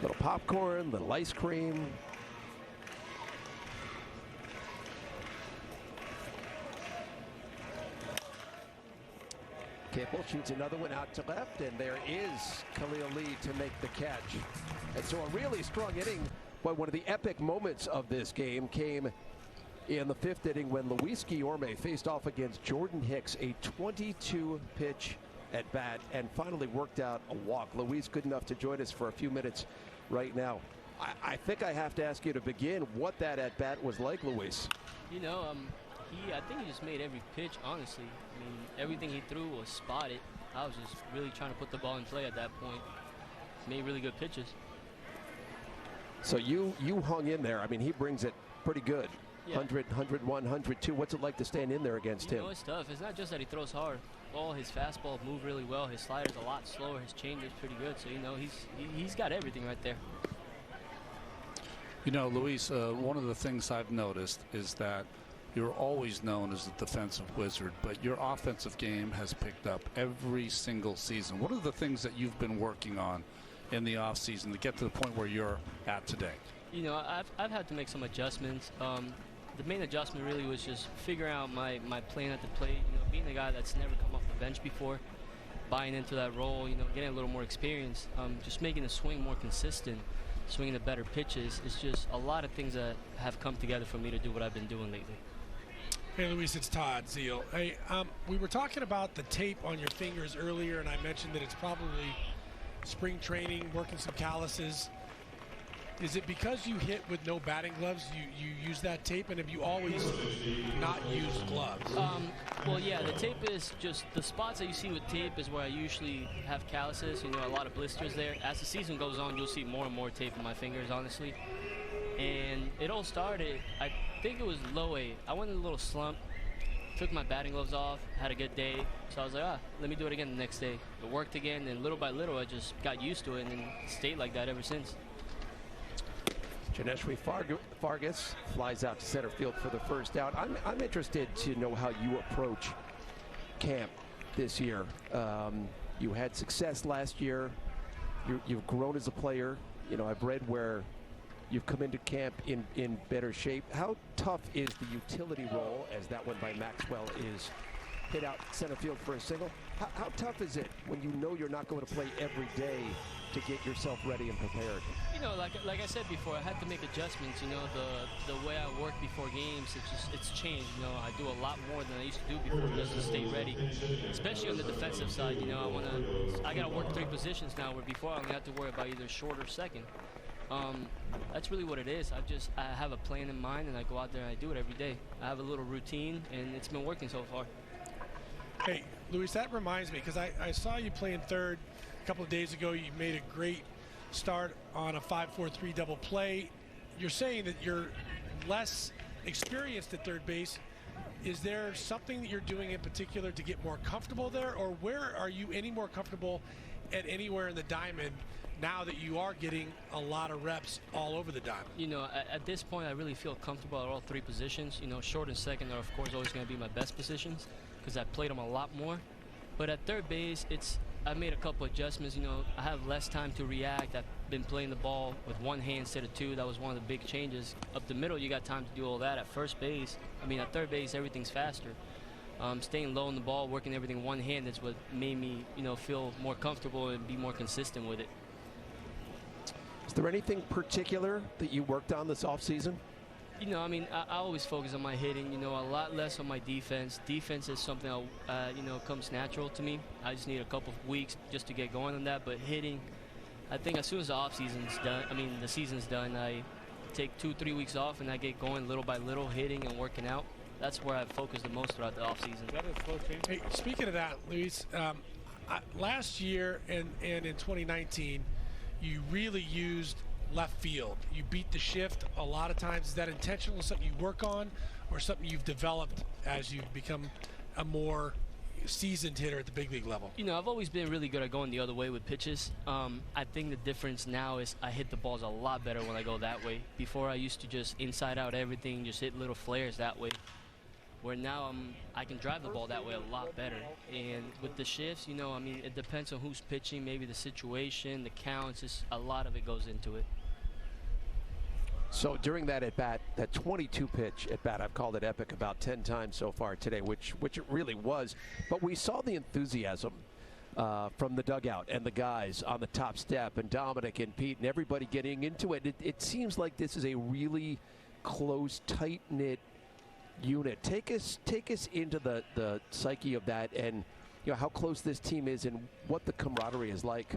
Little popcorn, little ice cream. Capel shoots another one out to left, and there is Khalil Lee to make the catch. And so a really strong inning, but one of the epic moments of this game came in the 5th inning when Luis Guillorme faced off against Jordan Hicks, a 22-pitch at bat, and finally worked out a walk. Luis good enough to join us for a few minutes right now. I think I have to ask you to begin what that at bat was like, Luis. You know, I think he just made every pitch, honestly. I mean, everything he threw was spotted. I was just really trying to put the ball in play at that point. Made really good pitches. So you hung in there. I mean, he brings it pretty good. Yeah. 100, 101, 102. What's it like to stand in there against him? You know, it's tough. It's not just that he throws hard. All his fastball move really well. His slider's a lot slower. His changer's pretty good. So, you know, he's got everything right there. You know, Luis, one of the things I've noticed is that you're always known as a defensive wizard, but your offensive game has picked up every single season. What are the things that you've been working on in the offseason to get to the point where you're at today? You know, I've had to make some adjustments. The main adjustment really was just figuring out my plan at the plate. You know, being a guy that's never come off the bench before, buying into that role, you know, getting a little more experience, just making the swing more consistent, swinging the better pitches. It's just a lot of things that have come together for me to do what I've been doing lately. Hey, Luis, it's Todd Zeal. Hey, we were talking about the tape on your fingers earlier, and I mentioned that it's probably spring training, working some calluses. Is it because you hit with no batting gloves, you use that tape, and have you always not used gloves? Well, yeah, the tape is just the spots that you see with tape is where I usually have calluses, you know, a lot of blisters there. As the season goes on, you'll see more and more tape on my fingers, honestly. And it all started, I think it was low A. I went in a little slump, took my batting gloves off, had a good day. So I was like, let me do it again the next day. It worked again, and little by little, I just got used to it and stayed like that ever since. Janeshri Fargas flies out to center field for the first out. I'm interested to know how you approach camp this year. You had success last year. You've grown as a player. You know, I've read where you've come into camp in better shape. How tough is the utility role, as that one by Maxwell is hit out center field for a single? How tough is it when you know you're not going to play every day to get yourself ready and prepared? You know, like I said before, I had to make adjustments. You know, the way I work before games, it's changed. You know, I do a lot more than I used to do before just to stay ready, especially on the defensive side. You know, I got to work 3 positions now, where before I only had to worry about either short or second. That's really what it is. I have a plan in mind, and I go out there and I do it every day. I have a little routine, and it's been working so far. Hey, Luis, that reminds me, because I saw you playing third a couple of days ago. You made a great start on a 5-4-3 double play. You're saying that you're less experienced at third base. Is there something that you're doing in particular to get more comfortable there, or where are you any more comfortable at anywhere in the diamond now that you are getting a lot of reps all over the diamond? You know, at this point, I really feel comfortable at all 3 positions. You know, short and second are, of course, always going to be my best positions because I played them a lot more. But at third base, I made a couple adjustments. You know, I have less time to react. I've been playing the ball with one hand instead of 2. That was one of the big changes. Up the middle, you got time to do all that. At first base, at third base, everything's faster. Staying low on the ball, working everything one hand, that's what made me, you know, feel more comfortable and be more consistent with it. Is there anything particular that you worked on this offseason? You know, I always focus on my hitting, you know, a lot less on my defense. Defense is something, you know, comes natural to me. I just need a couple of weeks just to get going on that. But hitting, I think as soon as the offseason's done, the season's done, I take 2-3 weeks off and I get going little by little, hitting and working out. That's where I focus the most throughout the offseason. Hey, speaking of that, Luis, last year and in 2019, you really used left field. You beat the shift a lot of times. Is that intentional, something you work on, or something you've developed as you've become a more seasoned hitter at the big league level? You know, I've always been really good at going the other way with pitches. I think the difference now is I hit the balls a lot better when I go that way. Before, I used to just inside out everything, just hit little flares that way. Where now I can drive the ball that way a lot better. And with the shifts, you know, it depends on who's pitching, maybe the situation, the counts, just a lot of it goes into it. So during that at-bat, that 22-pitch at-bat, I've called it epic about 10 times so far today, which it really was. But we saw the enthusiasm from the dugout and the guys on the top step, and Dominic and Pete and everybody getting into it. It seems like this is a really close, tight-knit unit. Take us into the psyche of that, and how close this team is and what the camaraderie is like.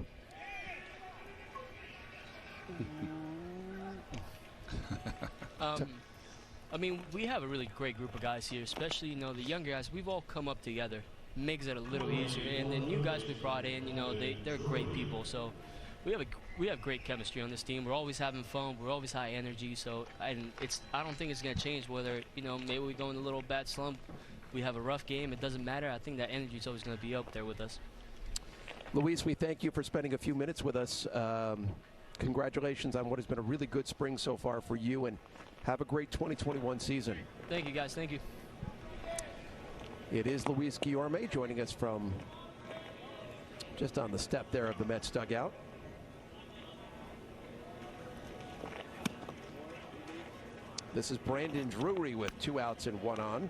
I mean, we have a really great group of guys here, especially, the younger guys. We've all come up together. Makes it a little easier. And the new guys we brought in, they're great people. So we have great chemistry on this team. We're always having fun. We're always high energy. So I don't think it's going to change whether, maybe we go in a little bad slump. We have a rough game. It doesn't matter. I think that energy is always going to be up there with us. Luis, we thank you for spending a few minutes with us. Congratulations on what has been a really good spring so far for you, and have a great 2021 season. Thank you, guys. Thank you. It is Luis Guillorme joining us from just on the step there of the Mets dugout. This is Brandon Drury with 2 outs and 1 on.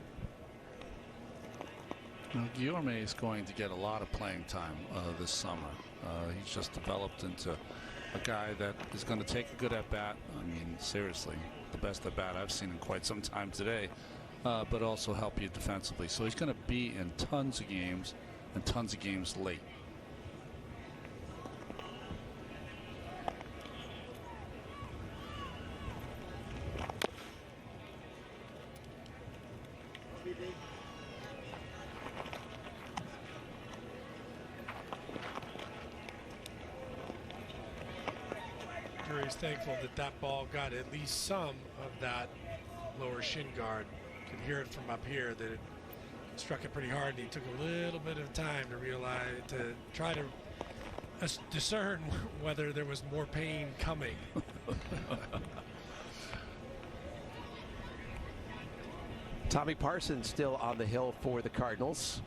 Now, Guillorme is going to get a lot of playing time this summer. He's just developed into a guy that is going to take a good at-bat. I mean, seriously, the best at-bat I've seen in quite some time today, but also help you defensively. So he's going to be in tons of games and tons of games late. Drury's thankful that ball got at least some of that lower shin guard. You can hear it from up here that it struck it pretty hard, and he took a little bit of time to try to discern whether there was more pain coming. Tommy Parsons still on the hill for the Cardinals.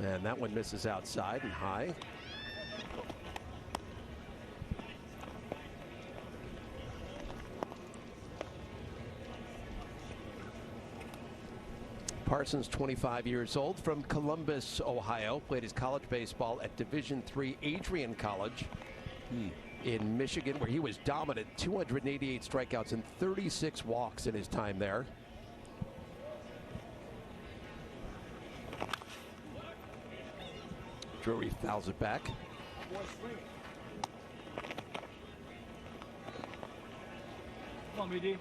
And that one misses outside and high. Parsons, 25 years old, from Columbus, Ohio. Played his college baseball at Division III Adrian College in Michigan, where he was dominant. 288 strikeouts and 36 walks in his time there. Drury fouls it back. Come on, BD.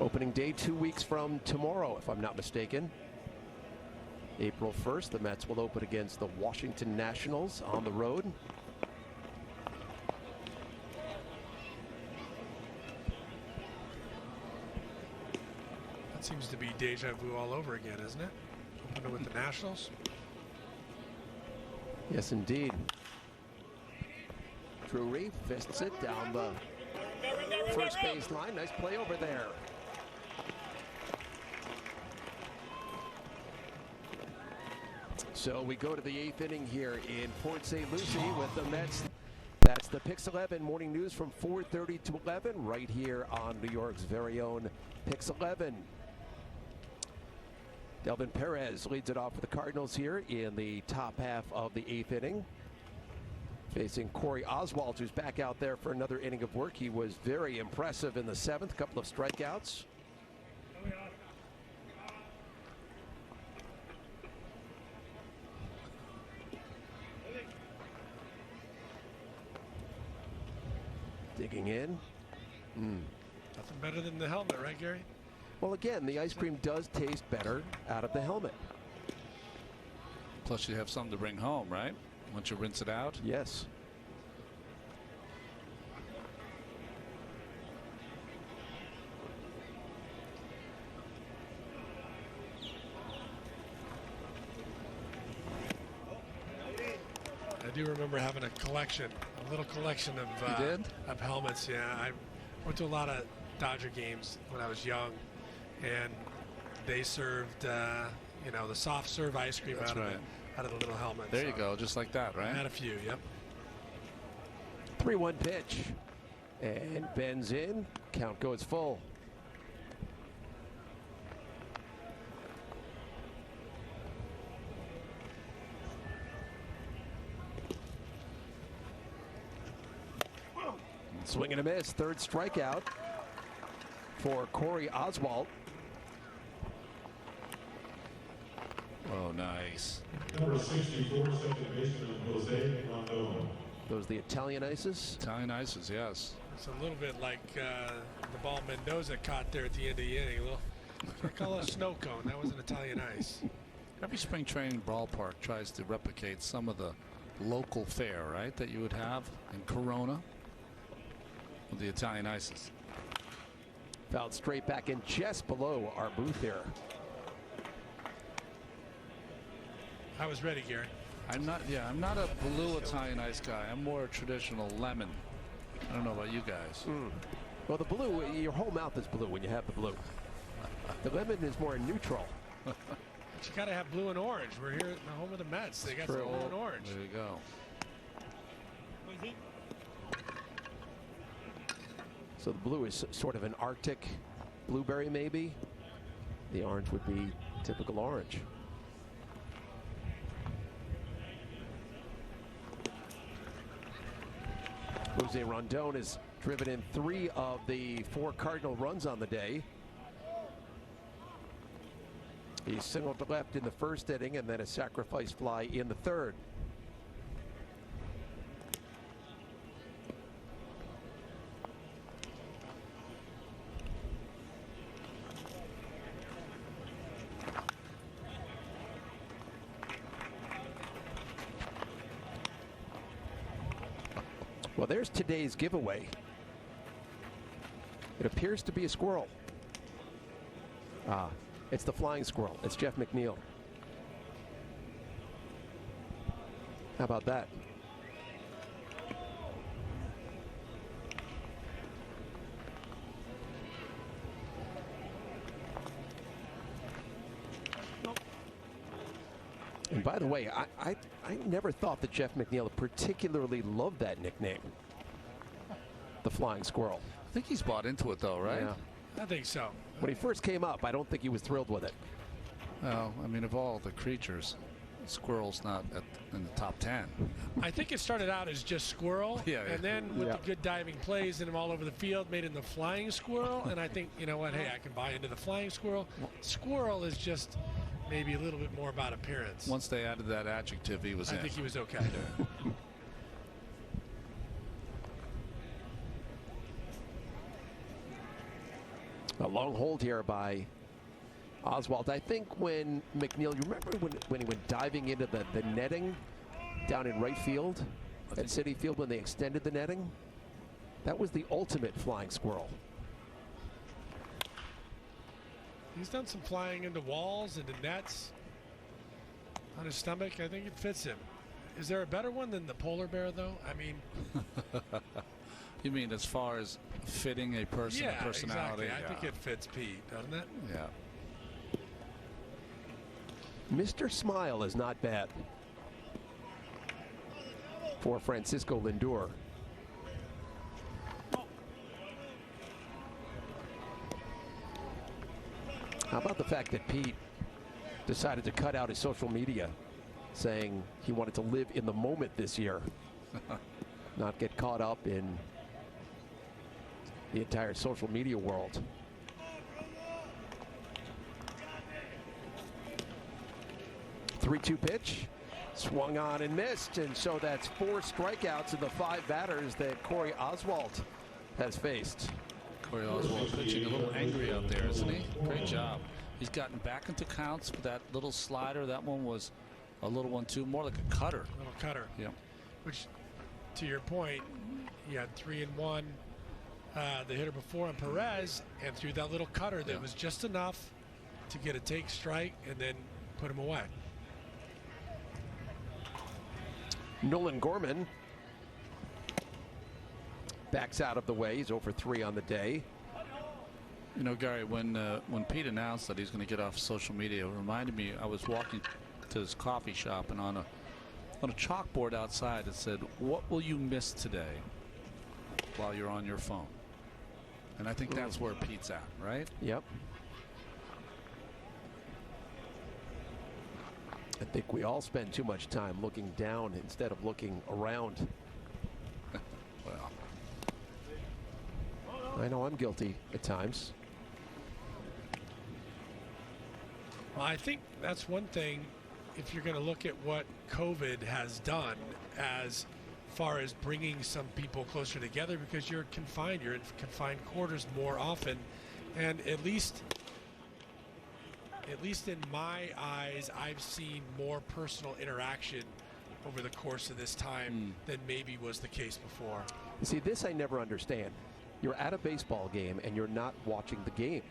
Opening day 2 weeks from tomorrow, if I'm not mistaken. April 1st, the Mets will open against the Washington Nationals on the road. That seems to be deja vu all over again, isn't it? Opening with the Nationals. Yes, indeed. Drury fists it down the first base line. Nice play over there. So we go to the 8th inning here in Port St. Lucie with the Mets. That's the Pix 11 morning news from 4:30 to 11 right here on New York's very own Pix 11. Delvin Perez leads it off for the Cardinals here in the top half of the 8th inning. Facing Corey Oswald, who's back out there for another inning of work. He was very impressive in the 7th, couple of strikeouts. Digging in. Nothing better than the helmet, right, Gary? Well, again, the ice cream does taste better out of the helmet. Plus, you have something to bring home, right? Once you rinse it out. Yes. I do remember having a little collection of helmets. Yeah, I went to a lot of Dodger games when I was young, and they served, the soft serve ice cream out of the little helmet. There you go, just like that, right? I had a few, yep. 3-1 pitch, and bends in. Count goes full. Swing and a miss. Third strikeout for Corey Oswalt. Oh, nice. Number 64, second baseman Jose Rondon. Those the Italian Ices. Italian Ices, yes. It's a little bit like the ball Mendoza caught there at the end of the inning. I call it a snow cone. That was an Italian ice. Every spring training ballpark tries to replicate some of the local fare, right, that you would have in Corona with the Italian Ices. Fouled straight back in just below our booth here. I was ready, Gary. I'm not a blue Italian ice guy. I'm more a traditional lemon. I don't know about you guys. Well, the blue, your whole mouth is blue when you have the blue. The lemon is more neutral. But you got to have blue and orange. We're here at the home of the Mets. They got some blue and orange. There you go. So the blue is sort of an Arctic blueberry, maybe. The orange would be typical orange. Jose Rondon has driven in 3 of the 4 Cardinal runs on the day. He singled to left in the first inning and then a sacrifice fly in the third. Well, there's today's giveaway. It appears to be a squirrel. It's the flying squirrel. It's Jeff McNeil. How about that? And by the way, I never thought that Jeff McNeil particularly loved that nickname, the Flying Squirrel. I think he's bought into it, though, right? Yeah. I think so. When he first came up, I don't think he was thrilled with it. Well, I mean, of all the creatures, squirrel's not in the top 10. I think it started out as just squirrel, and then with the good diving plays and him all over the field, made him the flying squirrel. And I think, you know what, hey, I can buy into the flying squirrel. Squirrel is just maybe a little bit more about appearance. Once they added that adjective, he was in. I think he was okay. A long hold here by Oswalt. I think when McNeil, you remember when he went diving into the netting down in right field at Citi Field when they extended the netting? That was the ultimate flying squirrel. He's done some flying into walls, into nets, on his stomach. I think it fits him. Is there a better one than the polar bear, though? I mean... You mean as far as fitting a person, a personality? Exactly. I think it fits Pete, doesn't it? Yeah. Mr. Smile is not bad for Francisco Lindor. How about the fact that Pete decided to cut out his social media, saying he wanted to live in the moment this year, not get caught up in the entire social media world. Three-two pitch, swung on and missed, and so that's 4 strikeouts of the 5 batters that Corey Oswalt has faced. Corey Oswalt pitching a little angry out there, isn't he? Great job. He's gotten back into counts with that little slider. That one was a little one too, more like a cutter. A little cutter. Yeah. Which, to your point, he had 3-1. The hitter before on Perez, and threw that little cutter that was just enough to get a take strike and then put him away. Nolan Gorman backs out of the way. He's 0-for-3 on the day. You know, Gary, when Pete announced that he's going to get off social media, it reminded me, I was walking to his coffee shop, and on a chalkboard outside it said, "What will you miss today while you're on your phone?" And I think that's where Pete's at, right? Yep. I think we all spend too much time looking down instead of looking around. Well, I know I'm guilty at times. Well, I think that's one thing, if you're going to look at what COVID has done as far as bringing some people closer together, because you're confined, you're in confined quarters more often, and at least in my eyes, I've seen more personal interaction over the course of this time than maybe was the case before. You see, this I never understand. You're at a baseball game and you're not watching the game.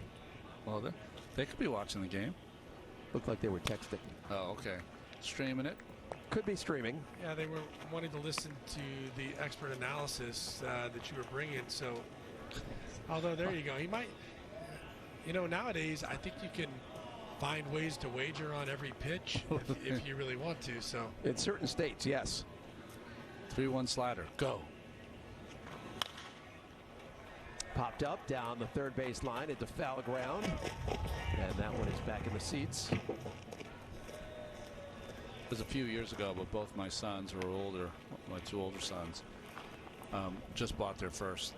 Well, they could be watching the game. Looked like they were texting. Oh, okay. Streaming it. Could be streaming. Yeah, they were wanting to listen to the expert analysis that you were bringing. So, although there you go. He might, nowadays I think you can find ways to wager on every pitch if you really want to. So in certain states, yes. 3-1 slider. Go. Popped up down the third base line into foul ground. And that one is back in the seats. It was a few years ago, but both my sons who are older, my two older sons, just bought their first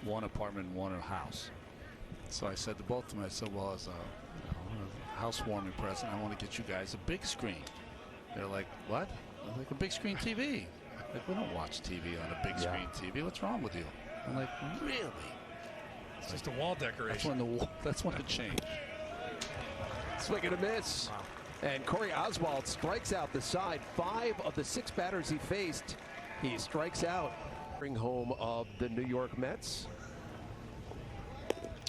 one apartment and one house. So I said to both of them, I said, well, as a housewarming present, I want to get you guys a big screen. They're like, what? I'm like, a big screen TV. Like, we don't watch TV on a big screen TV. What's wrong with you? I'm like, really? It's just a wall decoration. That's when it changed. Swing and a miss. Wow. And Corey Oswald strikes out the side. 5 of the 6 batters he faced, he strikes out. Bring home of the New York Mets.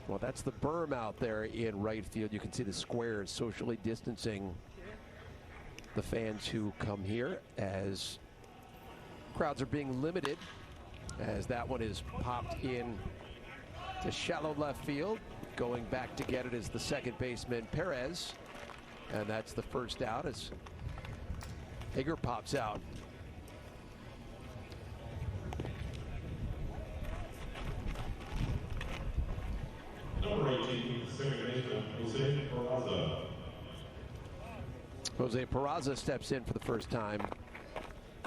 Well, that's the berm out there in right field. You can see the squares socially distancing the fans who come here, as crowds are being limited, as that one is popped in to shallow left field. Going back to get it is the second baseman, Perez. And that's the first out as Hager pops out. Number 18, second baseman, Jose Peraza. Jose Peraza steps in for the first time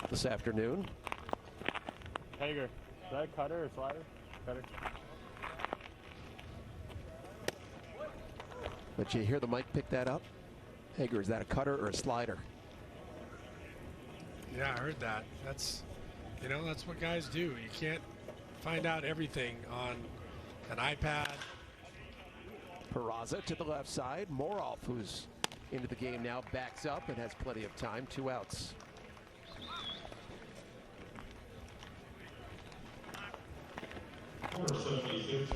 this afternoon. Hager, is that a cutter or slider? Cutter. But you hear the mic pick that up? Hager, is that a cutter or a slider? Yeah, I heard that. That's what guys do. You can't find out everything on an iPad. Peraza to the left side. Moroff, who's into the game now, backs up and has plenty of time. 2 outs.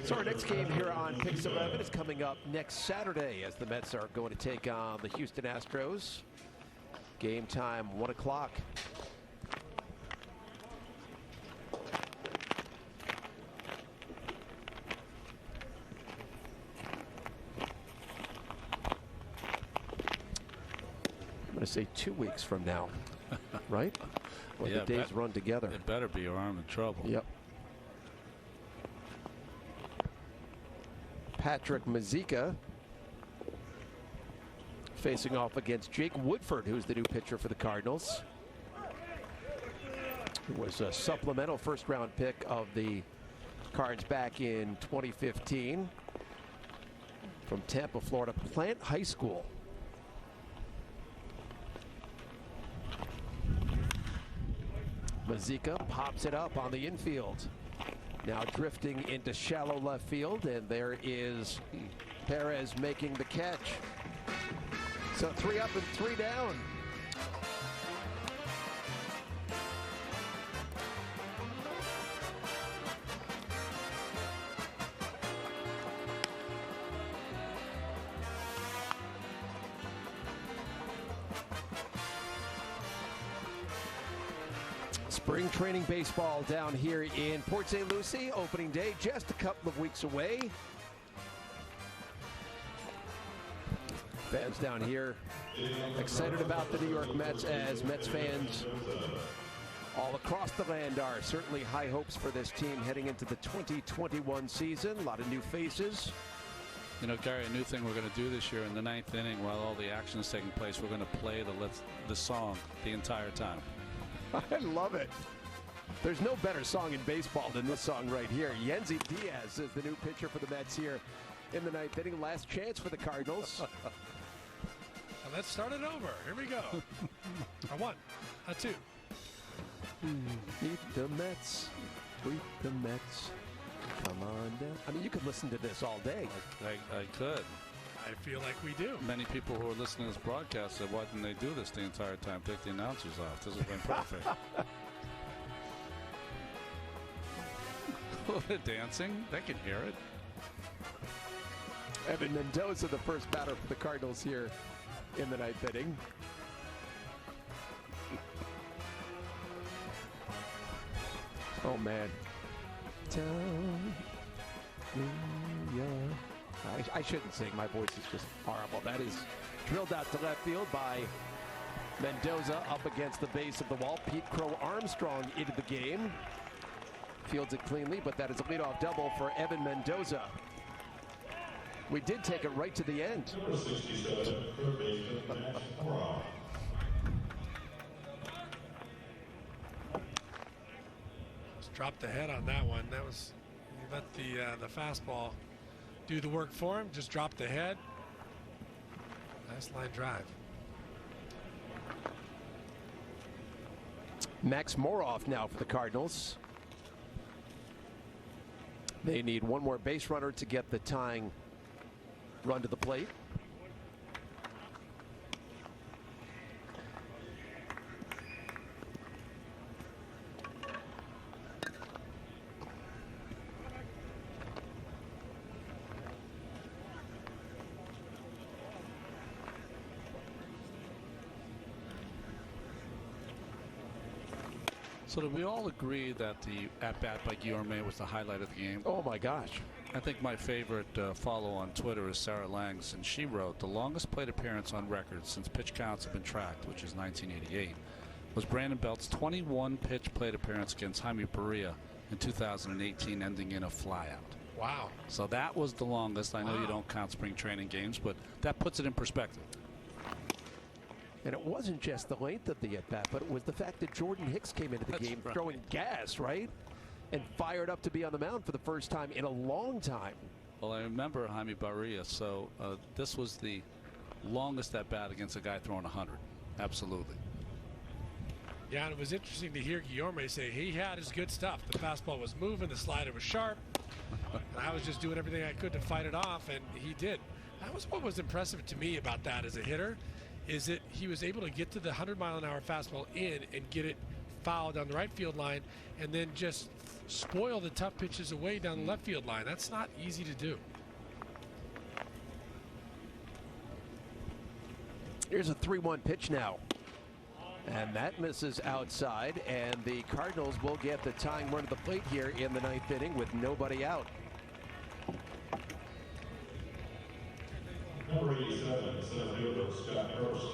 So our next game here on Pix 11 is coming up next Saturday, as the Mets are going to take on the Houston Astros. Game time 1 o'clock. I'm going to say 2 weeks from now, right? Well, Yeah, the days run together. It better be, or I'm in trouble. Yep. Patrick Mazeika facing off against Jake Woodford, who's the new pitcher for the Cardinals. Who was a supplemental first-round pick of the Cards back in 2015 from Tampa, Florida, Plant High School. Mazeika pops it up on the infield. Now drifting into shallow left field, and there is Perez making the catch. So 3 up and 3 down. Spring training baseball down here in Port St. Lucie. Opening day just a couple of weeks away. Fans down here excited about the New York Mets, as Mets fans all across the land are. Certainly high hopes for this team heading into the 2021 season. A lot of new faces. You know, Gary, a new thing we're going to do this year in the 9th inning, while all the action is taking place, we're going to play the song the entire time. I love it. There's no better song in baseball than this song right here. Yennsy Diaz is the new pitcher for the Mets here in the ninth inning. Last chance for the Cardinals. And let's start it over. Here we go. A 1, a 2. Meet the Mets. Tweet the Mets. Come on down. I mean, you could listen to this all day. I could. I feel like we do. Many people who are listening to this broadcast said, why didn't they do this the entire time? Take the announcers off. This has been perfect. They're dancing. They can hear it. Evan Mendoza, the first batter for the Cardinals here in the ninth inning. Oh, man. I shouldn't sing. My voice is just horrible. That is drilled out to left field by Mendoza up against the base of the wall. Pete Crow Armstrong into the game. Fields it cleanly, but that is a leadoff double for Evan Mendoza. We did take it right to the end. Number 67, third baseman, Max Moroff. Just dropped the head on that one. That was, you let the fastball do the work for him. Just drop the head. Nice line drive. Max Moroff now for the Cardinals. They need one more base runner to get the tying run to the plate. So do we all agree that the at-bat by Guillorme was the highlight of the game? Oh, my gosh. I think my favorite follow on Twitter is Sarah Langs, and she wrote, the longest plate appearance on record since pitch counts have been tracked, which is 1988, was Brandon Belt's 21 pitch plate appearance against Jaime Barria in 2018, ending in a flyout. Wow. So that was the longest. I know you don't count spring training games, but that puts it in perspective. And it wasn't just the length of the at-bat, but it was the fact that Jordan Hicks came into the That's game right. throwing gas, right? And fired up to be on the mound for the first time in a long time. Well, I remember Jaime Barria, so this was the longest at-bat against a guy throwing 100. Absolutely. Yeah, and it was interesting to hear Guillorme say he had his good stuff. The fastball was moving, the slider was sharp, and I was just doing everything I could to fight it off, and he did. That was what was impressive to me about that as a hitter, is that he was able to get to the 100-mile-an-hour fastball in and get it fouled down the right field line, and then just spoil the tough pitches away down the left field line. That's not easy to do. Here's a 3-1 pitch now. And that misses outside, and the Cardinals will get the tying run to the plate here in the ninth inning with nobody out. Number 87, center fielder, Scott Hurst.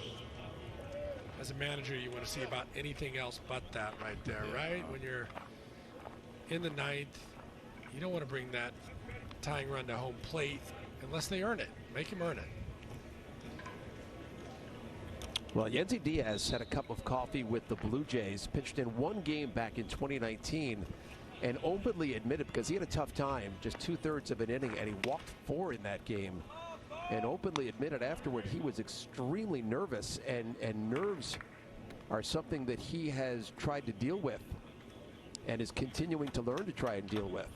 As a manager, you want to see about anything else but that right there, right? When you're in the ninth, you don't want to bring that tying run to home plate unless they earn it. Make them earn it. Well, Yennsy Diaz had a cup of coffee with the Blue Jays, pitched in one game back in 2019, and openly admitted, because he had a tough time, just 2/3 of an inning, and he walked 4 in that game, and openly admitted afterward he was extremely nervous, and nerves are something that he has tried to deal with and is continuing to learn to try and deal with.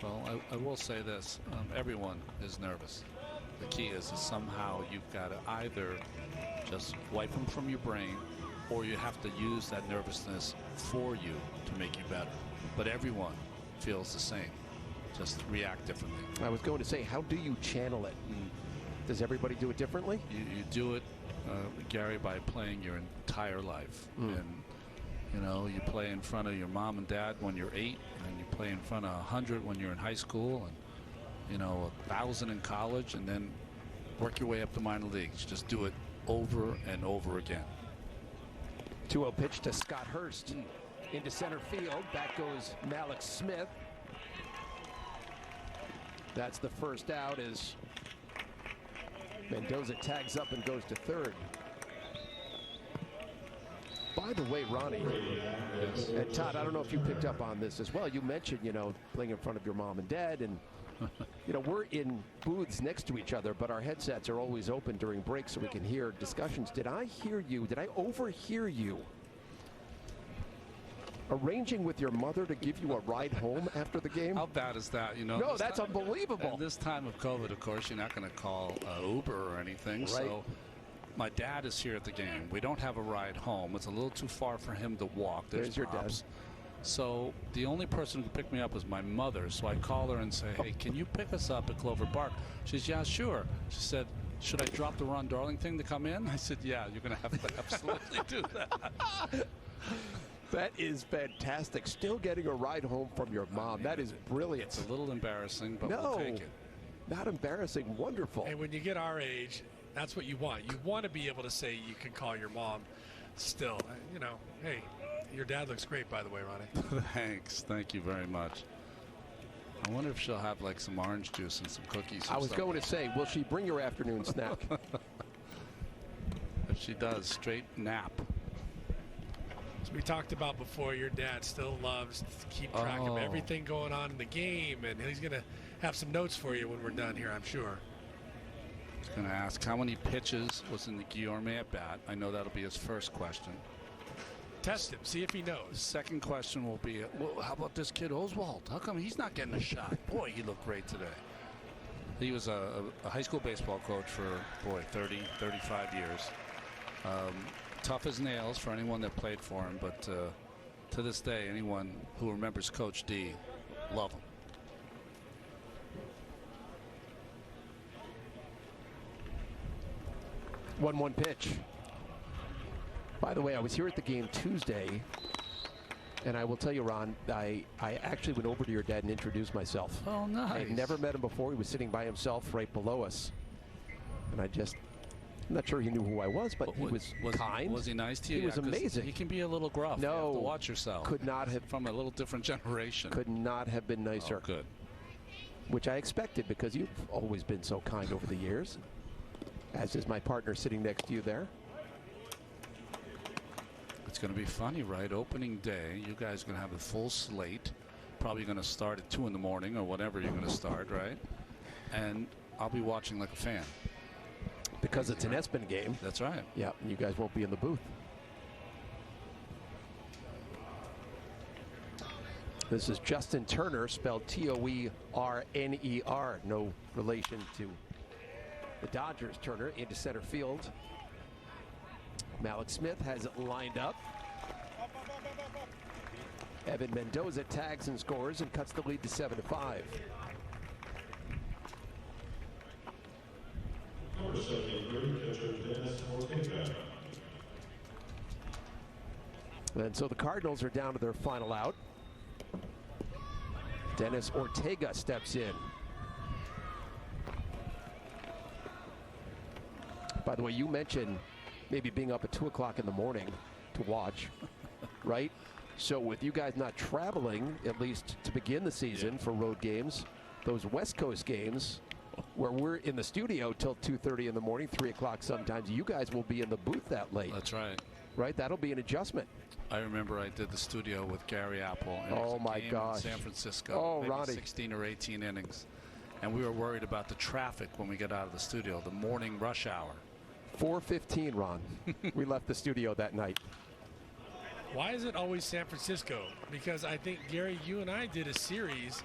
Well, I will say this. Everyone is nervous. The key is somehow you've got to either just wipe them from your brain, or you have to use that nervousness for you to make you better. But everyone feels the same. Just react differently. I was going to say, how do you channel it? Does everybody do it differently? You do it, Gary, by playing your entire life. And you know, you play in front of your mom and dad when you're 8, and you play in front of 100 when you're in high school, and you know, 1,000 in college, and then work your way up to minor leagues. Just do it over and over again. 2-0 pitch to Scott Hurst into center field. Back goes Malik Smith. That's the first out as Mendoza tags up and goes to third. By the way, Ronnie, and Todd, I don't know if you picked up on this as well. You mentioned, playing in front of your mom and dad, and, we're in booths next to each other, but our headsets are always open during breaks so we can hear discussions. Did I overhear you arranging with your mother to give you a ride home after the game? How bad is that? No, that's unbelievable. At this time of COVID, of course, you're not going to call Uber or anything. Right. So my dad is here at the game. We don't have a ride home. It's a little too far for him to walk. There's your dad. So the only person who picked me up was my mother. So I call her and say, hey, can you pick us up at Clover Park? She says, yeah, sure. She said, should I drop the Ron Darling thing to come in? I said, yeah, you're going to have to absolutely do that. That is fantastic. Still getting a ride home from your mom. That is brilliant. It's a little embarrassing, but we'll take it. Not embarrassing. Wonderful. And when you get our age, that's what you want. You want to be able to say you can call your mom still. Hey, your dad looks great, by the way, Ronnie. Thanks. Thank you very much. I wonder if she'll have like some orange juice and some cookies. I was going to say, will she bring your afternoon snack? If she does, straight nap. As we talked about before, your dad still loves to keep track of everything going on in the game, and he's going to have some notes for you when we're done here, I'm sure. He's going to ask how many pitches was in the Guillorme at bat. I know that'll be his first question. Test him, see if he knows. Second question will be, well, how about this kid Oswald? How come he's not getting a shot? Boy, he looked great today. He was a high school baseball coach for, 30, 35 years. Tough as nails for anyone that played for him, but to this day, anyone who remembers Coach D, love him. One pitch. By the way, I was here at the game Tuesday, and I will tell you, Ron, I actually went over to your dad and introduced myself. Oh, nice. I had never met him before. He was sitting by himself right below us, and I'm not sure he knew who I was, but he was kind. Was he nice to you? He was amazing. He can be a little gruff. No, you have to watch yourself. Could not have. From a little different generation. Could not have been nicer. Oh, good. Which I expected, because you've always been so kind over the years, as is my partner sitting next to you there. It's going to be funny, right? Opening day, you guys are going to have a full slate. Probably going to start at 2 in the morning or whatever you're going to start, right? And I'll be watching like a fan. Because it's an ESPN game. That's right. Yeah, and you guys won't be in the booth. This is Justin Turner, spelled T-O-E-R-N-E-R. No relation to the Dodgers. Turner into center field. Malik Smith has it lined up. Evan Mendoza tags and scores and cuts the lead to 7-5. And so the Cardinals are down to their final out. Dennis Ortega steps in. By the way, you mentioned maybe being up at 2 o'clock in the morning to watch, right? So with you guys not traveling, at least to begin the season for road games, those West Coast games where we're in the studio till 2:30 in the morning, 3 o'clock sometimes, you guys will be in the booth that late. That's right. Right? That'll be an adjustment. I remember I did the studio with Gary Apple. And oh, my gosh. In San Francisco. Oh, maybe Ronnie. 16 or 18 innings. And we were worried about the traffic when we get out of the studio, the morning rush hour. 4:15, Ron. We left the studio that night. Why is it always San Francisco? Because I think, Gary, you and I did a series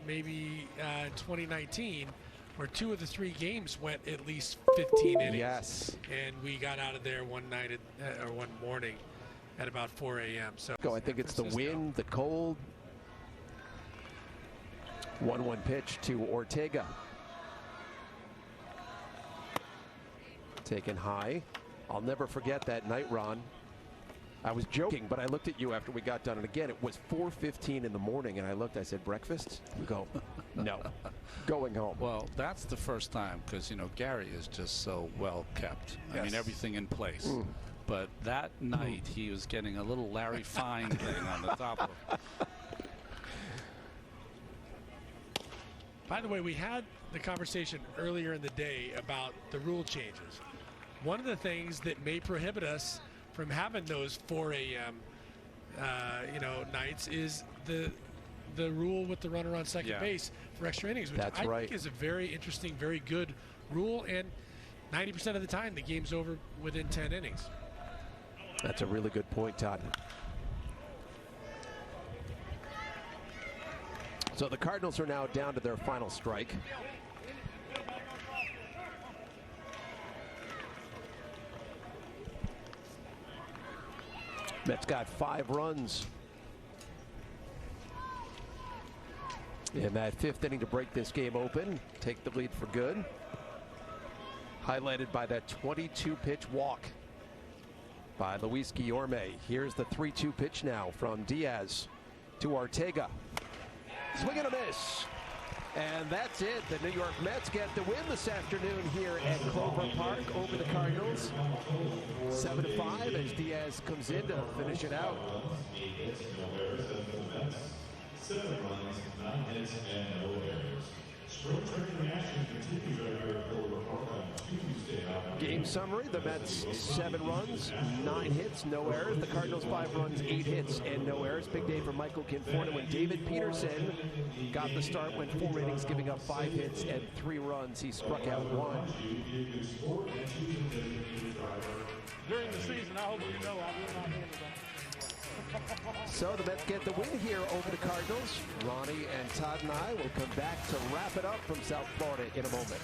maybe in 2019 where 2 of the 3 games went at least 15 innings. Yes. And we got out of there one night or one morning at about 4 a.m. So I think it's the wind, the cold. 1-1 pitch to Ortega. Taken high. I'll never forget that night, Ron. I was joking, but I looked at you after we got done, and again, it was 4:15 in the morning, and I looked, I said, breakfast? You go, no, going home. Well, that's the first time, because, Gary is just so well kept. Yes. I mean, everything in place. But that night, he was getting a little Larry Fine thing on the top of him. By the way, we had the conversation earlier in the day about the rule changes. One of the things that may prohibit us from having those 4 a.m. Nights is the rule with the runner on second base for extra innings, which I think is a very interesting, very good rule. And 90% of the time, the game's over within 10 innings. That's a really good point, Todd. So the Cardinals are now down to their final strike. Mets got 5 runs in that 5th inning to break this game open, take the lead for good. Highlighted by that 22-pitch walk by Luis Guillorme. Here's the 3-2 pitch now from Diaz to Ortega. Swing and a miss. And that's it. The New York Mets get the win this afternoon here at Clover Park over the Cardinals. 7-5 as Diaz comes in to finish it out. 7 runs, 9 hits, and no errors. Spring training action continues right here at Clover Park on Tuesday. Game summary: the Mets 7 runs, 9 hits, no errors. The Cardinals 5 runs, 8 hits, and no errors. Big day for Michael Conforto when David Peterson got the start, went 4 innings, giving up 5 hits and 3 runs. He struck out 1. During the season, I hope you know I will not handle that. So the Mets get the win here over the Cardinals. Ronnie and Todd and I will come back to wrap it up from South Florida in a moment.